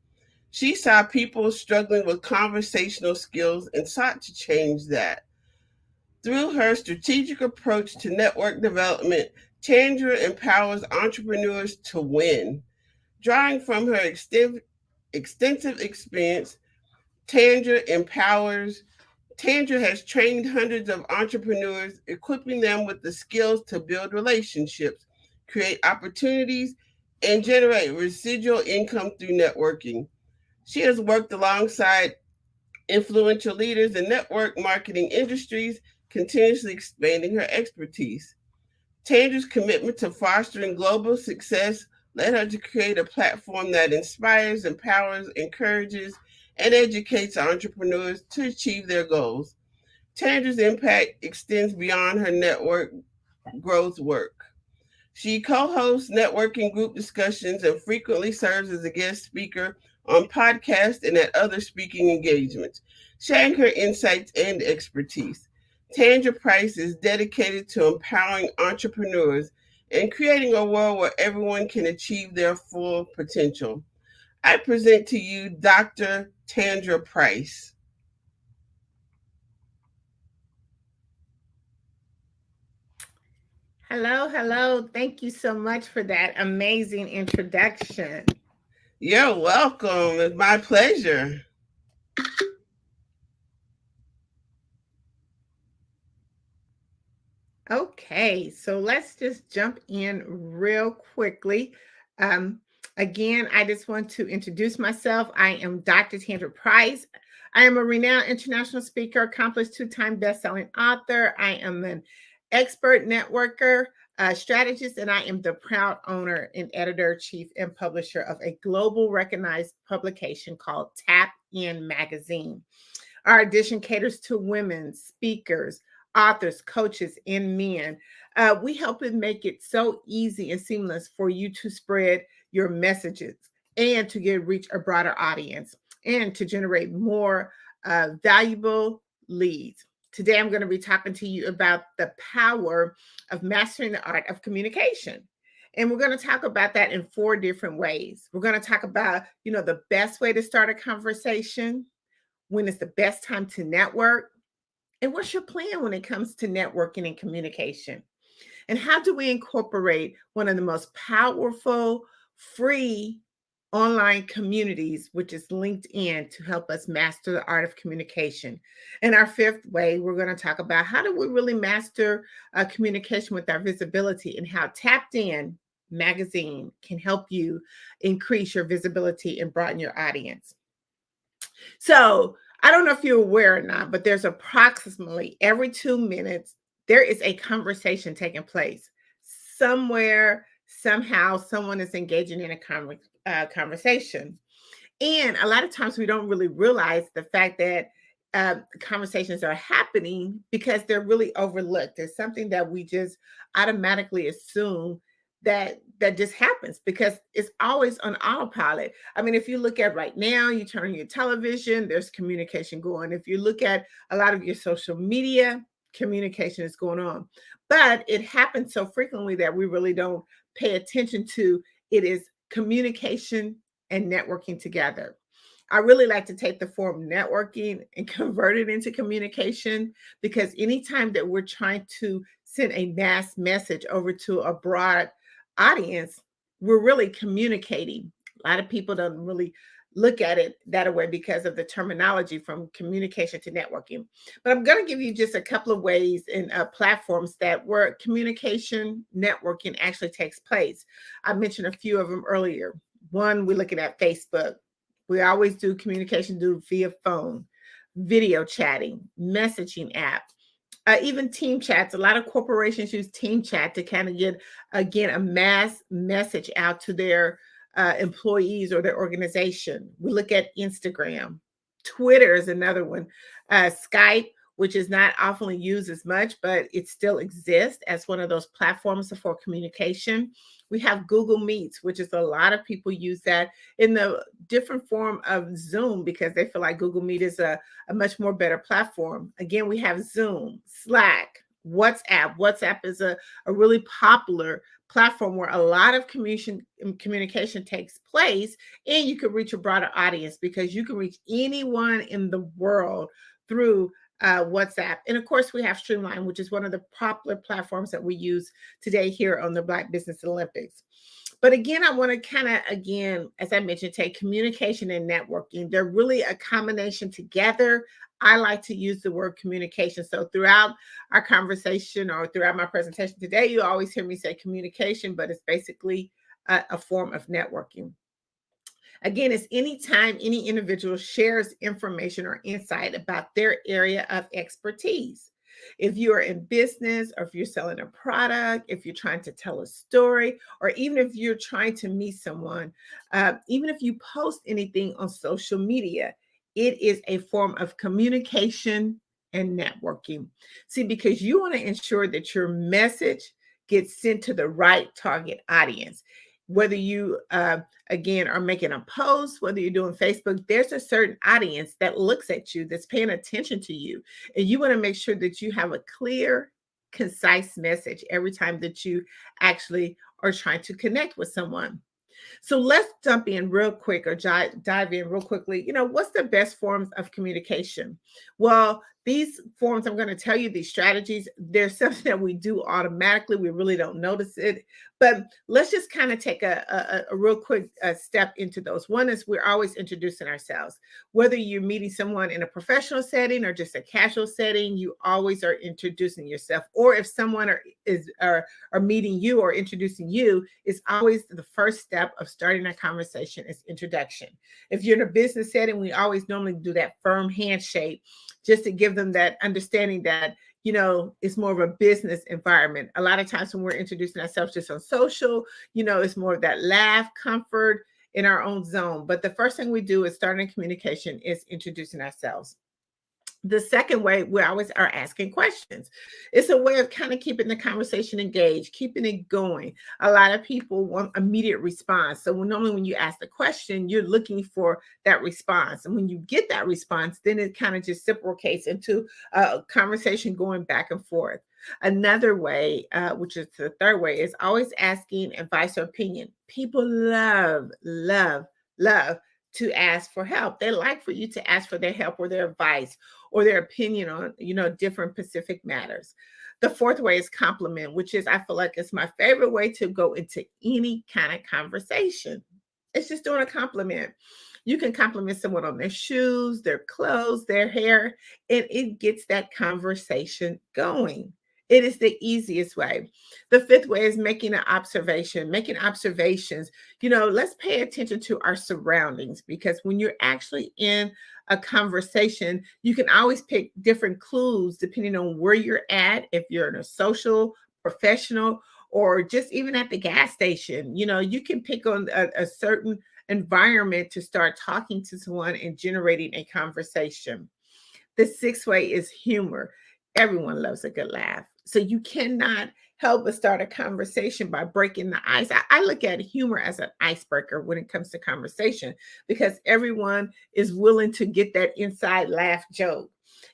She saw people struggling with conversational skills and sought to change that. Through her strategic approach to network development, Tandra empowers entrepreneurs to win. Drawing from her extensive experience, Tandra has trained hundreds of entrepreneurs, equipping them with the skills to build relationships, create opportunities, and generate residual income through networking. She has worked alongside influential leaders in network marketing industries, continuously expanding her expertise. Tandra's commitment to fostering global success led her to create a platform that inspires, empowers, encourages, and educates entrepreneurs to achieve their goals. Tandra's impact extends beyond her network growth work. She co-hosts networking group discussions and frequently serves as a guest speaker on podcasts and at other speaking engagements, sharing her insights and expertise. Tandra Price is dedicated to empowering entrepreneurs and creating a world where everyone can achieve their full potential. I present to you Dr. Tandra Price. Hello. Thank you so much for that amazing introduction. You're welcome. It's my pleasure. Okay, so let's just jump in real quickly. Again, I just want to introduce myself. I am Dr. Tandra Price. I am a renowned international speaker, accomplished two-time best-selling author. I am an expert networker, strategist, and I am the proud owner and editor-chief and publisher of a global recognized publication called Tap In Magazine. Our edition caters to women, speakers, authors, coaches, and men. We help them make it so easy and seamless for you to spread your messages and to reach a broader audience and to generate more valuable leads. Today, I'm going to be talking to you about the power of mastering the art of communication. And we're going to talk about that in 4 different ways. We're going to talk about, the best way to start a conversation, when is the best time to network, and what's your plan when it comes to networking and communication. And how do we incorporate one of the most powerful, free online communities, which is LinkedIn, to help us master the art of communication? And our fifth way, we're going to talk about how do we really master communication with our visibility, and how Tapped In magazine can help you increase your visibility and broaden your audience. So I don't know if you're aware or not, but there's approximately every 2 minutes, there is a conversation taking place. Somewhere, somehow, someone is engaging in a conversation. And a lot of times we don't really realize the fact that conversations are happening because they're really overlooked. There's something that we just automatically assume that just happens because it's always on autopilot. I mean, if you look at right now, you turn on your television, there's communication going. If you look at a lot of your social media, communication is going on. But it happens so frequently that we really don't pay attention to it. Is communication and networking together. I really like to take the form networking and convert it into communication, because anytime that we're trying to send a mass message over to a broad audience, we're really communicating. A lot of people don't really look at it that way because of the terminology from communication to networking. But I'm going to give you just a couple of ways and platforms that where communication networking actually takes place. I mentioned a few of them earlier. One, we're looking at Facebook. We always do communication via phone, video chatting, messaging app, even team chats. A lot of corporations use team chat to kind of get, again, a mass message out to their employees or their organization. We look at Instagram. Twitter is another one. Skype, which is not often used as much, but it still exists as one of those platforms for communication. We have Google Meets, which is a lot of people use that in the different form of Zoom because they feel like Google Meet is a much more better platform. Again, we have Zoom, Slack, WhatsApp. WhatsApp is a really popular platform where a lot of communication takes place, and you can reach a broader audience because you can reach anyone in the world through WhatsApp. And of course, we have Streamline, which is one of the popular platforms that we use today here on the Black Business Olympics. But again, I want to kind of, again, as I mentioned, take communication and networking. They're really a combination together. I like to use the word communication. So throughout our conversation or throughout my presentation today, you always hear me say communication, but it's basically a form of networking. Again, it's anytime any individual shares information or insight about their area of expertise. If you are in business, or if you're selling a product, if you're trying to tell a story, or even if you're trying to meet someone, even if you post anything on social media, it is a form of communication and networking. See, because you want to ensure that your message gets sent to the right target audience. Whether you, again, are making a post, whether you're doing Facebook, there's a certain audience that looks at you, that's paying attention to you. And you want to make sure that you have a clear, concise message every time that you actually are trying to connect with someone. So let's jump in real quick, or dive in real quickly. You know, what's the best forms of communication? Well, these forms, I'm going to tell you these strategies. There's something that we do automatically. We really don't notice it. But let's just kind of take a real quick step into those. One is we're always introducing ourselves. Whether you're meeting someone in a professional setting or just a casual setting, you always are introducing yourself. Or if someone are meeting you or introducing you, it's always the first step of starting a conversation is introduction. If you're in a business setting, we always normally do that firm handshake just to give them that understanding that, you know, it's more of a business environment. A lot of times when we're introducing ourselves just on social, you know, it's more of that laugh, comfort in our own zone. But the first thing we do is starting communication is introducing ourselves. The second way, we always are asking questions. It's a way of kind of keeping the conversation engaged, keeping it going. A lot of people want immediate response. So normally when you ask the question, you're looking for that response. And when you get that response, then it kind of just reciprocates into a conversation going back and forth. Another way, which is the third way, is always asking advice or opinion. People love to ask for help. They like for you to ask for their help or their advice, or their opinion on, different specific matters. The fourth way is compliment, which is, I feel like it's my favorite way to go into any kind of conversation. It's just doing a compliment. You can compliment someone on their shoes, their clothes, their hair, and it gets that conversation going. It is the easiest way. The fifth way is making an observation, making observations. Let's pay attention to our surroundings, because when you're actually in a conversation, you can always pick different clues depending on where you're at, if you're in a social, professional, or just even at the gas station. You can pick on a certain environment to start talking to someone and generating a conversation. The sixth way is humor. Everyone loves a good laugh. So you cannot help but start a conversation by breaking the ice. I look at humor as an icebreaker when it comes to conversation, because everyone is willing to get that inside laugh joke.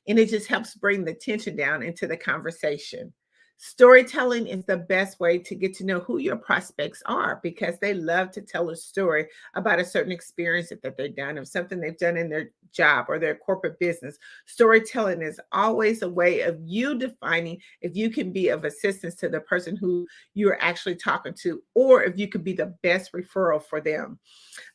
And it just helps bring the tension down into the conversation. Storytelling is the best way to get to know who your prospects are, because they love to tell a story about a certain experience that they've done, of something they've done in their job or their corporate business. Storytelling is always a way of you defining if you can be of assistance to the person who you're actually talking to, or if you could be the best referral for them.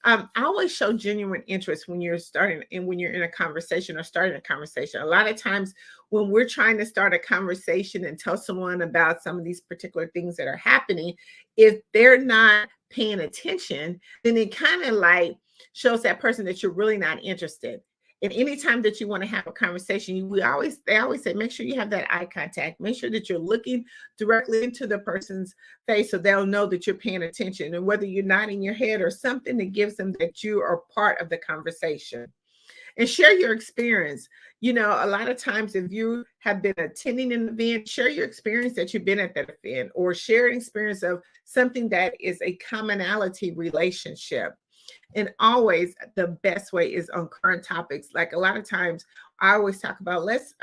I always show genuine interest when you're starting and when you're in a conversation or starting a conversation. A lot of times when we're trying to start a conversation and tell someone about some of these particular things that are happening, if they're not paying attention, then it kind of like shows that person that you're really not interested. And anytime that you want to have a conversation, they always say, make sure you have that eye contact. Make sure that you're looking directly into the person's face so they'll know that you're paying attention. And whether you're nodding your head or something that gives them that you are part of the conversation. And share your experience. A lot of times if you have been attending an event, share your experience that you've been at that event, or share an experience of something that is a commonality relationship. And always the best way is on current topics. Like a lot of times I always talk about, let's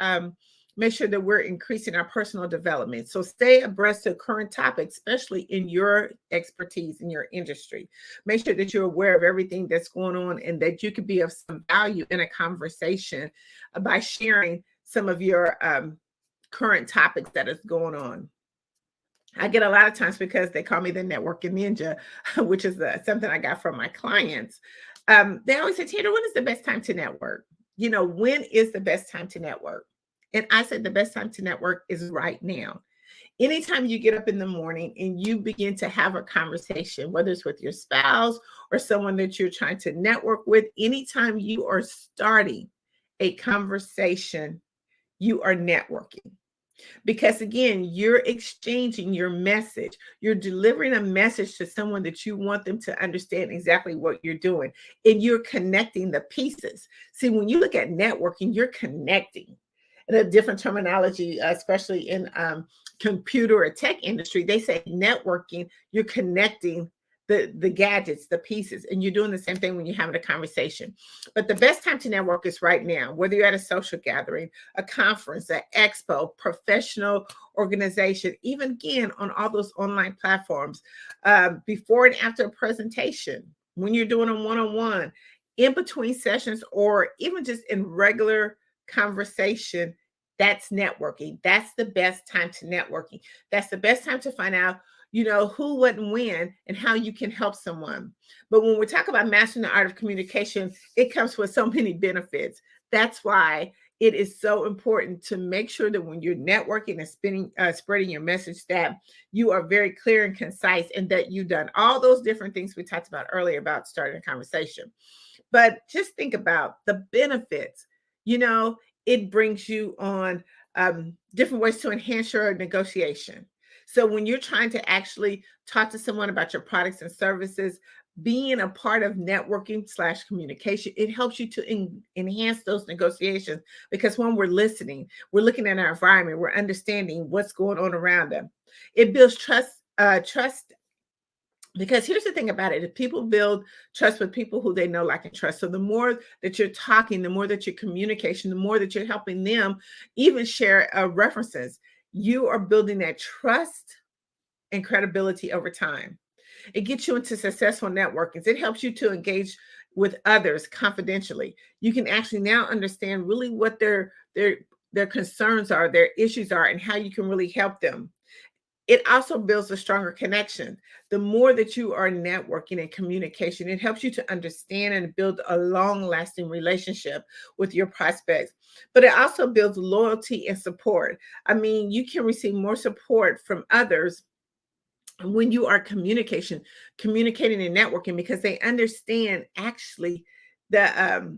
make sure that we're increasing our personal development. So stay abreast of current topics, especially in your expertise, in your industry. Make sure that you're aware of everything that's going on and that you can be of some value in a conversation by sharing some of your current topics that is going on. I get a lot of times, because they call me the networking ninja, which is something I got from my clients. They always say, Taylor, when is the best time to network? When is the best time to network? And I said, the best time to network is right now. Anytime you get up in the morning and you begin to have a conversation, whether it's with your spouse or someone that you're trying to network with, anytime you are starting a conversation, you are networking. Because again, you're exchanging your message. You're delivering a message to someone that you want them to understand exactly what you're doing. And you're connecting the pieces. See, when you look at networking, you're connecting. And a different terminology, especially in computer or tech industry, they say networking, you're connecting the gadgets, the pieces, and you're doing the same thing when you're having a conversation. But the best time to network is right now, whether you're at a social gathering, a conference, an expo, professional organization, even again on all those online platforms, before and after a presentation, when you're doing a one-on-one, in between sessions, or even just in regular conversation. That's networking. That's the best time to networking. That's the best time to find out who, what, and when, and how you can help someone. But when we talk about mastering the art of communication, it comes with so many benefits. That's why it is so important to make sure that when you're networking and spreading your message, that you are very clear and concise, and that you've done all those different things we talked about earlier about starting a conversation. But just think about the benefits. It brings you on different ways to enhance your negotiation. So when you're trying to actually talk to someone about your products and services, being a part of networking / communication, it helps you to enhance those negotiations, because when we're listening, we're looking at our environment, we're understanding what's going on around them. It builds trust, because here's the thing about it. If people build trust with people who they know, like, and trust. So the more that you're talking, the more that you're communication, the more that you're helping them even share references, you are building that trust and credibility over time. It gets you into successful networking. It helps you to engage with others confidentially. You can actually now understand really what their concerns are, their issues are, and how you can really help them. It also builds a stronger connection. The more that you are networking and communication, it helps you to understand and build a long-lasting relationship with your prospects. But it also builds loyalty and support. I mean, you can receive more support from others when you are communicating and networking, because they understand actually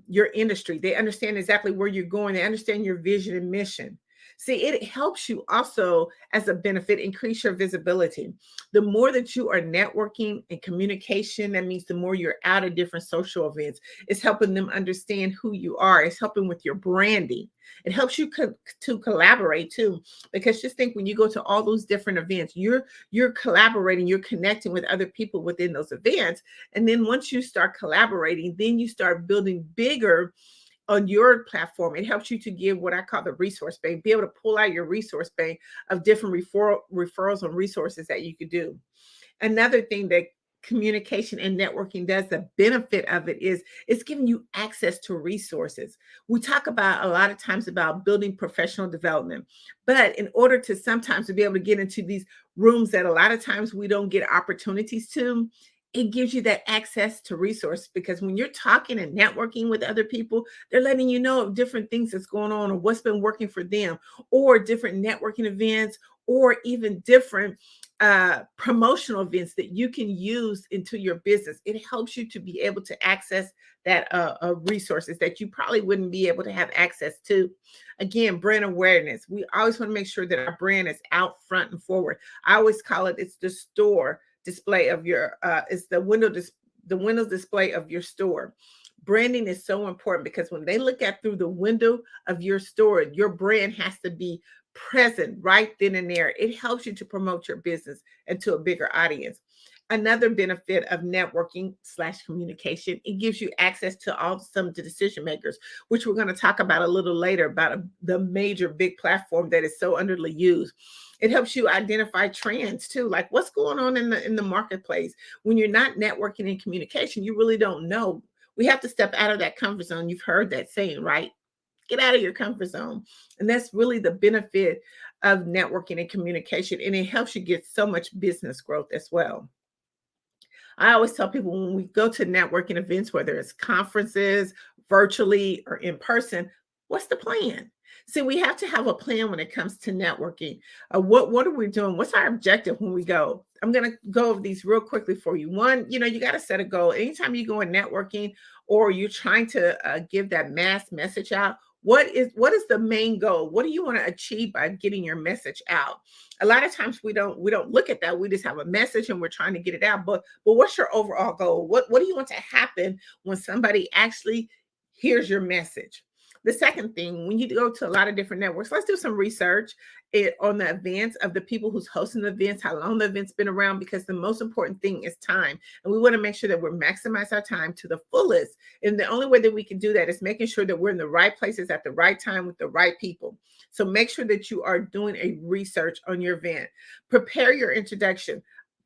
your industry. They understand exactly where you're going. They understand your vision and mission. See, it helps you also, as a benefit, increase your visibility. The more that you are networking and communication, that means the more you're out at different social events. It's helping them understand who you are. It's helping with your branding. It helps you to collaborate too, because just think, when you go to all those different events, you're collaborating, you're connecting with other people within those events. And then once you start collaborating, then you start building bigger on your platform. It helps you to give what I call the resource bank, be able to pull out your resource bank of different referrals and resources that you could do. Another thing that communication and networking does, the benefit of it is it's giving you access to resources. We talk about a lot of times about building professional development, but in order to sometimes to be able to get into these rooms that a lot of times we don't get opportunities to, it gives you that access to resource, because when you're talking and networking with other people, they're letting you know of different things that's going on or what's been working for them, or different networking events, or even different promotional events that you can use into your business. It helps you to be able to access that resources that you probably wouldn't be able to have access to. Again, brand awareness. We always want to make sure that our brand is out front and forward. I always call it, it's the store display of your it's the window display of your store. Branding is so important, because when they look at through the window of your store, your brand has to be present right then and there. It helps you to promote your business and to a bigger audience. Another benefit of networking / communication, it gives you access to some of the decision makers, which we're going to talk about a little later, about the major big platform that is so underly used. It helps you identify trends too, like what's going on in the marketplace. When you're not networking and communication, you really don't know. We have to step out of that comfort zone. You've heard that saying, right? Get out of your comfort zone. And that's really the benefit of networking and communication. And it helps you get so much business growth as well. I always tell people, when we go to networking events, whether it's conferences, virtually or in person, what's the plan? See, we have to have a plan when it comes to networking. What are we doing? What's our objective when we go? I'm going to go over these real quickly for you. One, you got to set a goal. Anytime you go in networking, or you're trying to give that mass message out, what is the main goal? What do you want to achieve by getting your message out? A lot of times we don't look at that. We just have a message and we're trying to get it out. But what's your overall goal? What do you want to happen when somebody actually hears your message? The second thing, when you go to a lot of different networks, let's do some research on the events of the people who's hosting the events, how long the event's been around, because the most important thing is time. And we want to make sure that we're maximize our time to the fullest. And the only way that we can do that is making sure that we're in the right places at the right time with the right people. So make sure that you are doing a research on your event. Prepare your introduction.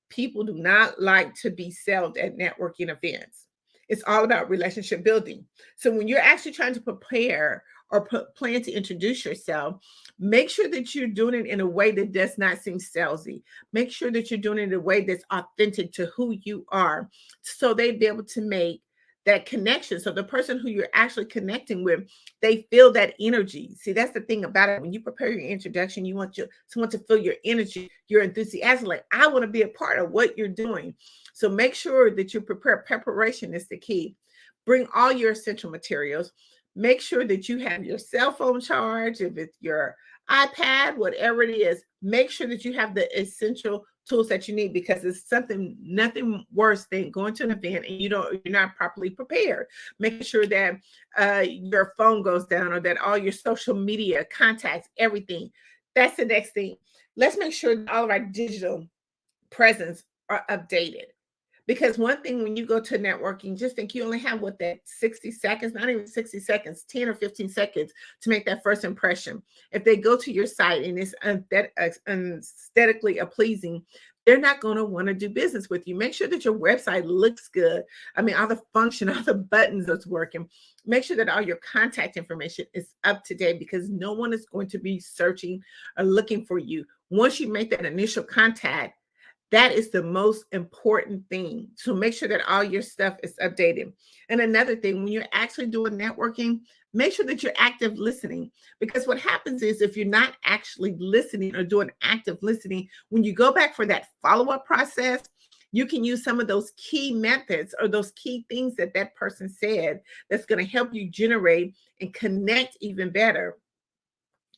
People do not like to be sold at networking events. It's all about relationship building. So when you're actually trying to prepare or plan to introduce yourself, make sure that you're doing it in a way that does not seem salesy. Make sure that you're doing it in a way that's authentic to who you are, so they'd be able to make that connection. So the person who you're actually connecting with, they feel that energy. See, that's the thing about it. When you prepare your introduction, you want someone to feel your energy, your enthusiasm, like, I want to be a part of what you're doing. So make sure that you prepare. Preparation is the key. Bring all your essential materials. Make sure that you have your cell phone charged. If it's your iPad, whatever it is, make sure that you have the essential tools that you need, because it's nothing worse than going to an event and you're not properly prepared. Making sure that your phone goes down, or that all your social media contacts, everything. That's the next thing. Let's make sure that all of our digital presence are updated. Because one thing, when you go to networking, just think you only have that 60 seconds, not even 60 seconds, 10 or 15 seconds to make that first impression. If they go to your site and it's aesthetically pleasing, they're not going to want to do business with you. Make sure that your website looks good. I mean, all the function, all the buttons that's working. Make sure that all your contact information is up to date, because no one is going to be searching or looking for you. Once you make that initial contact, that is the most important thing. So make sure that all your stuff is updated. And another thing, when you're actually doing networking, make sure that you're active listening, because what happens is if you're not actually listening or doing active listening, when you go back for that follow-up process, you can use some of those key methods or those key things that that person said that's going to help you generate and connect even better.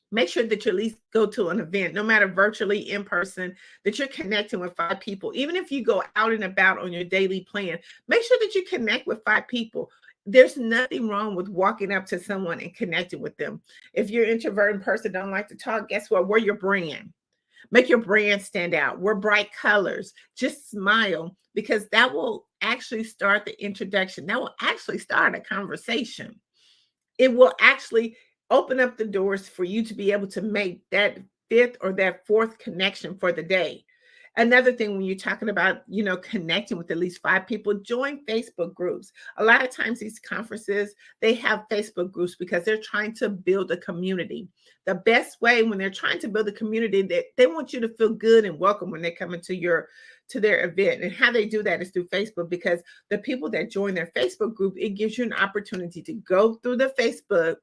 Make sure that you at least go to an event, no matter virtually, in person, that you're connecting with 5 people. Even if you go out and about on your daily plan, make sure that you connect with 5 people. There's nothing wrong with walking up to someone and connecting with them. If you're an introverted person, don't like to talk, guess what? We're your brand. Make your brand stand out. Wear bright colors. Just smile, because that will actually start the introduction. That will actually start a conversation. It will actually open up the doors for you to be able to make that 5th or that 4th connection for the day. Another thing, when you're talking about, connecting with at least 5 people, join Facebook groups. A lot of times these conferences, they have Facebook groups because they're trying to build a community. The best way when they're trying to build a community, that they want you to feel good and welcome when they come into their event. And how they do that is through Facebook, because the people that join their Facebook group, it gives you an opportunity to go through the Facebook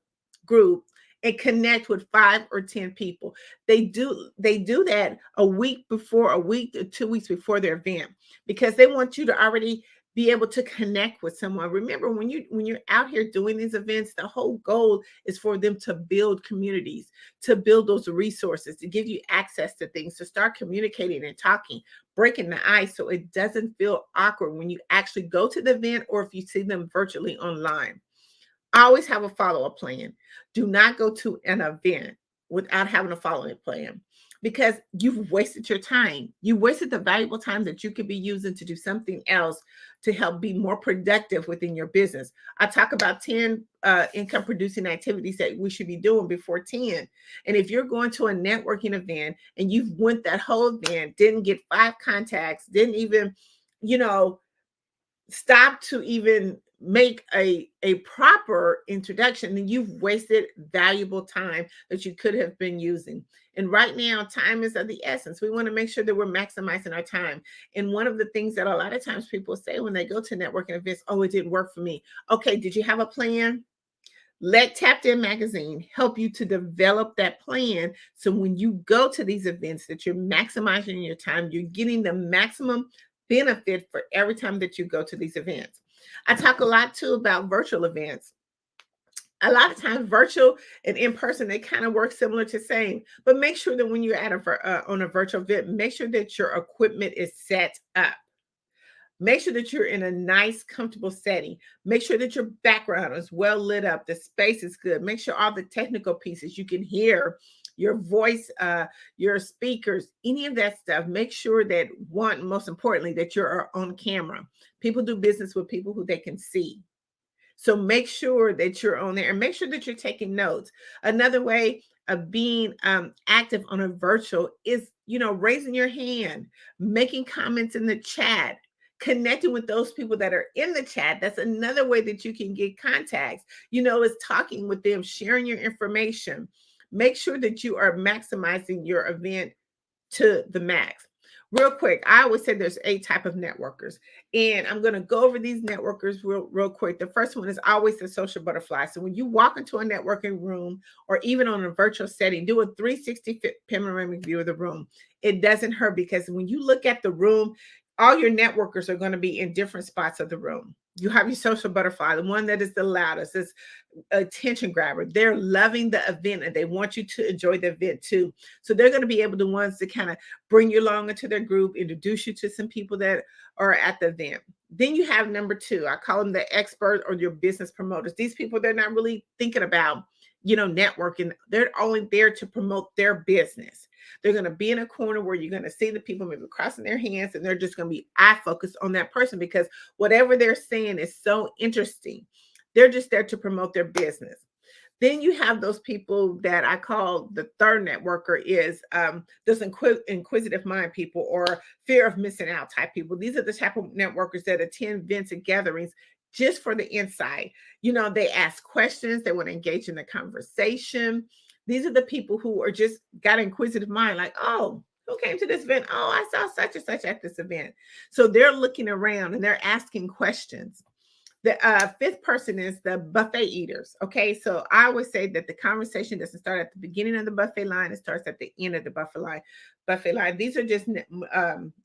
group and connect with 5 or 10 people. They do that a week to 2 weeks before their event, because they want you to already be able to connect with someone. Remember, when you're out here doing these events, the whole goal is for them to build communities, to build those resources, to give you access to things, to start communicating and talking, breaking the ice, so it doesn't feel awkward when you actually go to the event or if you see them virtually online. Always have a follow-up plan. Do not go to an event without having a follow-up plan, because you've wasted your time. You wasted the valuable time that you could be using to do something else to help be more productive within your business. I talk about 10 income producing activities that we should be doing before 10. And if you're going to a networking event and you've went that whole event, didn't get 5 contacts, didn't even, stop to even make a proper introduction, then you've wasted valuable time that you could have been using. And right now, time is of the essence. We want to make sure that we're maximizing our time. And one of the things that a lot of times people say when they go to networking events, oh, it didn't work for me. Okay, did you have a plan? Let Tapped In Magazine help you to develop that plan, so when you go to these events, that you're maximizing your time, you're getting the maximum benefit for every time that you go to these events. I talk a lot too about virtual events. A lot of times virtual and in person, they kind of work similar to same, but make sure that when you're at on a virtual event, make sure that your equipment is set up. Make sure that you're in a nice, comfortable setting. Make sure that your background is well lit up. The space is good. Make sure all the technical pieces, you can hear your voice, your speakers, any of that stuff. Make sure that, most importantly, that you're on camera. People do business with people who they can see. So make sure that you're on there, and make sure that you're taking notes. Another way of being active on a virtual is, raising your hand, making comments in the chat, connecting with those people that are in the chat. That's another way that you can get contacts, is talking with them, sharing your information. Make sure that you are maximizing your event to the max. Real quick, I always say there's 8 types of networkers, and I'm going to go over these networkers real quick. The first one is always the social butterfly. So when you walk into a networking room or even on a virtual setting, do a 360 panoramic view of the room. It doesn't hurt, because when you look at the room, all your networkers are going to be in different spots of the room. You have your social butterfly, the one that is the loudest, is attention grabber. They're loving the event and they want you to enjoy the event too. So they're going to be able to ones to kind of bring you along into their group, introduce you to some people that are at the event. Then you have number 2. I call them the expert or your business promoters. These people, they're not really thinking about, networking. They're only there to promote their business. They're going to be in a corner where you're going to see the people maybe crossing their hands, and they're just going to be eye focused on that person, because whatever they're saying is so interesting. They're just there to promote their business. Then you have those people that I call the third networker is those inquisitive mind people or fear of missing out type people. These are the type of networkers that attend events and gatherings just for the insight. You know, they ask questions, they want to engage in the conversation. These are the people who are just got an inquisitive mind, like, oh, who came to this event? Oh, I saw such and such at this event. So they're looking around and they're asking questions. The fifth person is the buffet eaters. Okay, so I always say that the conversation doesn't start at the beginning of the buffet line; it starts at the end of the buffet line. These are just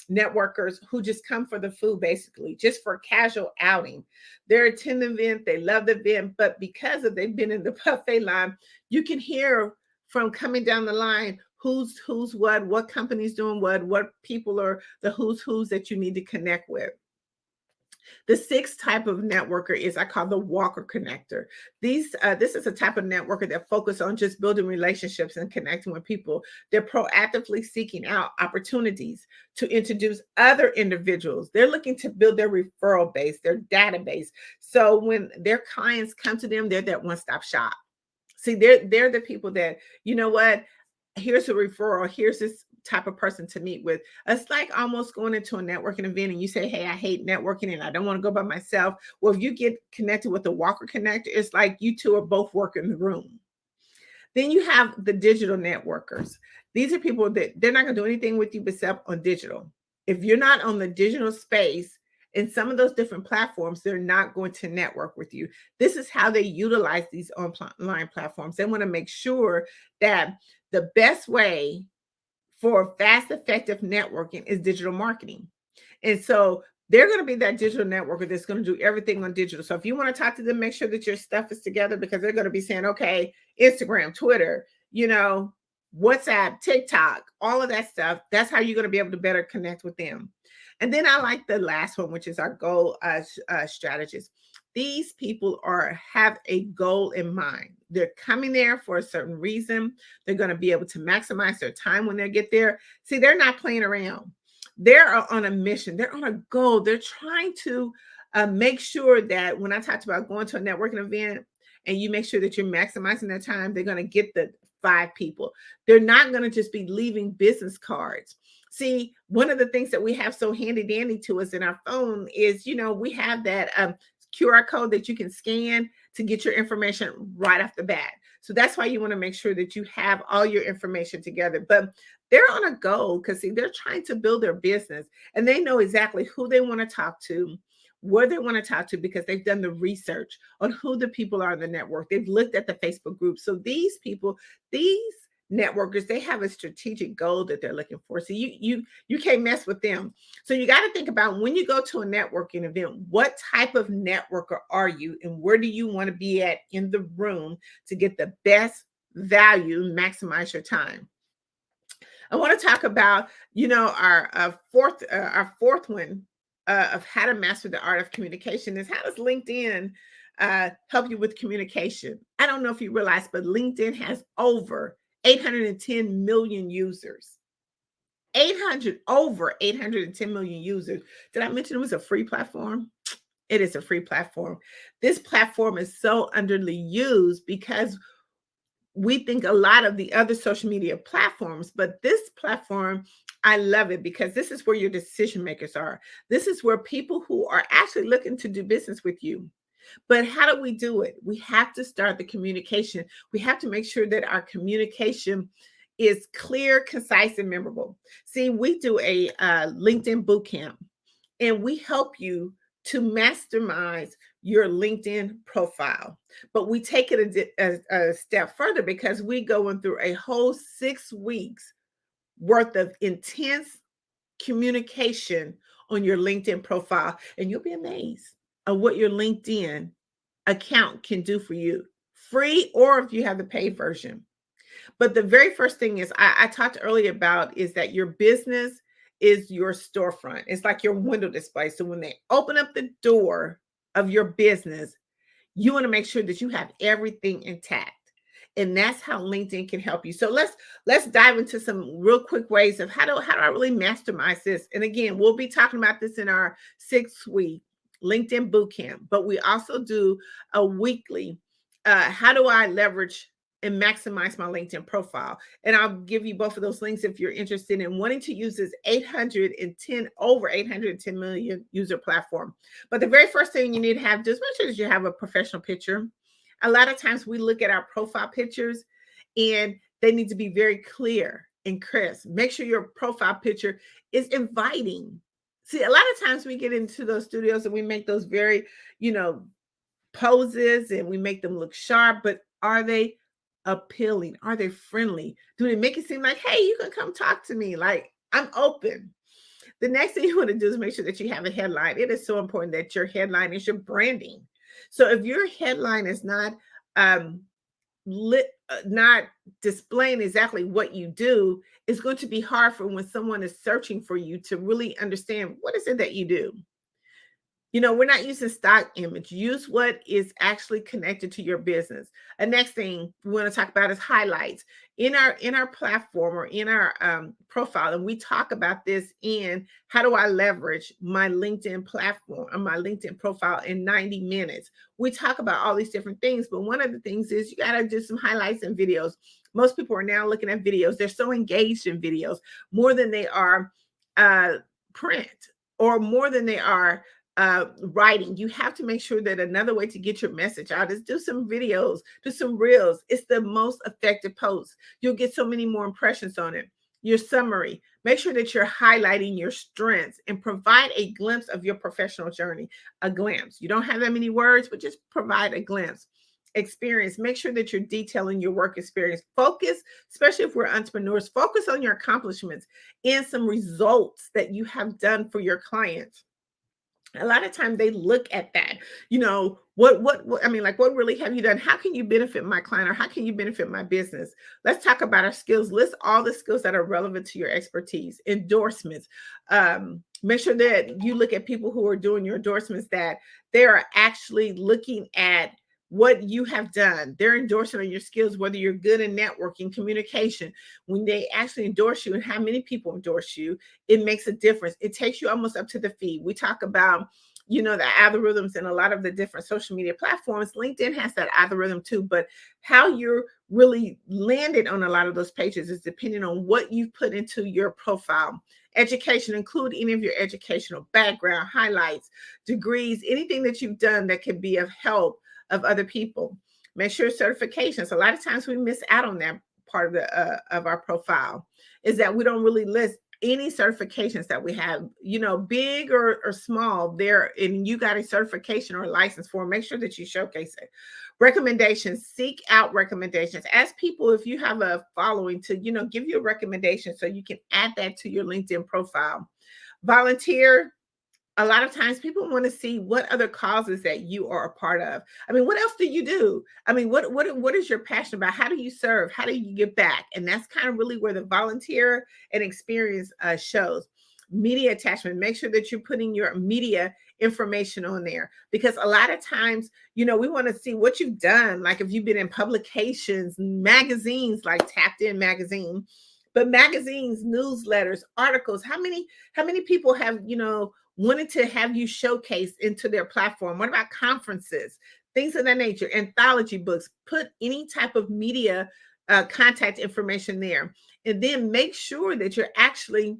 networkers who just come for the food, basically, just for casual outing. They're attending the event, they love the event, but because of they've been in the buffet line, you can hear from coming down the line who's what company's doing what people are the who's that you need to connect with. The sixth type of networker is I call the walker connector. This is a type of networker that focus on just building relationships and connecting with people. They're proactively seeking out opportunities to introduce other individuals. They're looking to build their referral base, their database. So when their clients come to them, they're that one-stop shop. See, they're the people that, you know what, here's a referral, here's this type of person to meet with. It's like almost going into a networking event and you say, hey, I hate networking and I don't want to go by myself. Well, if you get connected with the walker connector, it's like you two are both working the room. Then you have the digital networkers. These are people that they're not going to do anything with you except on digital. If you're not on the digital space in some of those different platforms, they're not going to network with you. This is how they utilize these online platforms. They want to make sure that the best way for fast, effective networking is digital marketing. And so they're going to be that digital networker that's going to do everything on digital. So if you want to talk to them, make sure that your stuff is together, because they're going to be saying, okay, Instagram, Twitter, WhatsApp, TikTok, all of that stuff. That's how you're going to be able to better connect with them. And then I like the last one, which is our goal strategist. These people have a goal in mind. They're coming there for a certain reason. They're going to be able to maximize their time when they get there. See, they're not playing around. They're on a mission. They're on a goal. They're trying to make sure that when I talked about going to a networking event and you make sure that you're maximizing their time, they're going to get the 5 people. They're not going to just be leaving business cards. See, one of the things that we have so handy dandy to us in our phone is, we have that QR code that you can scan to get your information right off the bat. So that's why you want to make sure that you have all your information together. But they're on a goal because, see, they're trying to build their business and they know exactly who they want to talk to, where they want to talk to, because they've done the research on who the people are in the network. They've looked at the Facebook group. So these people, these networkers, they have a strategic goal that they're looking for. So you can't mess with them. So you got to think about, when you go to a networking event, what type of networker are you and where do you want to be at in the room to get the best value, maximize your time. I want to talk about, our fourth one of how to master the art of communication is, how does LinkedIn help you with communication? I don't know if you realize, but LinkedIn has over 810 million users. Over 810 million users. Did I mention it was a free platform? It is a free platform. This platform is so underused because we think a lot of the other social media platforms, but this platform, I love it because this is where your decision makers are. This is where people who are actually looking to do business with you. But how do we do it? We have to start the communication. We have to make sure that our communication is clear, concise, and memorable. See, we do a LinkedIn bootcamp, and we help you to mastermize your LinkedIn profile. But we take it a step further because we going through a whole 6 weeks worth of intense communication on your LinkedIn profile, and you'll be amazed of what your LinkedIn account can do for you, free or if you have the paid version. But the very first thing is I talked earlier about is that your business is your storefront. It's like your window display. So when they open up the door of your business, you want to make sure that you have everything intact. And that's how LinkedIn can help you. So let's dive into some real quick ways of how do I really mastermize this. And again, we'll be talking about this in our 6-week LinkedIn bootcamp, but we also do a weekly how do I leverage and maximize my LinkedIn profile? And I'll give you both of those links if you're interested in wanting to use this over 810 million user platform. But the very first thing you need to have, just make sure that you have a professional picture. A lot of times we look at our profile pictures and they need to be very clear and crisp. Make sure your profile picture is inviting. See, a lot of times we get into those studios and we make those very, poses and we make them look sharp, but are they appealing? Are they friendly? Do they make it seem like, hey, you can come talk to me? Like, I'm open. The next thing you want to do is make sure that you have a headline. It is so important that your headline is your branding. So if your headline is not not displaying exactly what you do, it's going to be hard for when someone is searching for you to really understand what is it that you do. We're not using stock image. Use what is actually connected to your business. The next thing we want to talk about is highlights in our platform or in our profile. And we talk about this in how do I leverage my LinkedIn platform or my LinkedIn profile in 90 minutes. We talk about all these different things, but one of the things is you got to do some highlights and videos. Most people are now looking at videos. They're so engaged in videos more than they are print or more than they are writing. You have to make sure that another way to get your message out is do some videos, do some reels. It's the most effective post. You'll get so many more impressions on it. Your summary, make sure that you're highlighting your strengths and provide a glimpse of your professional journey. A glimpse. You don't have that many words, but just provide a glimpse. Experience, make sure that you're detailing your work experience. Focus, especially if we're entrepreneurs, focus on your accomplishments and some results that you have done for your clients. A lot of times they look at that, what really have you done? How can you benefit my client or how can you benefit my business? Let's talk about our skills. List all the skills that are relevant to your expertise. Endorsements. Make sure that you look at people who are doing your endorsements, that they are actually looking at what you have done. They're endorsing on your skills, whether you're good in networking, communication. When they actually endorse you and how many people endorse you, it makes a difference. It takes you almost up to the feed. We talk about, the algorithms and a lot of the different social media platforms. LinkedIn has that algorithm too, but how you're really landed on a lot of those pages is depending on what you've put into your profile. Education, include any of your educational background, highlights, degrees, anything that you've done that can be of help of other people. Make sure certifications. A lot of times we miss out on that part of our profile, is that we don't really list any certifications that we have, big or small there, and you got a certification or a license for, make sure that you showcase it. Recommendations, seek out recommendations. Ask people if you have a following to, give you a recommendation so you can add that to your LinkedIn profile. Volunteer. A lot of times people want to see what other causes that you are a part of. What else do you do? What is your passion about? How do you serve? How do you give back? And that's kind of really where the volunteer and experience shows. Media attachment. Make sure that you're putting your media information on there, because a lot of times, we want to see what you've done. Like if you've been in publications, magazines, like Tapped In magazine, but magazines, newsletters, articles, how many people have, wanted to have you showcased into their platform? What about conferences, things of that nature, anthology books? Put any type of media contact information there, and then make sure that you're actually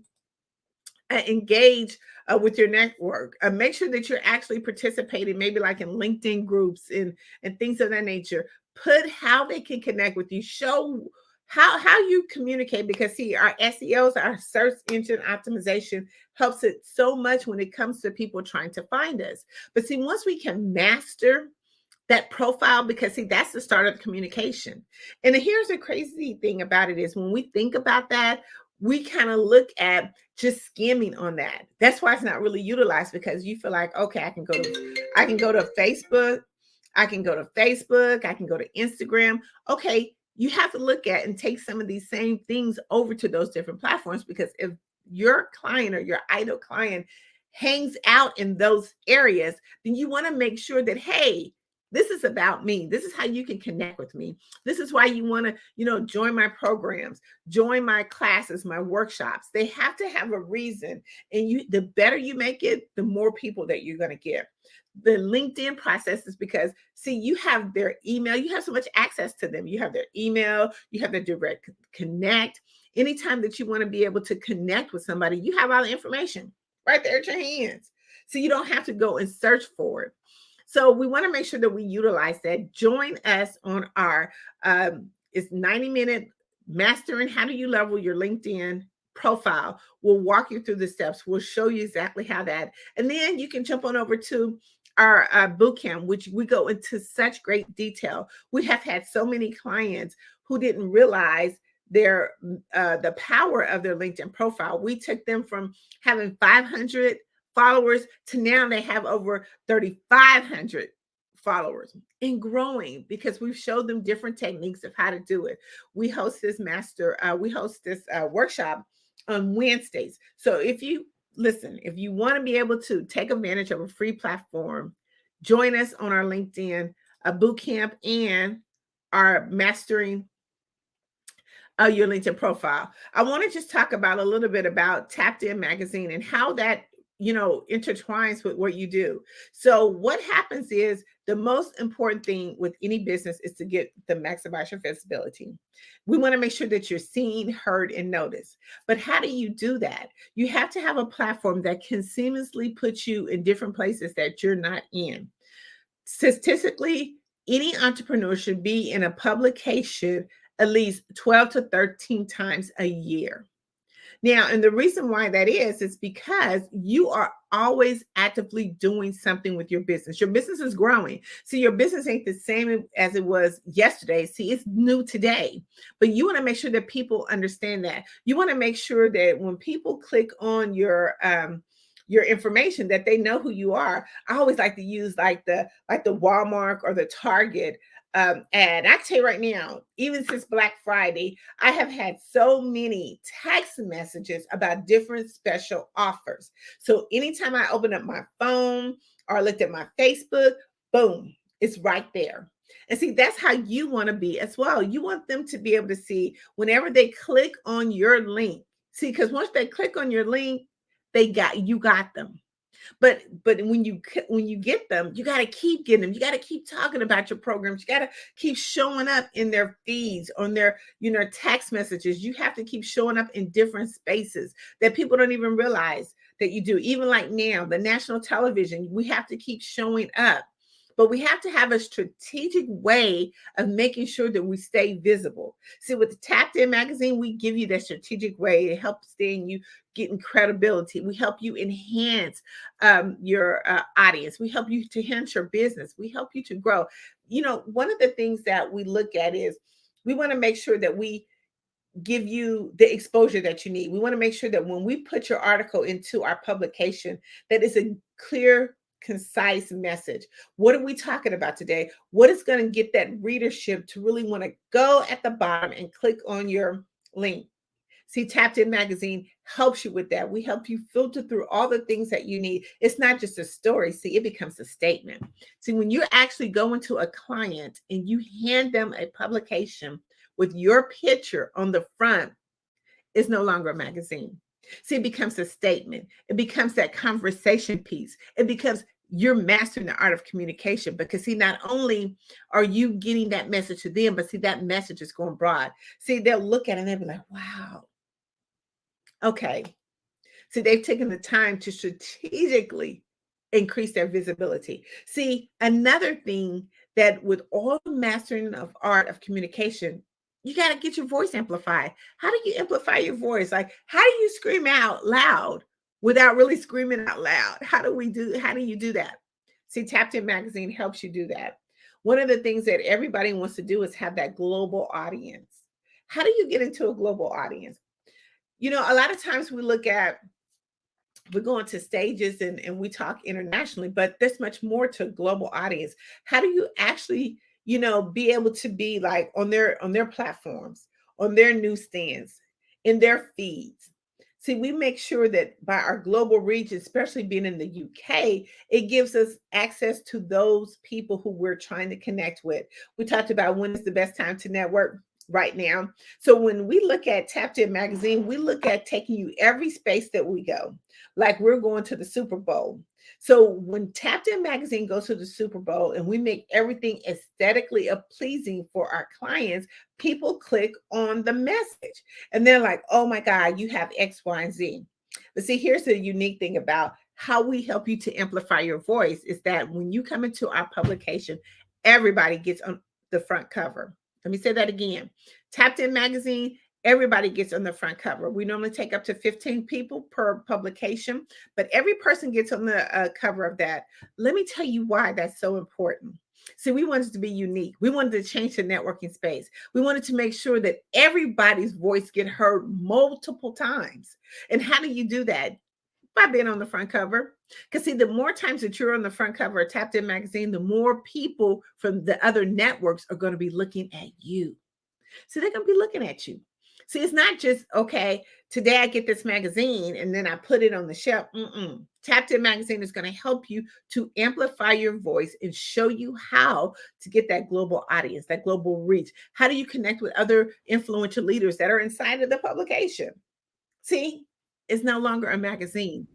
engaged with your network. Make sure that you're actually participating, maybe like in LinkedIn groups and things of that nature. Put how they can connect with you. Show how you communicate, because see, our SEOs, our search engine optimization, helps it so much when it comes to people trying to find us. But see, once we can master that profile, because see, that's the start of the communication. And here's the crazy thing about it is when we think about that, we kind of look at just skimming on that. That's why it's not really utilized, because you feel like, okay, I can go to Facebook, I can go to Instagram. Okay, you have to look at and take some of these same things over to those different platforms, because if your client or your ideal client hangs out in those areas, then you want to make sure that, hey, this is about me. This is how you can connect with me. This is why you want to, join my programs, join my classes, my workshops. They have to have a reason. And the better you make it, the more people that you're going to get. the LinkedIn process is because, see, you have their email, you have so much access to them. You have their email, you have their direct connect. Anytime that you want to be able to connect with somebody, you have all the information right there at your hands. So you don't have to go and search for it. So we want to make sure that we utilize that. Join us on our it's 90-minute mastering how do you level your LinkedIn profile. We'll walk you through the steps. We'll show you exactly how that. And then you can jump on over to our boot camp, which we go into such great detail. We have had so many clients who didn't realize their the power of their LinkedIn profile. We took them from having 500 followers to now they have over 3,500 followers and growing, because we've showed them different techniques of how to do it. We host this workshop on Wednesdays. So if you want to be able to take advantage of a free platform, join us on our LinkedIn boot camp and our mastering your LinkedIn profile. I want to just talk about a little bit about Tapped In Magazine and how that intertwines with what you do. So what happens is the most important thing with any business is to maximize your visibility. We want to make sure that you're seen, heard, and noticed. But how do you do that? You have to have a platform that can seamlessly put you in different places that you're not in. Statistically, any entrepreneur should be in a publication at least 12 to 13 times a year. Now, and the reason why that is because you are always actively doing something with your business. Your business is growing. So your business ain't the same as it was yesterday. See, it's new today. But you want to make sure that people understand that. You want to make sure that when people click on your information, that they know who you are. I always like to use like the Walmart or the Target ad. I can tell you right now, even since Black Friday, I have had so many text messages about different special offers. So anytime I open up my phone or looked at my Facebook, boom, it's right there. And see, that's how you want to be as well. You want them to be able to see whenever they click on your link. See, because once they click on your link, you got them. But when you get them, you got to keep getting them. You got to keep talking about your programs. You got to keep showing up in their feeds, on their text messages. You have to keep showing up in different spaces that people don't even realize that you do. Even like now, the national television, we have to keep showing up. But we have to have a strategic way of making sure that we stay visible. See, with the Tapped In Magazine, we give you that strategic way to help stay in you getting credibility. We help you enhance your audience. We help you to enhance your business. We help you to grow. One of the things that we look at is we want to make sure that we give you the exposure that you need. We want to make sure that when we put your article into our publication, that it's a clear, concise message. What are we talking about today? What is going to get that readership to really want to go at the bottom and click on your link? See, Tapped In Magazine helps you with that. We help you filter through all the things that you need. It's not just a story. See, it becomes a statement. See, when you actually go into a client and you hand them a publication with your picture on the front, it's no longer a magazine. See, it becomes a statement. It becomes that conversation piece. It becomes you're mastering the art of communication, because see, not only are you getting that message to them, but see, that message is going broad. See, they'll look at it and they'll be like, wow. Okay. See, they've taken the time to strategically increase their visibility. See, another thing that with all the mastering of art of communication, you got to get your voice amplified. How do you amplify your voice? Like, how do you scream out loud without really screaming out loud? How do you do that? See, Tapped In Magazine helps you do that. One of the things that everybody wants to do is have that global audience. How do you get into a global audience? A lot of times we go into stages and we talk internationally, but there's much more to a global audience. How do you actually be able to be like on their platforms, on their newsstands, in their feeds? See, we make sure that by our global reach, especially being in the UK, it gives us access to those people who we're trying to connect with. We talked about when is the best time to network. Right now. So when we look at Tapped In Magazine, we look at taking you every space that we go. Like we're going to the Super Bowl. So when Tapped In Magazine goes to the Super Bowl and we make everything aesthetically pleasing for our clients, people click on the message and they're like, oh my God, you have X, Y, and Z. But see, here's the unique thing about how we help you to amplify your voice is that when you come into our publication, everybody gets on the front cover. Let me say that again. Tapped In Magazine, everybody gets on the front cover. We normally take up to 15 people per publication, but every person gets on the cover of that. Let me tell you why that's so important. See, we wanted to be unique. We wanted to change the networking space. We wanted to make sure that everybody's voice get heard multiple times. And how do you do that? By being on the front cover. Because see, the more times that you're on the front cover of Tapped In Magazine, the more people from the other networks are going to be looking at you. So they're going to be looking at you. See, it's not just, okay, today I get this magazine and then I put it on the shelf. Tapped In Magazine is going to help you to amplify your voice and show you how to get that global audience, that global reach. How do you connect with other influential leaders that are inside of the publication? See, it's no longer a magazine.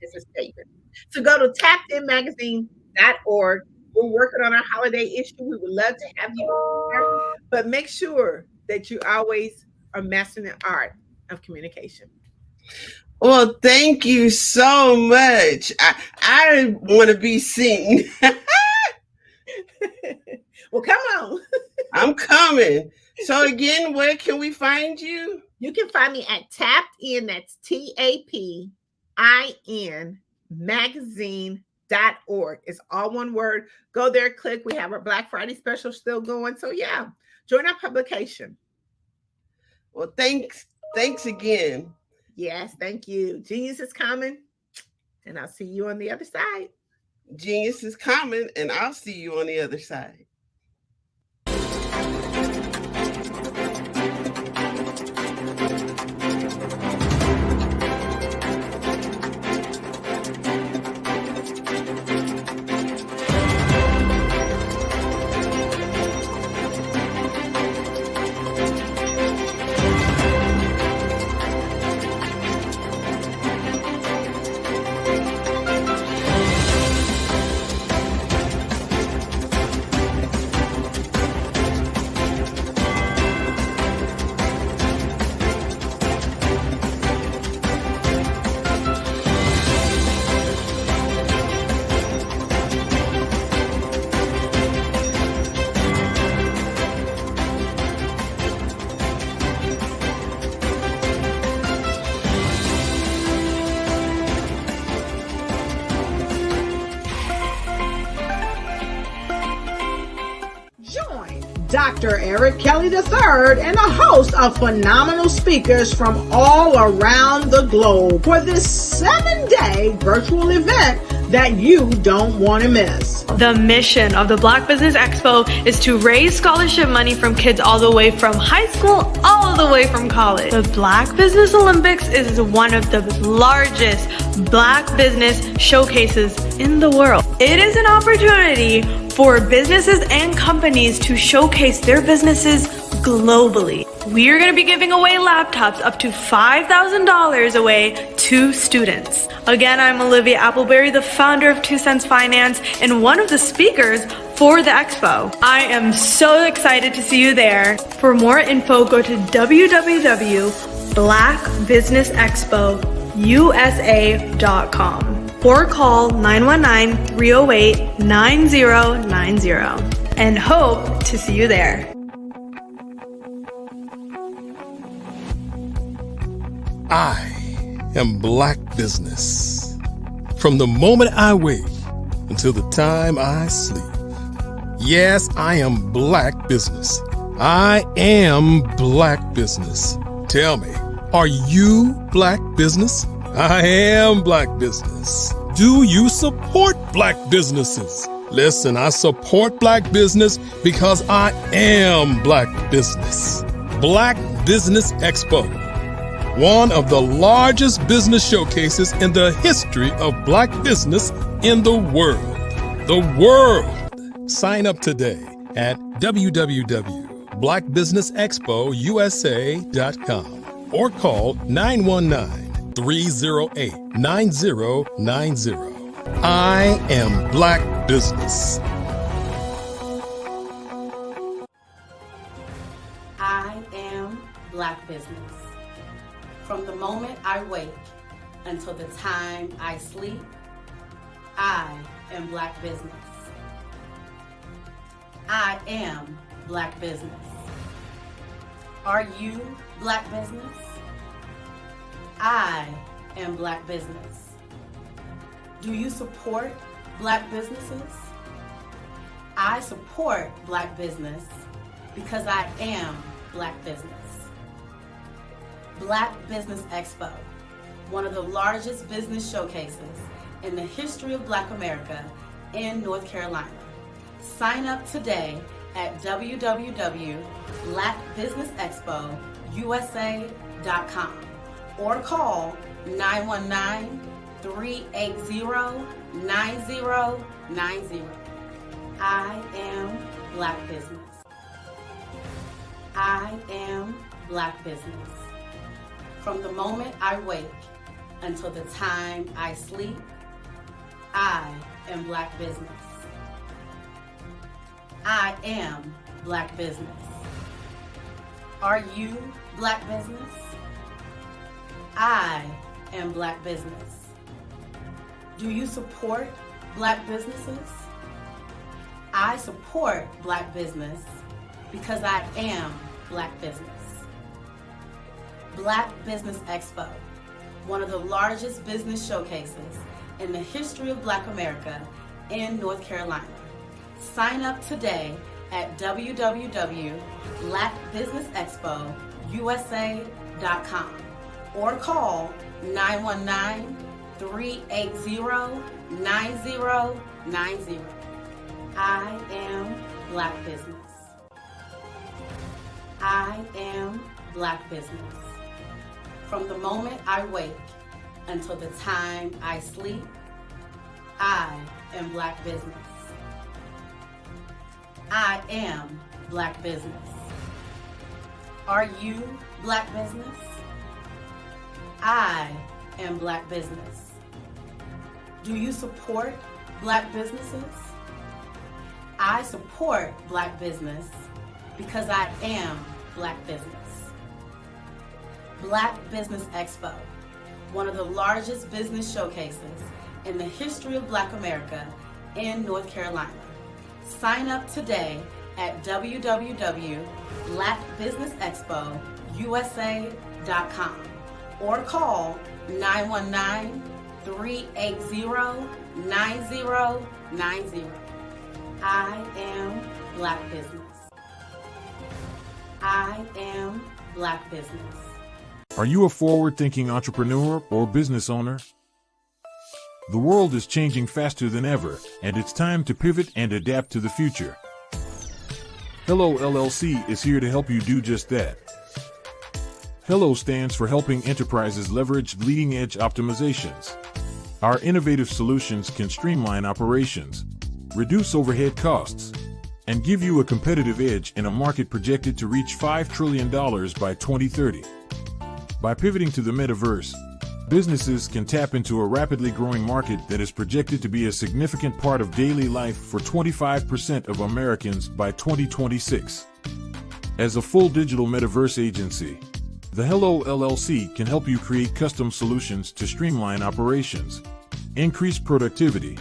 It's a statement. So go to tappedinmagazine.org. We're working on our holiday issue. We would love to have you there, but make sure that you always are mastering the art of communication. Well, thank you so much. I want to be seen. Well, come on. I'm coming. So again, where can we find you? You can find me at Tapped In, that's TAPIN, magazine.org. It's all one word. Go there, click. We have our Black Friday special still going. So yeah, join our publication. Well, thanks again. Yes, thank you. Genius is coming, and I'll see you on the other side. Genius is coming, and I'll see you on the other side. Dr. Eric Kelly III and a host of phenomenal speakers from all around the globe for this 7-day virtual event that you don't want to miss. The mission of the Black Business Expo is to raise scholarship money from kids all the way from high school, all the way from college. The Black Business Olympics is one of the largest Black business showcases in the world. It is an opportunity for businesses and companies to showcase their businesses globally. We are going to be giving away laptops up to $5,000 away to students. Again, I'm Olivia Appleberry, the founder of 2 Cents Finance and one of the speakers for the expo. I am so excited to see you there. For more info, go to www.blackbusinessexpousa.com or call 919-308-9090 and hope to see you there. I am Black Business. From the moment I wake until the time I sleep. Yes, I am Black Business. I am Black Business. Tell me, are you Black Business? I am Black Business. Do you support Black businesses? Listen, I support Black business because I am Black Business. Black Business Expo, one of the largest business showcases in the history of Black business in the world. The world. Sign up today at www.blackbusinessexpousa.com or call 919-308-9090. I am Black Business. I am Black Business. From the moment I wake until the time I sleep, I am Black Business. I am Black Business. Are you Black Business? I am Black Business. Do you support Black businesses? I support Black business because I am Black business. Black Business Expo, one of the largest business showcases in the history of Black America in North Carolina. Sign up today at www.blackbusinessexpousa.com or call 919-380-9090. I am Black Business. I am Black Business. From the moment I wake until the time I sleep, I am Black Business. I am Black Business. Are you Black Business? I am Black Business. Do you support Black businesses? I support Black business because I am Black business. Black Business Expo, one of the largest business showcases in the history of Black America in North Carolina. Sign up today at www.blackbusinessexpousa.com or call 919-380-9090. I am Black Business. I am Black Business. From the moment I wake until the time I sleep, I am Black Business. I am Black Business. Are you Black Business? I am Black Business. Do you support Black businesses? I support Black business because I am Black business. Black Business Expo, one of the largest business showcases in the history of Black America in North Carolina. Sign up today at www.blackbusinessexpousa.com or call 919-380-9090. I am Black Business. I am Black Business. Are you a forward-thinking entrepreneur or business owner? The world is changing faster than ever, and it's time to pivot and adapt to the future. Hello LLC is here to help you do just that. Hello stands for helping enterprises leverage leading-edge optimizations. Our innovative solutions can streamline operations, reduce overhead costs, and give you a competitive edge in a market projected to reach $5 trillion by 2030. By pivoting to the metaverse, businesses can tap into a rapidly growing market that is projected to be a significant part of daily life for 25% of Americans by 2026. As a full digital metaverse agency, the Hello LLC can help you create custom solutions to streamline operations, increase productivity,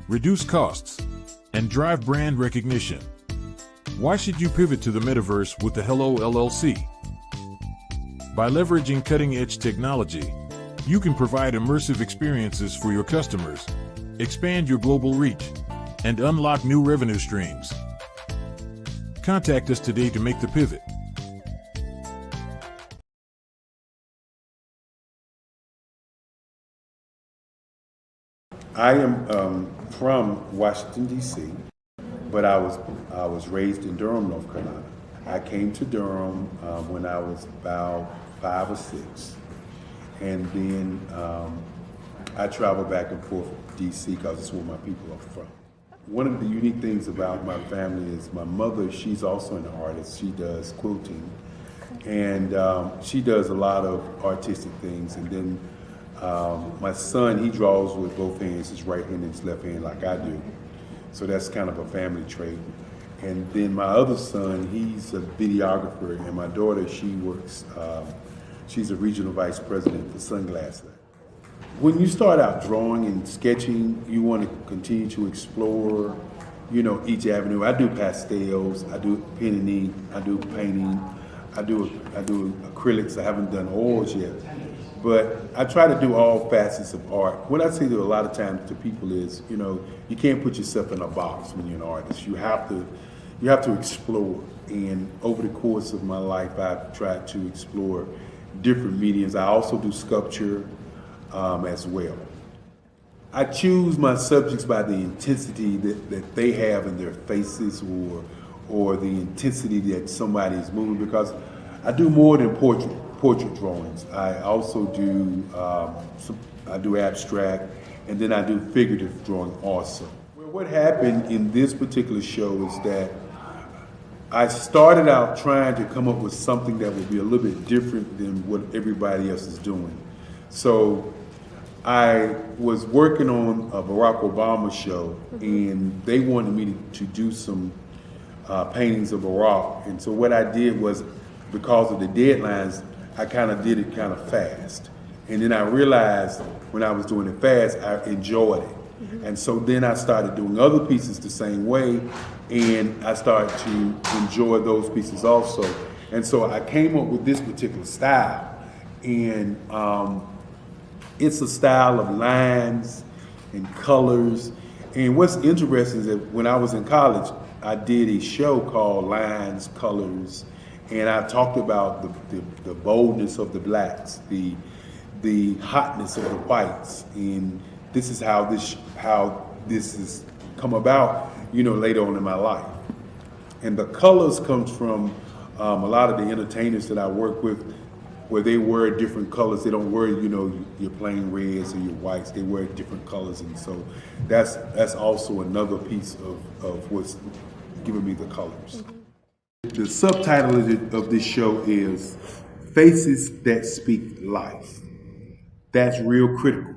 reduce costs, and drive brand recognition. Why should you pivot to the metaverse with the Hello LLC? By leveraging cutting-edge technology, you can provide immersive experiences for your customers, expand your global reach, and unlock new revenue streams. Contact us today to make the pivot. I am from Washington, D.C., but I was raised in Durham, North Carolina. I came to Durham when I was about 5 or 6. And then I travel back and forth to D.C. because it's where my people are from. One of the unique things about my family is my mother, she's also an artist. She does quilting. And she does a lot of artistic things. And then My son, he draws with both hands, his right hand and his left hand like I do. So that's kind of a family trait. And then my other son, he's a videographer, and my daughter, she works, she's a regional vice president for Sunglass Lab. When you start out drawing and sketching, you want to continue to explore, each avenue. I do pastels, I do pen and ink, I do painting, I do acrylics. I haven't done oils yet. But I try to do all facets of art. What I say to a lot of times to people is, you can't put yourself in a box when you're an artist. You have to explore. And over the course of my life, I've tried to explore different mediums. I also do sculpture as well. I choose my subjects by the intensity that they have in their faces or the intensity that somebody is moving, because I do more than portrait drawings. I also do I do abstract, and then I do figurative drawing also. Well, what happened in this particular show is that I started out trying to come up with something that would be a little bit different than what everybody else is doing. So I was working on a Barack Obama show, and they wanted me to do some paintings of Barack. And so what I did was, because of the deadlines, I kind of did it kind of fast. And then I realized when I was doing it fast, I enjoyed it. And so then I started doing other pieces the same way, and I started to enjoy those pieces also. And so I came up with this particular style. And it's a style of lines and colors. And what's interesting is that when I was in college, I did a show called Lines, Colors, and I talked about the boldness of the blacks, the hotness of the whites, and this is how this has come about, later on in my life. And the colors comes from a lot of the entertainers that I work with, where they wear different colors. They don't wear, your plain reds or your whites. They wear different colors, and so that's also another piece of what's giving me the colors. The subtitle of this show is Faces That Speak Life. That's real critical.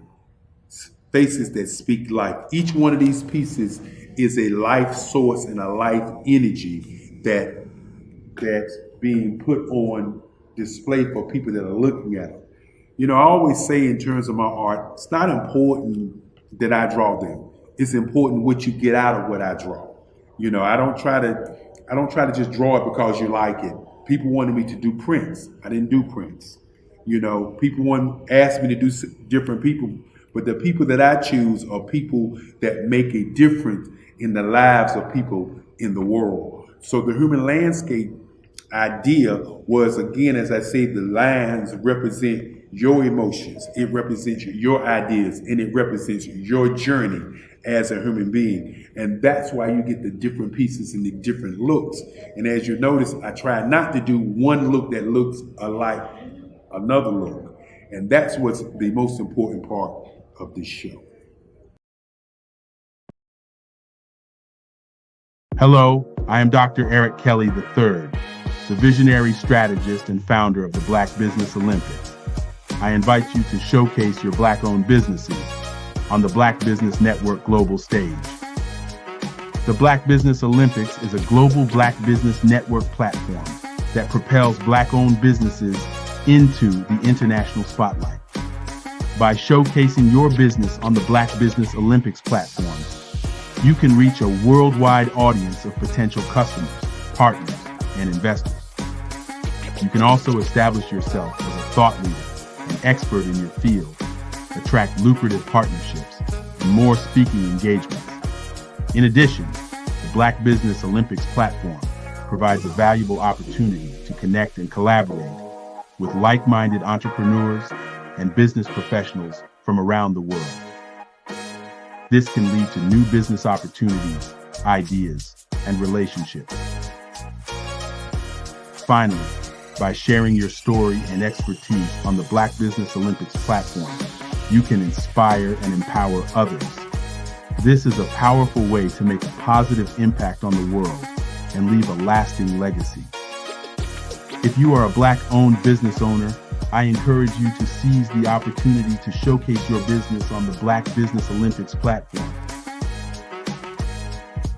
Faces that speak life. Each one of these pieces is a life source and a life energy that's being put on display for people that are looking at them. I always say in terms of my art, it's not important that I draw them. It's important what you get out of what I draw. I don't try to just draw it because you like it. People wanted me to do prints. I didn't do prints. People asked me to do different people, but the people that I choose are people that make a difference in the lives of people in the world. So the human landscape idea was, again, as I say, the lines represent your emotions, it represents your ideas, and it represents your journey as a human being. And that's why you get the different pieces and the different looks. And as you notice, I try not to do one look that looks alike another look. And that's what's the most important part of this show. Hello, I am Dr. Eric Kelly III, the visionary strategist and founder of the Black Business Olympics. I invite you to showcase your Black-owned businesses on the Black Business Network global stage. The Black Business Olympics is a global Black Business Network platform that propels Black-owned businesses into the international spotlight. By showcasing your business on the Black Business Olympics platform, you can reach a worldwide audience of potential customers, partners, and investors. You can also establish yourself as a thought leader, an expert in your field, attract lucrative partnerships, and more speaking engagements. In addition, the Black Business Olympics platform provides a valuable opportunity to connect and collaborate with like-minded entrepreneurs and business professionals from around the world. This can lead to new business opportunities, ideas, and relationships. Finally, by sharing your story and expertise on the Black Business Olympics platform, you can inspire and empower others. This is a powerful way to make a positive impact on the world and leave a lasting legacy. If you are a Black-owned business owner I encourage you to seize the opportunity to showcase your business on the Black Business Olympics platform.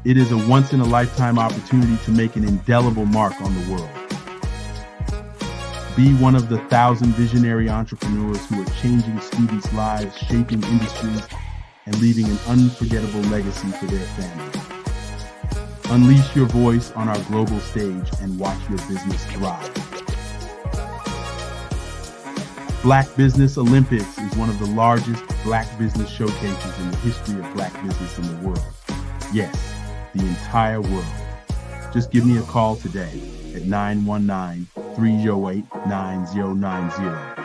It is a once-in-a-lifetime opportunity to make an indelible mark on the world. Be one of the 1,000 visionary entrepreneurs who are changing students' lives, shaping industries, and leaving an unforgettable legacy for their families. Unleash your voice on our global stage and watch your business thrive. Black Business Olympics is one of the largest Black business showcases in the history of Black business in the world. Yes, the entire world. Just give me a call today at 919-308-9090.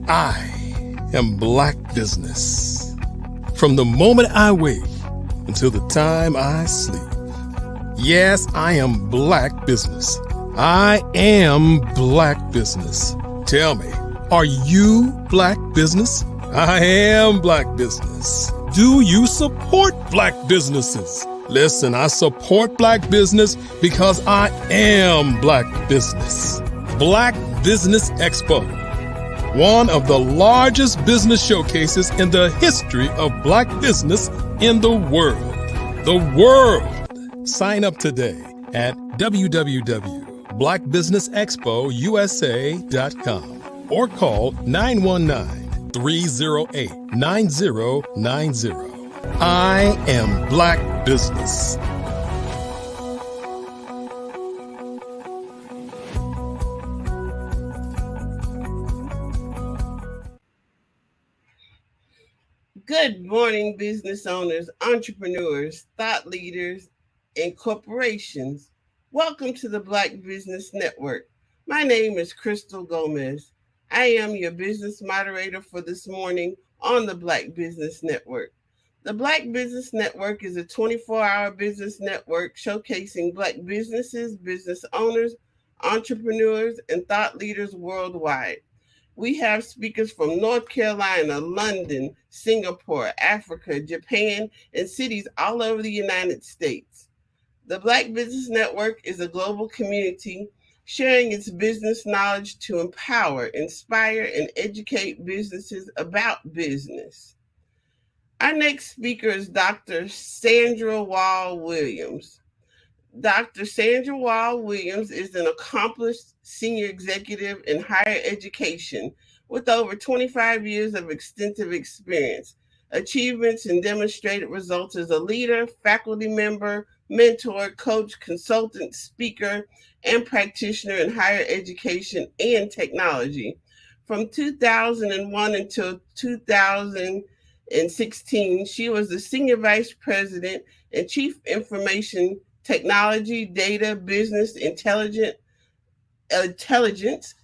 I am Black Business. From the moment I wake until the time I sleep. Yes, I am Black Business. I am Black Business. Tell me, are you Black Business? I am Black Business. Do you support Black businesses? Listen, I support Black business because I am Black Business. Black Business Expo, one of the largest business showcases in the history of Black business in the world. The world! Sign up today at www.blackbusinessexpousa.com or call 919-308-9090. I am Black Business. Good morning, business owners, entrepreneurs, thought leaders, and corporations. Welcome to the Black Business Network. My name is Crystal Gomez. I am your business moderator for this morning on the Black Business Network. The Black Business Network is a 24-hour business network showcasing Black businesses, business owners, entrepreneurs, and thought leaders worldwide. We have speakers from North Carolina, London, Singapore, Africa, Japan, and cities all over the United States. The Black Business Network is a global community sharing its business knowledge to empower, inspire, and educate businesses about business. Our next speaker is Dr. Sandra Wall-Williams. Dr. Sandra Wall-Williams is an accomplished senior executive in higher education with over 25 years of extensive experience, achievements, and demonstrated results as a leader, faculty member, mentor, coach, consultant, speaker, and practitioner in higher education and technology. From 2001 until 2016, she was the Senior Vice President and Chief Information Technology, Data, Business Intelligence,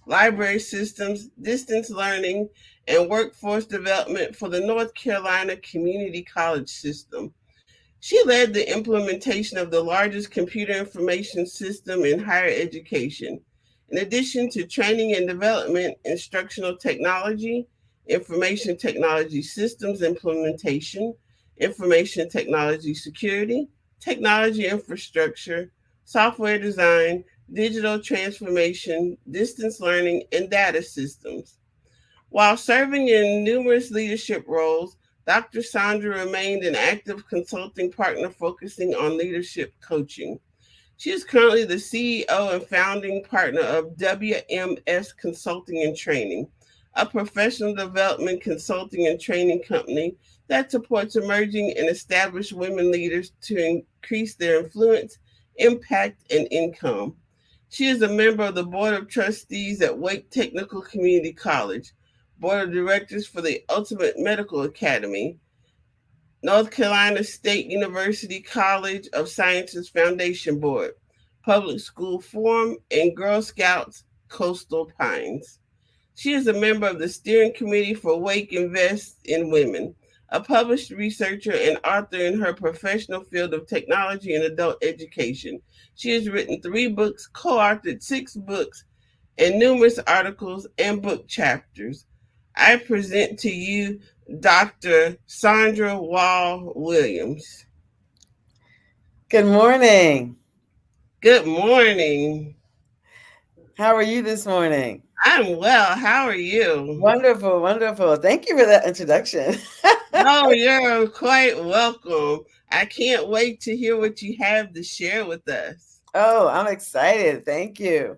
Library Systems, Distance Learning, and Workforce Development for the North Carolina Community College System. She led the implementation of the largest computer information system in higher education. In addition to training and development, instructional technology, information technology systems implementation, information technology security, technology infrastructure, software design, digital transformation, distance learning, and data systems. While serving in numerous leadership roles, Dr. Sandra remained an active consulting partner focusing on leadership coaching. She is currently the CEO and founding partner of WMS Consulting and Training, a professional development consulting and training company that supports emerging and established women leaders to increase their influence, impact, and income. She is a member of the Board of Trustees at Wake Technical Community College, Board of Directors for the Ultimate Medical Academy, North Carolina State University College of Sciences Foundation Board, Public School Forum, and Girl Scouts Coastal Pines. She is a member of the Steering Committee for Wake Invest in Women, a published researcher and author in her professional field of technology and adult education. She has written 3 books, co-authored 6 books, and numerous articles and book chapters. I present to you Dr. Sandra Wall Williams. Good morning. Good morning. How are you this morning? I'm well. How are you? Wonderful, wonderful. Thank you for that introduction. Oh, you're quite welcome. I can't wait to hear what you have to share with us. Oh, I'm excited. Thank you.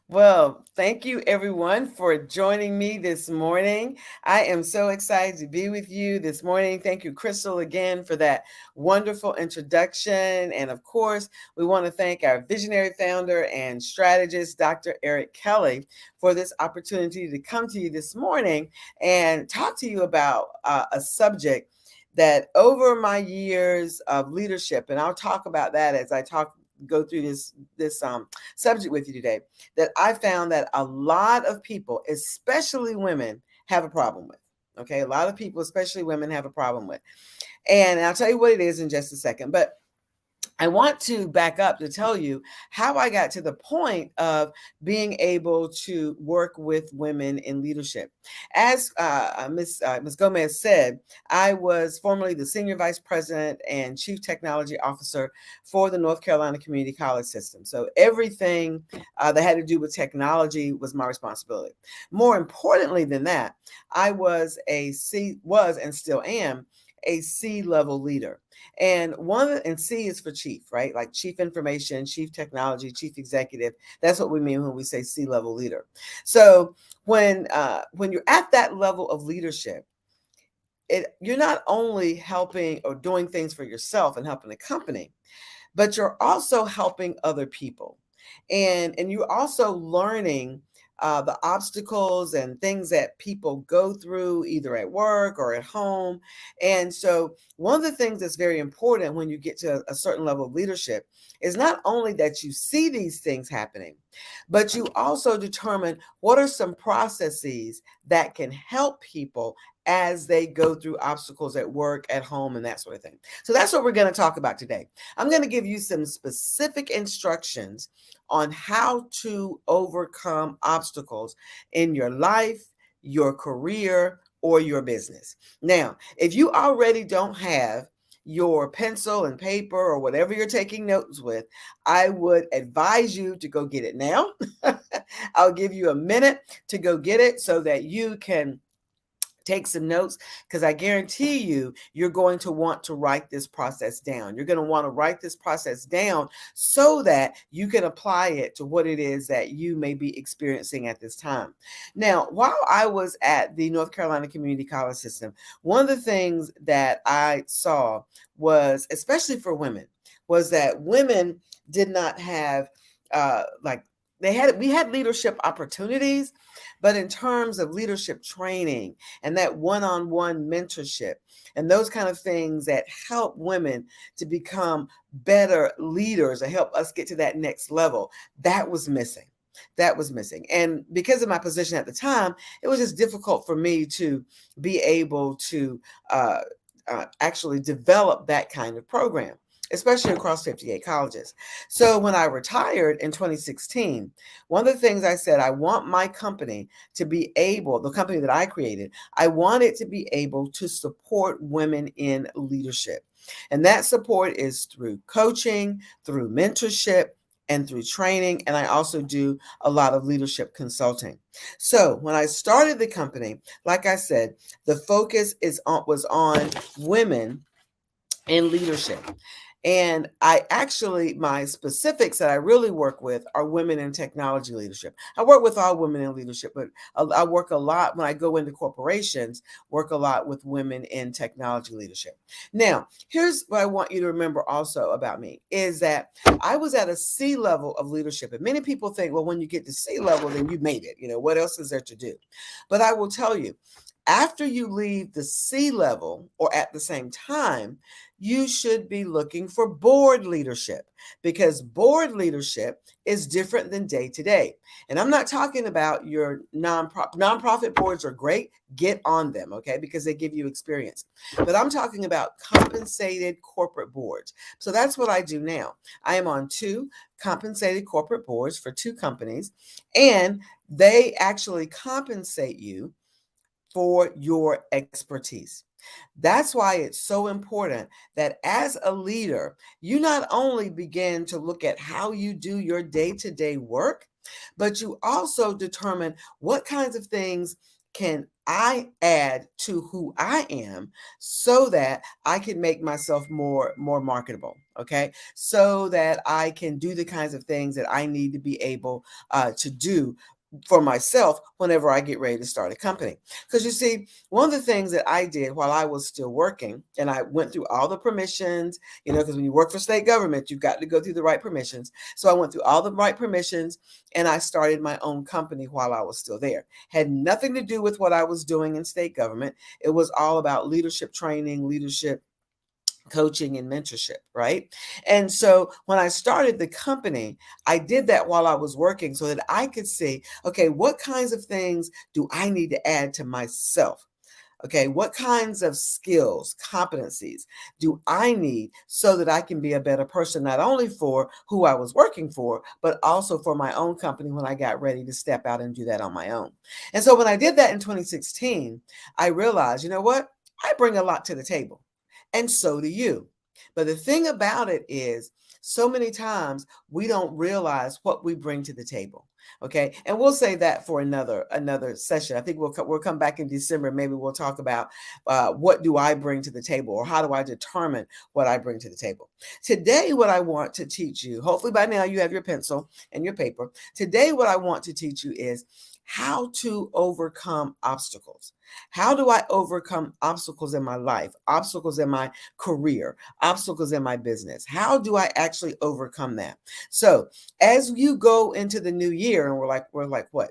Well, thank you everyone for joining me this morning. I am so excited to be with you this morning. Thank you, Crystal, again for that wonderful introduction. And of course, we want to thank our visionary founder and strategist, Dr. Eric Kelly, for this opportunity to come to you this morning and talk to you about a subject that over my years of leadership, and I'll talk about that as I go through this subject with you today, that I found that a lot of people, especially women, have a problem with. Okay, a lot of people, especially women, have a problem with. And I'll tell you what it is in just a second. But I want to back up to tell you how I got to the point of being able to work with women in leadership. As Ms. Gomez said, I was formerly the Senior Vice President and Chief Technology Officer for the North Carolina Community College System. So everything that had to do with technology was my responsibility. More importantly than that, I was and still am a C-level leader. And C is for chief, right? Like chief information, chief technology, chief executive. That's what we mean when we say C-level leader. So when you're at that level of leadership, you're not only helping or doing things for yourself and helping the company, but you're also helping other people. And you're also learning the obstacles and things that people go through either at work or at home. And so one of the things that's very important when you get to a certain level of leadership is not only that you see these things happening, but you also determine what are some processes that can help people as they go through obstacles at work, at home, and that sort of thing. So that's what we're going to talk about today. I'm going to give you some specific instructions on how to overcome obstacles in your life, your career, or your business. Now, if you already don't have your pencil and paper or whatever you're taking notes with, I would advise you to go get it now. I'll give you a minute to go get it so that you can take some notes, because I guarantee you're going to want to write this process down. You're going to want to write this process down so that you can apply it to what it is that you may be experiencing at this time. Now, while I was at the North Carolina Community College System, one of the things that I saw was, especially for women, was that women did not have we had leadership opportunities, but in terms of leadership training and that one-on-one mentorship and those kind of things that help women to become better leaders and help us get to that next level, that was missing. That was missing. And because of my position at the time, it was just difficult for me to be able to actually develop that kind of program, especially across 58 colleges. So when I retired in 2016, one of the things I said, I want my company to be able, the company that I created, I want it to be able to support women in leadership. And that support is through coaching, through mentorship, and through training. And I also do a lot of leadership consulting. So when I started the company, like I said, the focus was on women in leadership. And my specifics that I really work with are women in technology leadership. I work with all women in leadership, but I work a lot when I go into corporations, work a lot with women in technology leadership. Now, here's what I want you to remember also about me is that I was at a C level of leadership. And many people think, well, when you get to C level, then you made it. What else is there to do? But I will tell you, after you leave the C level or at the same time, you should be looking for board leadership, because board leadership is different than day to day. And I'm not talking about your nonprofit boards are great. Get on them, okay, because they give you experience. But I'm talking about compensated corporate boards. So that's what I do now. I am on 2 compensated corporate boards for 2 companies. And they actually compensate you for your expertise. That's why it's so important that as a leader, you not only begin to look at how you do your day-to-day work, but you also determine what kinds of things can I add to who I am so that I can make myself more marketable, okay? So that I can do the kinds of things that I need to be able to do for myself whenever I get ready to start a company. Because you see, one of the things that I did while I was still working, and I went through all the permissions, because when you work for state government, you've got to go through the right permissions. So I went through all the right permissions and I started my own company while I was still there. Had nothing to do with what I was doing in state government. It was all about leadership training, leadership coaching and mentorship, right? And so when I started the company, I did that while I was working so that I could see, okay, what kinds of things do I need to add to myself? Okay, what kinds of skills, competencies do I need so that I can be a better person, not only for who I was working for, but also for my own company when I got ready to step out and do that on my own. And so when I did that in 2016, I realized, you know what? I bring a lot to the table, and so do you. But the thing about it is, so many times we don't realize what we bring to the table. Okay, and we'll say that for another session. I think we'll come back in December. Maybe we'll talk about what do I bring to the table, or how do I determine what I bring to the table. Today, what I want to teach you, hopefully by now you have your pencil and your paper. Today, what I want to teach you is how to overcome obstacles. How do I overcome obstacles in my life, obstacles in my career, obstacles in my business? How do I actually overcome that? So as you go into the new year, and we're like what?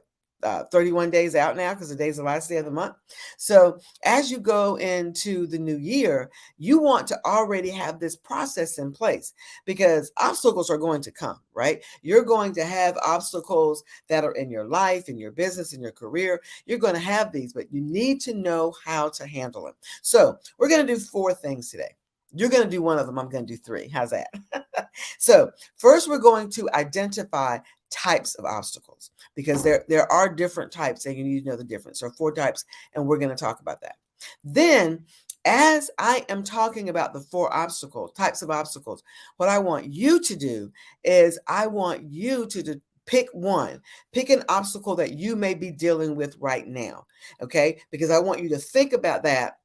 31 days out now, because today's the last day of the month. So as you go into the new year, you want to already have this process in place, because obstacles are going to come, right? You're going to have obstacles that are in your life, in your business, in your career. You're going to have these, but you need to know how to handle them. So we're going to do 4 things today. You're going to do one of them. I'm going to do 3. How's that? So first, we're going to identify types of obstacles, because there are different types and you need to know the difference. There are 4 types, and we're going to talk about that. Then, as I am talking about the 4 types of obstacles, what I want you to do is I want you to pick one. Pick an obstacle that you may be dealing with right now, okay? Because I want you to think about that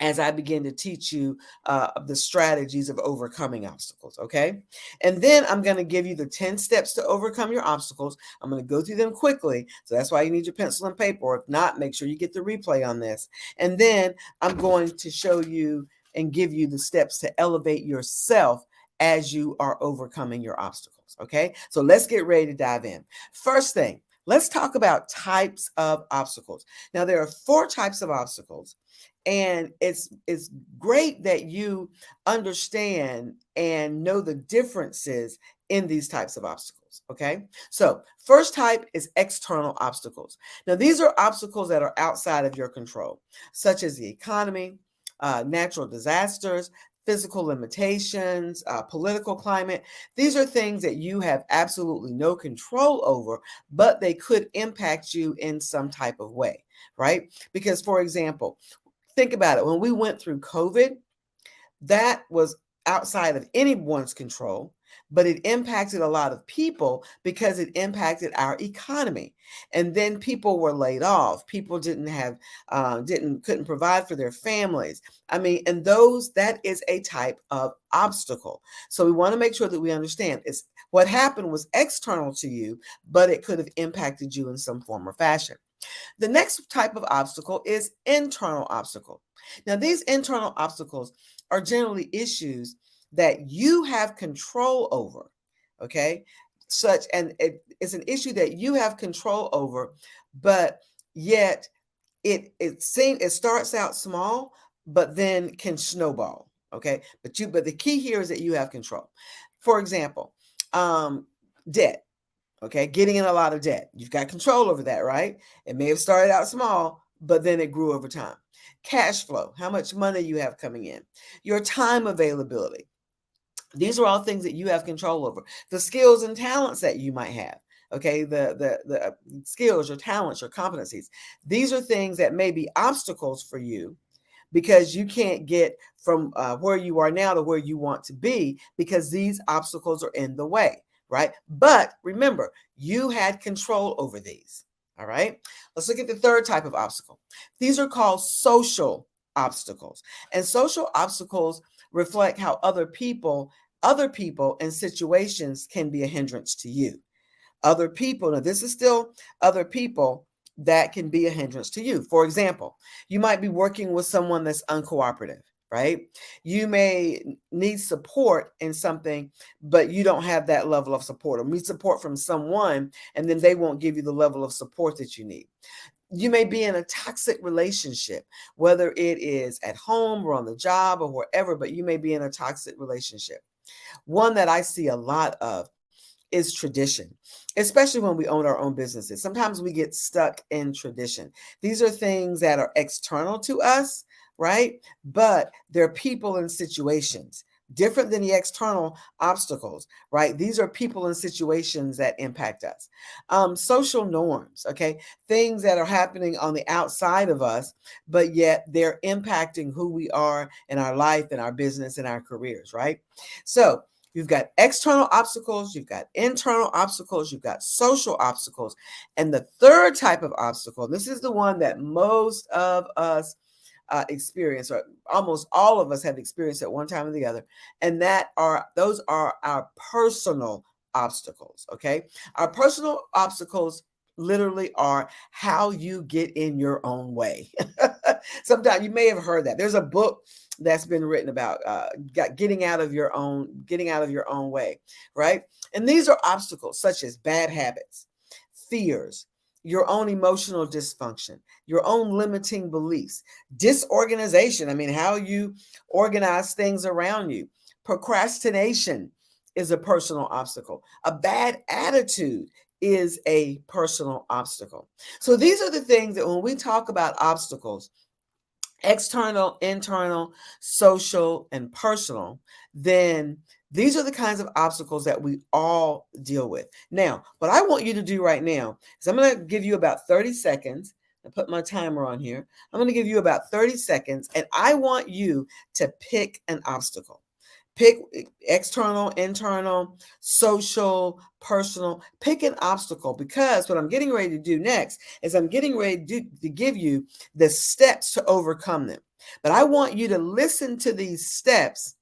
as I begin to teach you the strategies of overcoming obstacles, okay? And then I'm going to give you the 10 steps to overcome your obstacles. I'm going to go through them quickly, so that's why you need your pencil and paper. Or if not, make sure you get the replay on this. And then I'm going to show you and give you the steps to elevate yourself as you are overcoming your obstacles, okay? So let's get ready to dive in. First thing, let's talk about types of obstacles. Now, there are 4 types of obstacles. And it's great that you understand and know the differences in these types of obstacles, okay? So first type is external obstacles. Now, these are obstacles that are outside of your control, such as the economy, natural disasters, physical limitations, political climate. These are things that you have absolutely no control over, but they could impact you in some type of way, right? Because, for example, think about it. When we went through COVID, that was outside of anyone's control, but it impacted a lot of people because it impacted our economy. And then people were laid off. People couldn't provide for their families. I mean, and that is a type of obstacle. So we want to make sure that we understand what happened was external to you, but it could have impacted you in some form or fashion. The next type of obstacle is internal obstacle. Now, these internal obstacles are generally issues that you have control over, okay? It's an issue that you have control over, but yet it starts out small, but then can snowball, okay? But the key here is that you have control. For example, debt. Okay, getting in a lot of debt. You've got control over that, right? It may have started out small, but then it grew over time. Cash flow, how much money you have coming in. Your time availability. These are all things that you have control over. The skills and talents that you might have. okay, the skills, your talents, your competencies. These are things that may be obstacles for you because you can't get from where you are now to where you want to be because these obstacles are in the way, right? But remember, you had control over these. All right, let's look at the third type of obstacle. These are called social obstacles. And social obstacles reflect how other people and situations can be a hindrance to you. Other people, now this is still other people that can be a hindrance to you. For example, you might be working with someone that's uncooperative, right? You may need support in something, but you don't have that level of support, or need support from someone, and then they won't give you the level of support that you need. You may be in a toxic relationship, whether it is at home or on the job or wherever, but you may be in a toxic relationship. One that I see a lot of is tradition, especially when we own our own businesses. Sometimes we get stuck in tradition. These are things that are external to us, right? But they're people and situations different than the external obstacles, right? These are people and situations that impact us. Social norms, okay? Things that are happening on the outside of us, but yet they're impacting who we are in our life, in our business, in our careers, right? So you've got external obstacles, you've got internal obstacles, you've got social obstacles. And the third type of obstacle, this is the one that most of us experience, or almost all of us have experienced at one time or the other, and those are our personal obstacles, okay? Our personal obstacles literally are how you get in your own way. Sometimes you may have heard that. There's a book that's been written about getting out of your own way, right? And these are obstacles such as bad habits, fears, your own emotional dysfunction, your own limiting beliefs, disorganization. I mean, how you organize things around you. Procrastination is a personal obstacle. A bad attitude is a personal obstacle. So these are the things that when we talk about obstacles, external, internal, social, and personal, then these are the kinds of obstacles that we all deal with. Now, what I want you to do right now is I'm going to give you about 30 seconds. I put my timer on here. I'm going to give you about 30 seconds, and I want you to pick an obstacle. Pick external, internal, social, personal. Pick an obstacle, because what I'm getting ready to do next is I'm getting ready to give you the steps to overcome them. But I want you to listen to these steps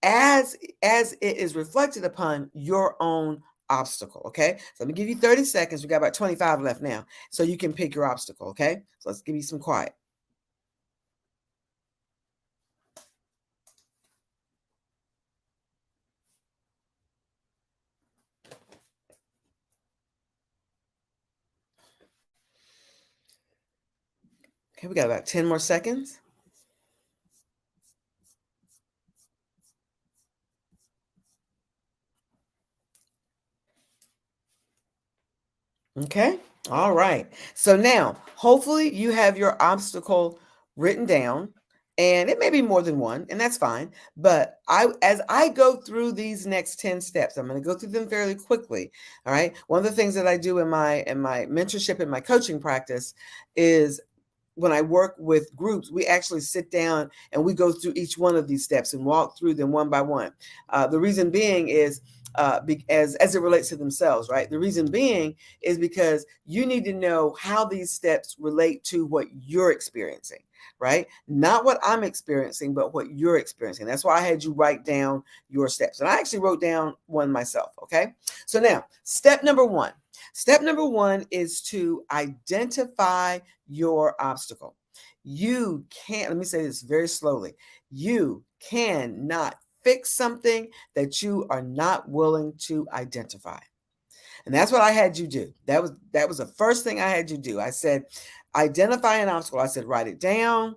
as it is reflected upon your own obstacle, okay? So let me give you 30 seconds. We got about 25 left now, so you can pick your obstacle, okay? So let's give you some quiet. Okay, we got about 10 more seconds. Okay. All right. So now, hopefully you have your obstacle written down, and it may be more than one, and that's fine. But as I go through these next 10 steps, I'm going to go through them fairly quickly. All right. One of the things that I do in my mentorship and my coaching practice is, when I work with groups, we actually sit down and we go through each one of these steps and walk through them one by one. The reason being is as it relates to themselves, right? The reason being is because you need to know how these steps relate to what you're experiencing, right? Not what I'm experiencing, but what you're experiencing. That's why I had you write down your steps. And I actually wrote down one myself, okay? So now, step number one. Step number one is to identify your obstacle. You can't, let me say this very slowly. You cannot fix something that you are not willing to identify. And that's what I had you do. That was the first thing I had you do. I said, identify an obstacle. I said, write it down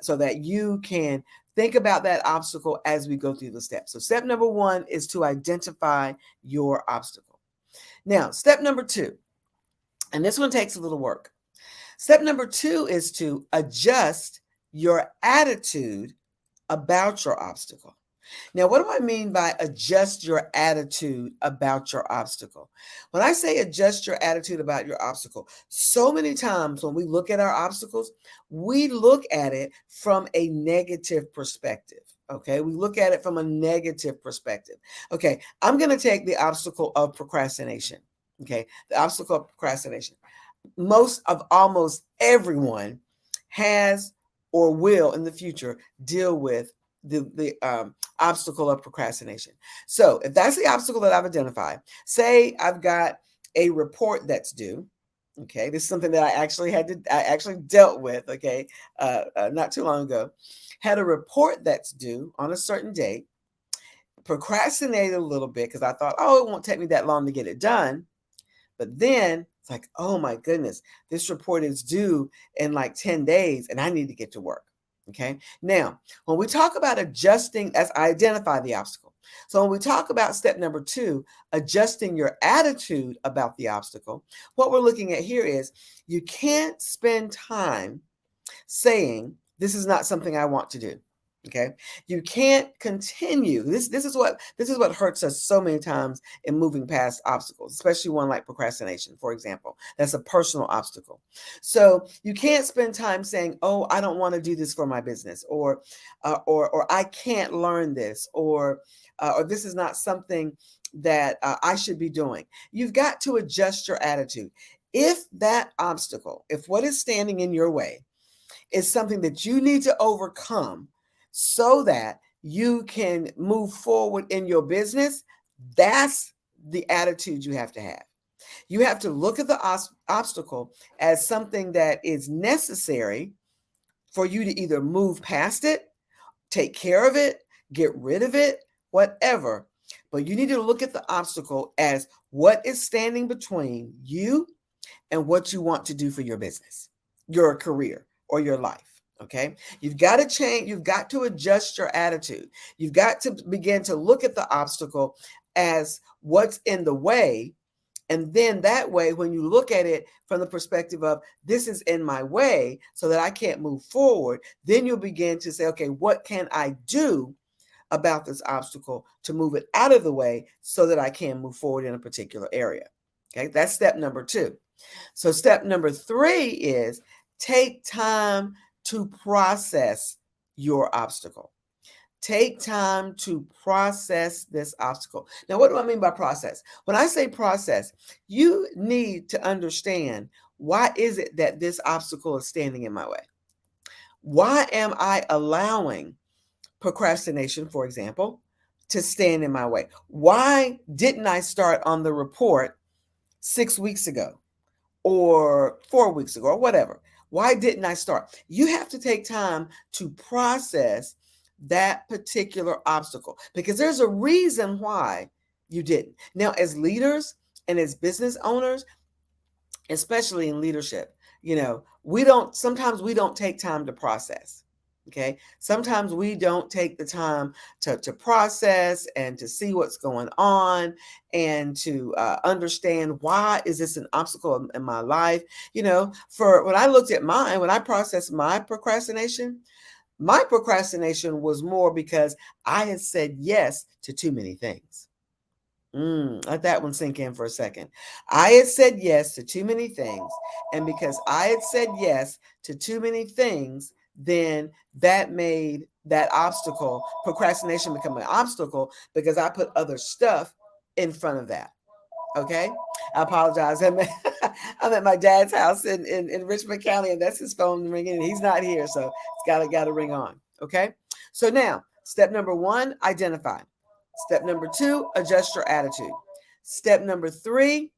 so that you can think about that obstacle as we go through the steps. So step number one is to identify your obstacle. Now, step number two, and this one takes a little work. Step number two is to adjust your attitude about your obstacle. Now, what do I mean by adjust your attitude about your obstacle? When I say adjust your attitude about your obstacle, so many times when we look at our obstacles, we look at it from a negative perspective. Okay, we look at it from a negative perspective. Okay, I'm going to take the obstacle of procrastination. Okay, the obstacle of procrastination. Almost everyone has or will in the future deal with the obstacle of procrastination. So if that's the obstacle that I've identified, say I've got a report that's due. Okay, this is something that I actually dealt with. Okay, not too long ago, had a report that's due on a certain date. Procrastinated a little bit because I thought, oh, it won't take me that long to get it done. But then it's like, oh my goodness, this report is due in like 10 days and I need to get to work. Okay. Now, when we talk about adjusting, as I identify the obstacle. So when we talk about step number 2, adjusting your attitude about the obstacle, what we're looking at here is you can't spend time saying, this is not something I want to do. Okay. You can't continue. This is what hurts us so many times in moving past obstacles, especially one like procrastination, for example. That's a personal obstacle. So you can't spend time saying, oh, I don't want to do this for my business, or I can't learn this, or this is not something that I should be doing. You've got to adjust your attitude. If that obstacle, if what is standing in your way is something that you need to overcome so that you can move forward in your business, that's the attitude you have to have. You have to look at the obstacle as something that is necessary for you to either move past it, take care of it, get rid of it, whatever. But you need to look at the obstacle as what is standing between you and what you want to do for your business, your career, or your life. Okay. You've got to change. You've got to adjust your attitude. You've got to begin to look at the obstacle as what's in the way. And then that way, when you look at it from the perspective of this is in my way so that I can't move forward, then you'll begin to say, okay, what can I do about this obstacle to move it out of the way so that I can move forward in a particular area? Okay. That's step number 2. So step number 3 is take time to process your obstacle. Take time to process this obstacle. Now, what do I mean by process? When I say process, you need to understand, why is it that this obstacle is standing in my way? Why am I allowing procrastination, for example, to stand in my way? Why didn't I start on the report 6 weeks ago or 4 weeks ago or whatever? Why didn't I start? You have to take time to process that particular obstacle because there's a reason why you didn't. Now, as leaders and as business owners, especially in leadership, sometimes we don't take time to process. Okay. Sometimes we don't take the time to process and to see what's going on and to understand, why is this an obstacle in my life? For when I looked at when I processed my procrastination was more because I had said yes to too many things. Let that one sink in for a second. I had said yes to too many things. And because I had said yes to too many things, then that made that obstacle, procrastination, become an obstacle because I put other stuff in front of that. Okay. I apologize. I'm at my dad's house in Richmond County, and that's his phone ringing, and he's not here. So it's got to ring on. Okay. So now step number 1, identify. Step number 2, adjust your attitude. Step number 3,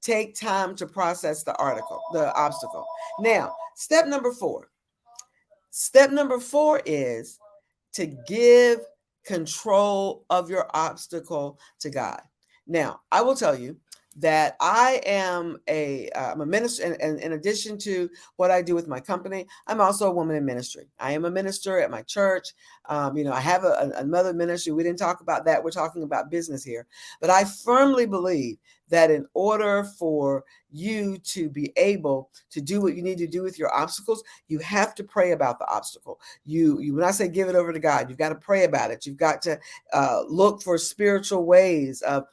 take time to process the obstacle. Now, step number 4. Step number 4 is to give control of your obstacle to God. Now, I will tell you, that I am I'm a minister, and in addition to what I do with my company, I'm also a woman in ministry. I am a minister at my church. I have another ministry. We didn't talk about that. We're talking about business here. But I firmly believe that in order for you to be able to do what you need to do with your obstacles, you have to pray about the obstacle. You when I say give it over to God, you've got to pray about it. You've got to look for spiritual ways of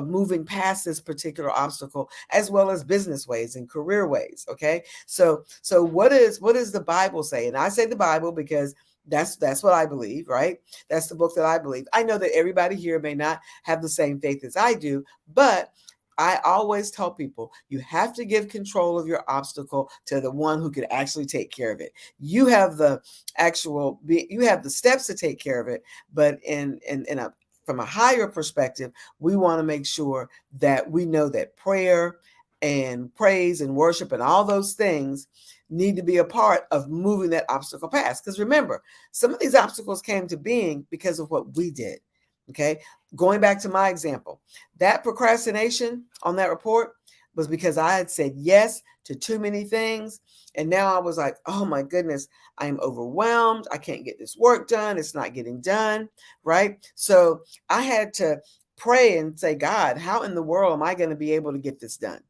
moving past this particular obstacle, as well as business ways and career ways. Okay, so what does the Bible say? And I say the Bible because that's what I believe, right? That's the book that I believe. I know that everybody here may not have the same faith as I do, but I always tell people you have to give control of your obstacle to the one who can actually take care of it. You have the steps to take care of it, but from a higher perspective, we want to make sure that we know that prayer and praise and worship and all those things need to be a part of moving that obstacle past. Because remember, some of these obstacles came to being because of what we did. Okay, going back to my example, that procrastination on that report was because I had said yes to too many things. And now I was like, oh my goodness, I'm overwhelmed. I can't get this work done. It's not getting done, right? So I had to pray and say, God, how in the world am I going to be able to get this done?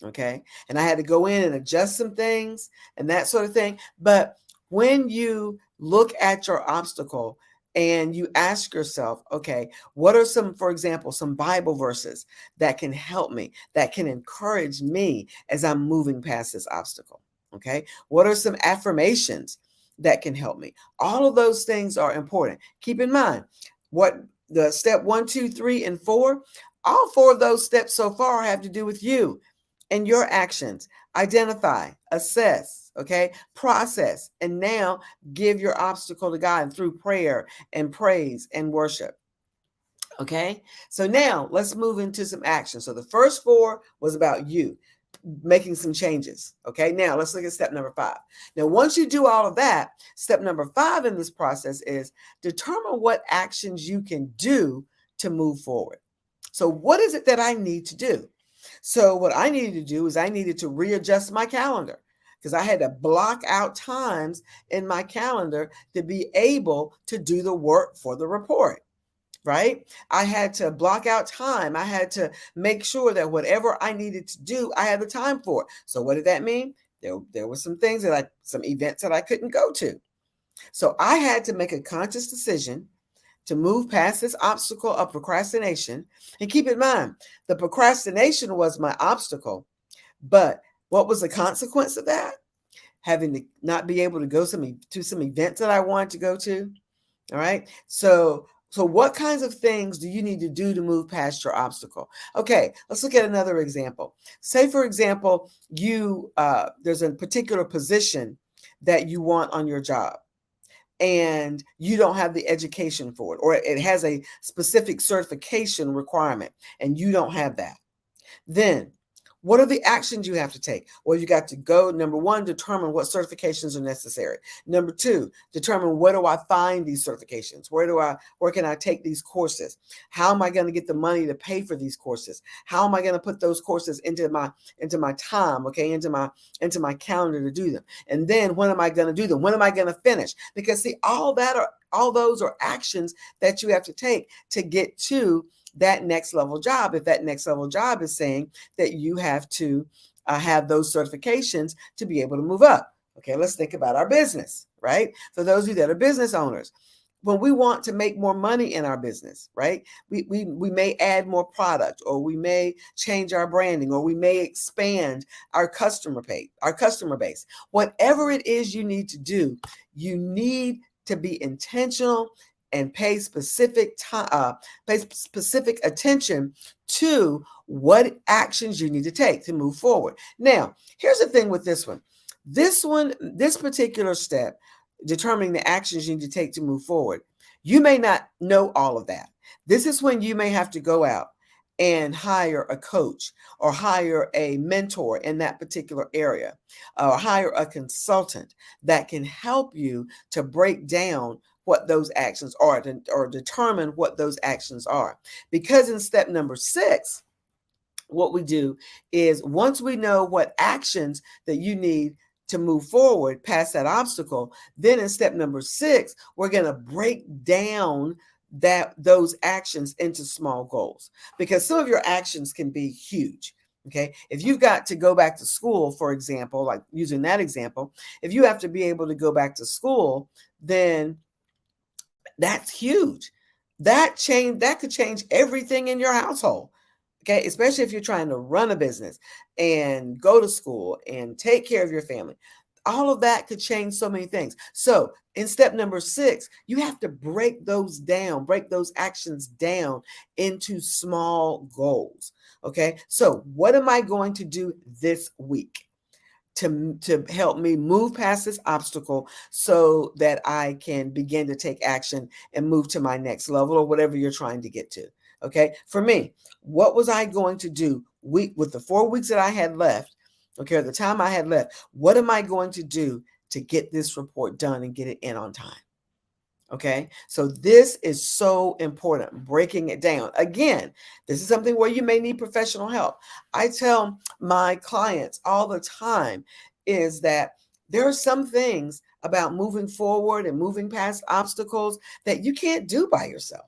Okay. And I had to go in and adjust some things and that sort of thing. But when you look at your obstacle and you ask yourself, okay, what are some, for example, some Bible verses that can help me, that can encourage me as I'm moving past this obstacle? Okay. What are some affirmations that can help me? All of those things are important. Keep in mind what the step 1, 2, 3, and 4, all 4 of those steps so far have to do with you and your actions. Identify, assess, okay, process, and now give your obstacle to God through prayer and praise and worship. Okay, so now let's move into some action. So the first 4 was about you making some changes. Okay, now let's look at step number 5. Now, once you do all of that, step number 5 in this process is determine what actions you can do to move forward. So what is it that I need to do? So what I needed to do is I needed to readjust my calendar, because I had to block out times in my calendar to be able to do the work for the report. Right? I had to block out time. I had to make sure that whatever I needed to do, I had the time for it. So what did that mean? There were some things some events that I couldn't go to. So I had to make a conscious decision to move past this obstacle of procrastination. And keep in mind, the procrastination was my obstacle. But what was the consequence of that? Having to not be able to go to some events that I wanted to go to. All right. So what kinds of things do you need to do to move past your obstacle? Okay, let's look at another example. Say, for example, there's a particular position that you want on your job, and you don't have the education for it, or it has a specific certification requirement, and you don't have that. Then what are the actions you have to take? Well, you got to go, number 1, determine what certifications are necessary. Number 2, determine where do I find these certifications? Where can I take these courses? How am I going to get the money to pay for these courses? How am I going to put those courses into my time, okay, into my calendar to do them? And then when am I going to do them? When am I going to finish? Because see, all those are actions that you have to take to get to that next level job. If that next level job is saying that you have to have those certifications to be able to move up. Okay, let's think about our business, right? For those of you that are business owners, when we want to make more money in our business, right? We may add more product, or we may change our branding, or we may expand our customer base. Whatever it is you need to do, you need to be intentional and pay specific attention to what actions you need to take to move forward. Now, here's the thing with this one. This particular step, determining the actions you need to take to move forward, you may not know all of that. This is when you may have to go out and hire a coach, or hire a mentor in that particular area, or hire a consultant that can help you to break down what those actions are, or determine what those actions are. Because in step number 6, what we do is once we know what actions that you need to move forward past that obstacle, then in step number 6, we're going to break down those actions into small goals, because some of your actions can be huge. Okay. If you've got to go back to school, for example, like using that example, if you have to be able to go back to school, then that's huge. That could change everything in your household. Okay, especially if you're trying to run a business and go to school and take care of your family. All of that could change so many things. So in step number 6, you have to break those actions down into small goals. Okay, so what am I going to do this week to help me move past this obstacle so that I can begin to take action and move to my next level, or whatever you're trying to get to? Okay, for me, what was I going to do with the 4 weeks that I had left? Okay, at the time I had left, what am I going to do to get this report done and get it in on time? Okay, so this is so important, breaking it down. Again, this is something where you may need professional help. I tell my clients all the time is that there are some things about moving forward and moving past obstacles that you can't do by yourself.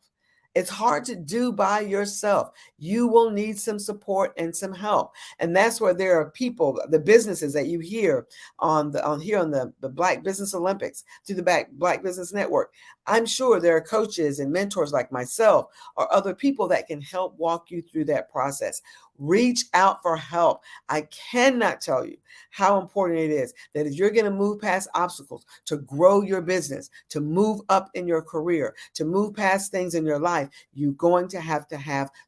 It's hard to do by yourself. You will need some support and some help. And that's where there are people, the businesses that you hear on the Black Business Olympics, through the Black Business Network. I'm sure there are coaches and mentors like myself or other people that can help walk you through that process. Reach out for help. I cannot tell you how important it is that if you're going to move past obstacles, to grow your business, to move up in your career, to move past things in your life, you're going to have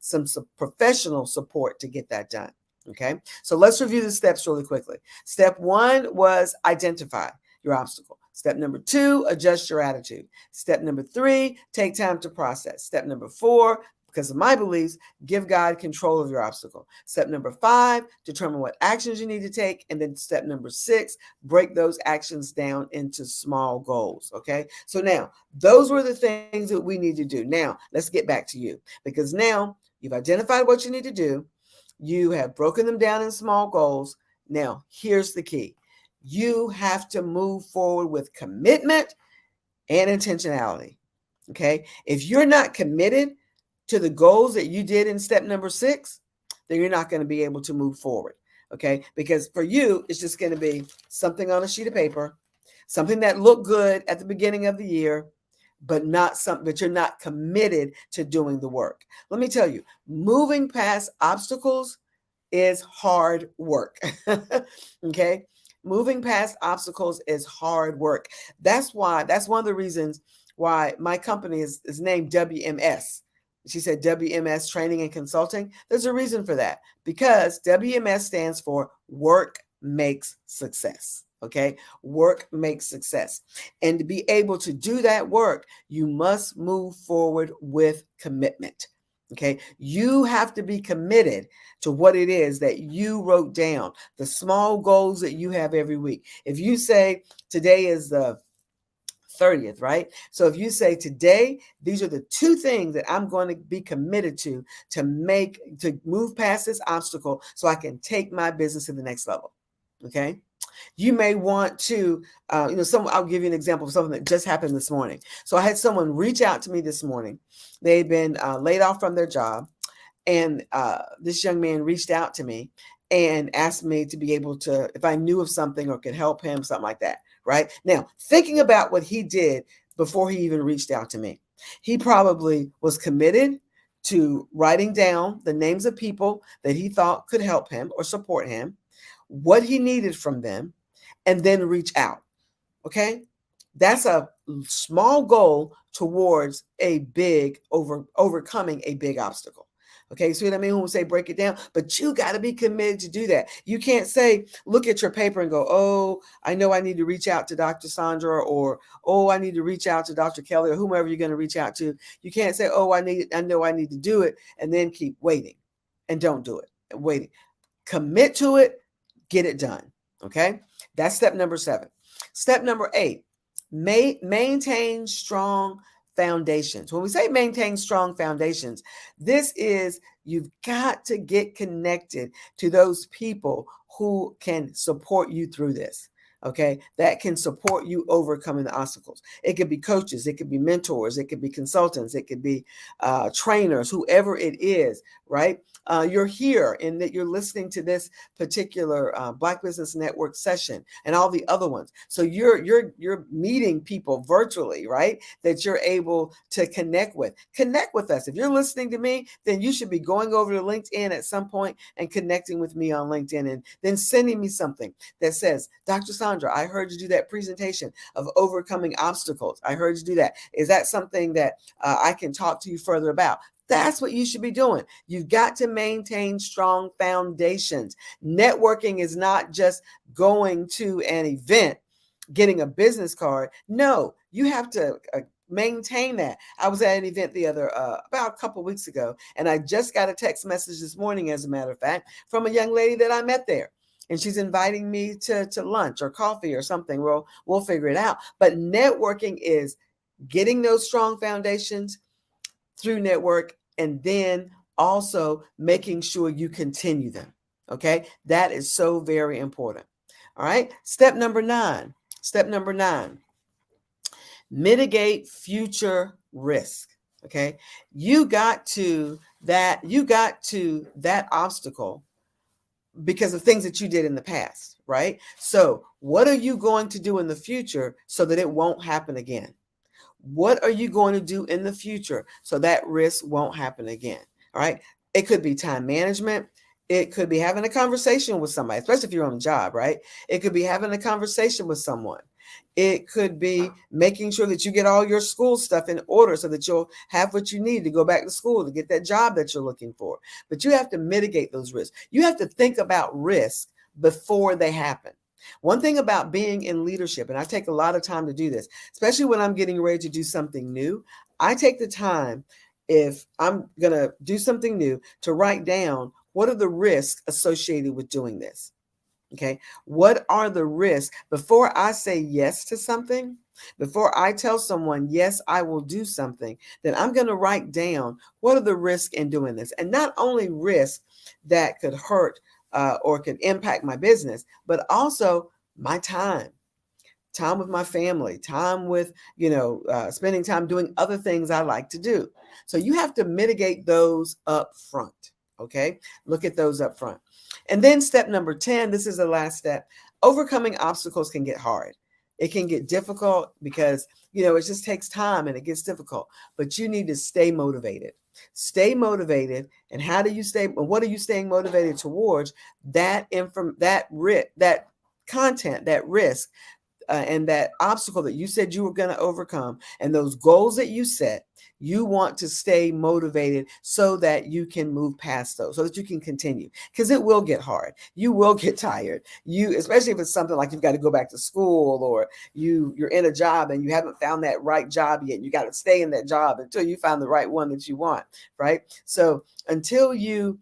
some professional support to get that done. Okay, so let's review the steps really quickly. Step 1 was identify your obstacle. Step number 2, adjust your attitude. Step number 3, take time to process. Step number 4, because of my beliefs, give God control of your obstacle. Step number 5, determine what actions you need to take. And then step number 6, break those actions down into small goals. Okay, so now those were the things that we need to do. Now let's get back to you, because now you've identified what you need to do. You have broken them down in small goals. Now here's the key. You have to move forward with commitment and intentionality. Okay, if you're not committed to the goals that you did in step number 6, then you're not going to be able to move forward. Okay, because for you, it's just going to be something on a sheet of paper, something that looked good at the beginning of the year, but you're not committed to doing the work. Let me tell you, moving past obstacles is hard work. Okay, moving past obstacles is hard work. That's one of the reasons why my company is named WMS. She said WMS Training and Consulting. There's a reason for that, because WMS stands for Work Makes Success. Okay, work makes success. And to be able to do that work, you must move forward with commitment. Okay, you have to be committed to what it is that you wrote down, the small goals that you have every week. If you say today is the 30th, right? So if you say today, these are the 2 things that I'm going to be committed to move past this obstacle so I can take my business to the next level. Okay. You may want to, I'll give you an example of something that just happened this morning. So I had someone reach out to me this morning. They'd been laid off from their job. And this young man reached out to me and asked me to be able to, if I knew of something or could help him, something like that. Right now, thinking about what he did before he even reached out to me, he probably was committed to writing down the names of people that he thought could help him or support him, what he needed from them, and then reach out. Okay, that's a small goal towards overcoming a big obstacle. Okay, see what I mean? When we say break it down, but you got to be committed to do that. You can't say, look at your paper and go, oh, I know I need to reach out to Dr. Sandra, or, oh, I need to reach out to Dr. Kelly, or whomever you're going to reach out to. You can't say, oh, I know I need to do it, and then keep waiting and don't do it. Waiting. Commit to it, get it done. Okay, that's step number 7. Step number 8, maintain strong foundations. When we say maintain strong foundations, this is you've got to get connected to those people who can support you through this. Okay, that can support you overcoming the obstacles. It could be coaches, it could be mentors, it could be consultants, it could be trainers, whoever it is, right? You're here and that you're listening to this particular Black Business Network session and all the other ones. So you're meeting people virtually, right? That you're able to connect with. Connect with us. If you're listening to me, then you should be going over to LinkedIn at some point and connecting with me on LinkedIn and then sending me something that says, Dr. Sandra, I heard you do that presentation of overcoming obstacles. I heard you do that. Is that something that I can talk to you further about? That's what you should be doing. You've got to maintain strong foundations. Networking is not just going to an event, getting a business card. No, you have to maintain that. I was at an event about a couple weeks ago, and I just got a text message this morning, as a matter of fact, from a young lady that I met there. And she's inviting me to lunch or coffee or something. We'll figure it out. But networking is getting those strong foundations through network, and then also making sure you continue them. Okay, that is so very important. All right, step number 9. Mitigate future risk. Okay, you got to that obstacle because of things that you did in the past, right? So what are you going to do in the future so that it won't happen again? What are you going to do in the future so that risk won't happen again? All right. It could be time management. It could be having a conversation with somebody, especially if you're on a job, right? It could be having a conversation with someone. It could be making sure that you get all your school stuff in order so that you'll have what you need to go back to school to get that job that you're looking for. But you have to mitigate those risks. You have to think about risk before they happen. One thing about being in leadership, and I take a lot of time to do this, especially when I'm getting ready to do something new, I take the time, if I'm going to do something new, to write down what are the risks associated with doing this. Okay, what are the risks? Before I say yes to something, before I tell someone, yes, I will do something, then I'm going to write down what are the risks in doing this. And not only risks that could hurt or could impact my business, but also my time with my family, time with, spending time doing other things I like to do. So you have to mitigate those up front. Okay, look at those up front. And then step number 10, this is the last step. Overcoming obstacles can get hard. It can get difficult because, it just takes time and it gets difficult, but you need to stay motivated. Stay motivated. And how do you stay? What are you staying motivated towards? That content, that risk, and that obstacle that you said you were going to overcome, and those goals that you set, you want to stay motivated so that you can move past those, so that you can continue, because it will get hard. You will get tired. Especially if it's something like you've got to go back to school, or you're in a job and you haven't found that right job yet. You got to stay in that job until you find the right one that you want, right? So until you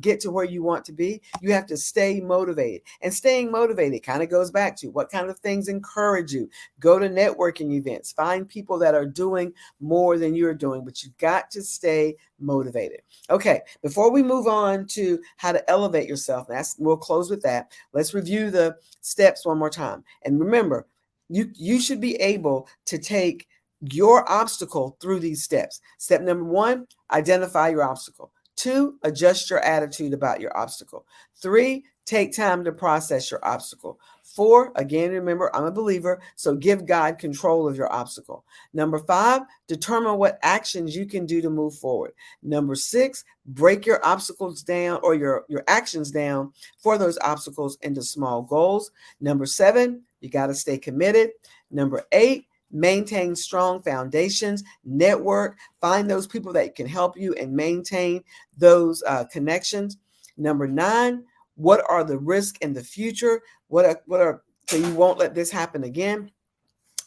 get to where you want to be, you have to stay motivated. And staying motivated kind of goes back to what kind of things encourage you. Go to networking events, find people that are doing more than you're doing, but you've got to stay motivated. Okay, before we move on to how to elevate yourself, we'll close with that. Let's review the steps one more time. And remember, you should be able to take your obstacle through these steps. Step number 1, identify your obstacle. 2, adjust your attitude about your obstacle. 3, take time to process your obstacle. 4, again, remember, I'm a believer, so give God control of your obstacle. Number 5, determine what actions you can do to move forward. Number 6, break your obstacles down, or your actions down for those obstacles into small goals. Number 7, you got to stay committed. Number 8, maintain strong foundations, network, find those people that can help you and maintain those connections. Number 9, what are the risks in the future? So you won't let this happen again.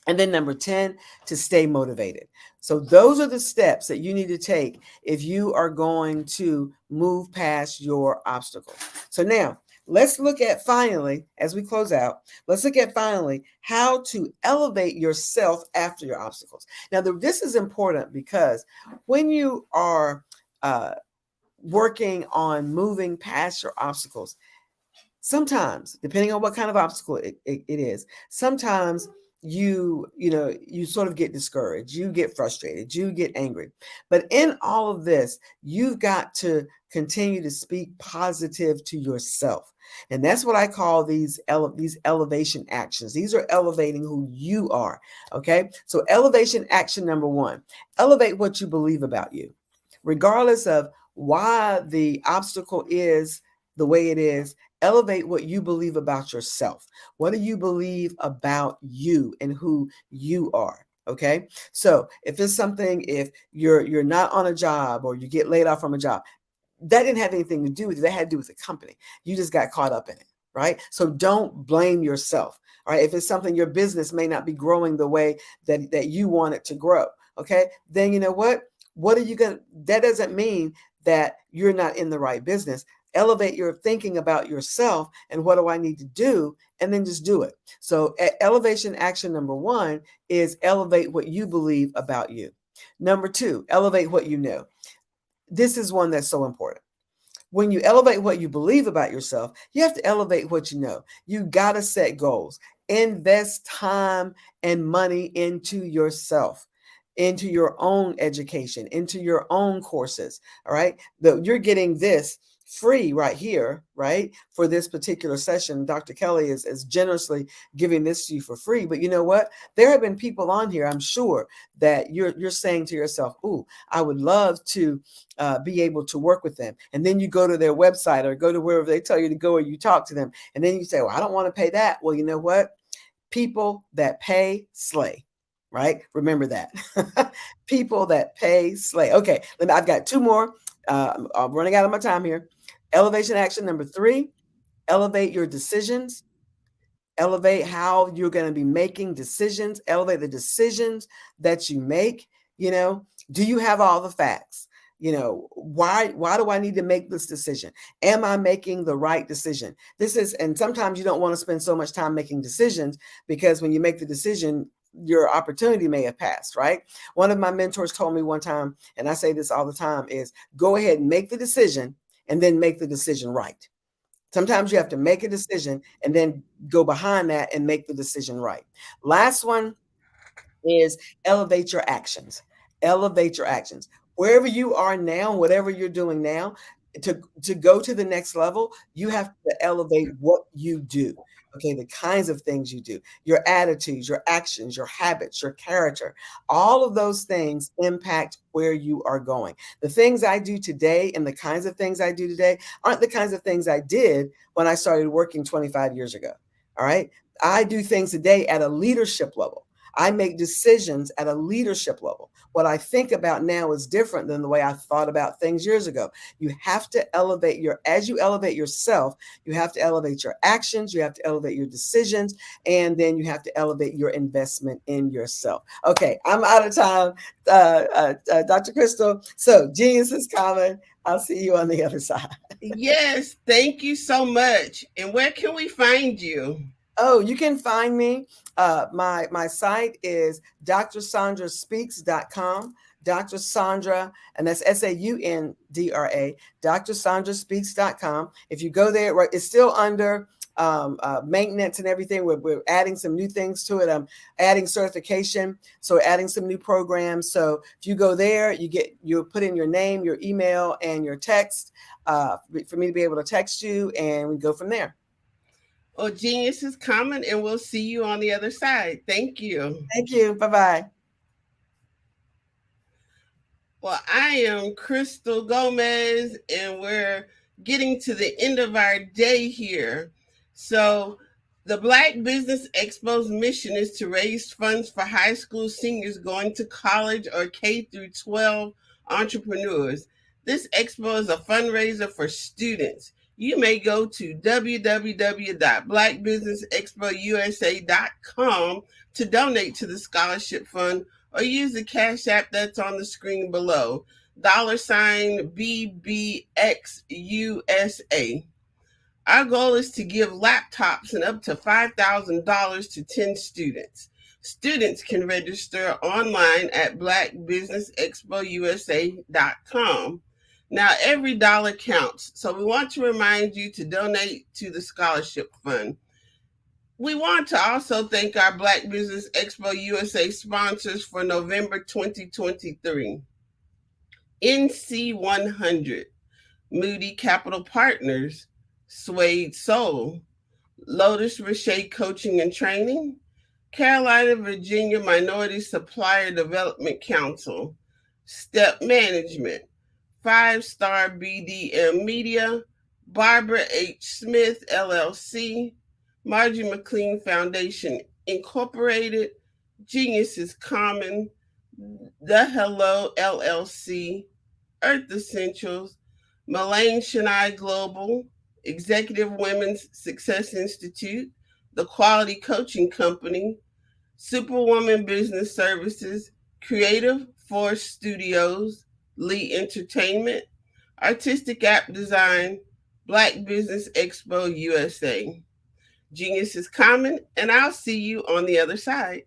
And then number 10, to stay motivated. So those are the steps that you need to take if you are going to move past your obstacle. So now let's look at finally, as we close out, let's look at finally how to elevate yourself after your obstacles. Now, this is important because when you are working on moving past your obstacles, sometimes, depending on what kind of obstacle it is, sometimes you sort of get discouraged, you get frustrated, you get angry. But in all of this, you've got to continue to speak positive to yourself. And that's what I call these elevation actions. These are elevating who you are. Okay. So elevation action number 1, elevate what you believe about you, regardless of why the obstacle is the way it is. Elevate what you believe about yourself. What do you believe about you and who you are? Okay. So if it's something, if you're not on a job or you get laid off from a job, that didn't have anything to do with it. That had to do with the company. You just got caught up in it. Right. So don't blame yourself. All right. If it's something, your business may not be growing the way that you want it to grow. Okay. Then you know what? What are you going to, that doesn't mean that you're not in the right business. Elevate your thinking about yourself and what do I need to do, and then just do it. So elevation action number 1 is elevate what you believe about you. Number 2, elevate what you know. This is one that's so important. When you elevate what you believe about yourself, you have to elevate what you know. You got to set goals. Invest time and money into yourself, into your own education, into your own courses. All right. You're getting this free right here, right? For this particular session, Dr. Kelly is generously giving this to you for free. But you know what? There have been people on here, I'm sure, that you're saying to yourself, "Ooh, I would love to be able to work with them." And then you go to their website or go to wherever they tell you to go, or you talk to them, and then you say, "Well, I don't want to pay that." Well, you know what? People that pay slay. Right? Remember that. People that pay slay. Okay, I've got 2 more. I'm running out of my time here. Elevation action number 3, elevate your decisions. Elevate how you're going to be making decisions. Elevate the decisions that you make. Do you have all the facts? Why do I need to make this decision? Am I making the right decision? And sometimes you don't want to spend so much time making decisions, because when you make the decision, your opportunity may have passed, right? One of my mentors told me one time, and I say this all the time, is go ahead and make the decision and then make the decision right. Sometimes you have to make a decision and then go behind that and make the decision right. Last one is elevate your actions. Elevate your actions. Wherever you are now, whatever you're doing now, to go to the next level, you have to elevate what you do. Okay, the kinds of things you do, your attitudes, your actions, your habits, your character, all of those things impact where you are going. The things I do today and the kinds of things I do today aren't the kinds of things I did when I started working 25 years ago. All right. I do things today at a leadership level. I make decisions at a leadership level. What I think about now is different than the way I thought about things years ago. You have to elevate as you elevate yourself, you have to elevate your actions, you have to elevate your decisions, and then you have to elevate your investment in yourself. Okay, I'm out of time, Dr. Crystal. So genius is common. I'll see you on the other side. Yes, thank you so much. And where can we find you? Oh, you can find me. My site is drsandraspeaks.com. Dr. Sandra, and that's SAUNDRA, drsandraspeaks.com. If you go there, right, it's still under maintenance and everything. We're adding some new things to it. I'm adding certification, so adding some new programs. So if you go there, you put in your name, your email, and your text for me to be able to text you, and we go from there. Well, genius is coming, and we'll see you on the other side. Thank you. Thank you. Bye-bye. Well, I am Crystal Gomez, and we're getting to the end of our day here. So the Black Business Expo's mission is to raise funds for high school seniors going to college or K through 12 entrepreneurs. This expo is a fundraiser for students. You may go to www.blackbusinessexpousa.com to donate to the scholarship fund, or use the Cash App that's on the screen below, $BBXUSA. Our goal is to give laptops and up to $5,000 to 10 students. Students can register online at blackbusinessexpousa.com. Now, every dollar counts, so we want to remind you to donate to the scholarship fund. We want to also thank our Black Business Expo USA sponsors for November 2023. NC 100, Moody Capital Partners, Suede Soul, Lotus Richey Coaching and Training, Carolina, Virginia Minority Supplier Development Council, Step Management, 5-Star BDM Media, Barbara H. Smith, LLC, Margie McLean Foundation, Incorporated, Genius is Common, The Hello, LLC, Earth Essentials, Mullane Shania Global, Executive Women's Success Institute, The Quality Coaching Company, Superwoman Business Services, Creative Force Studios, Lee Entertainment, Artistic App Design, Black Business Expo USA. Genius is common, and I'll see you on the other side.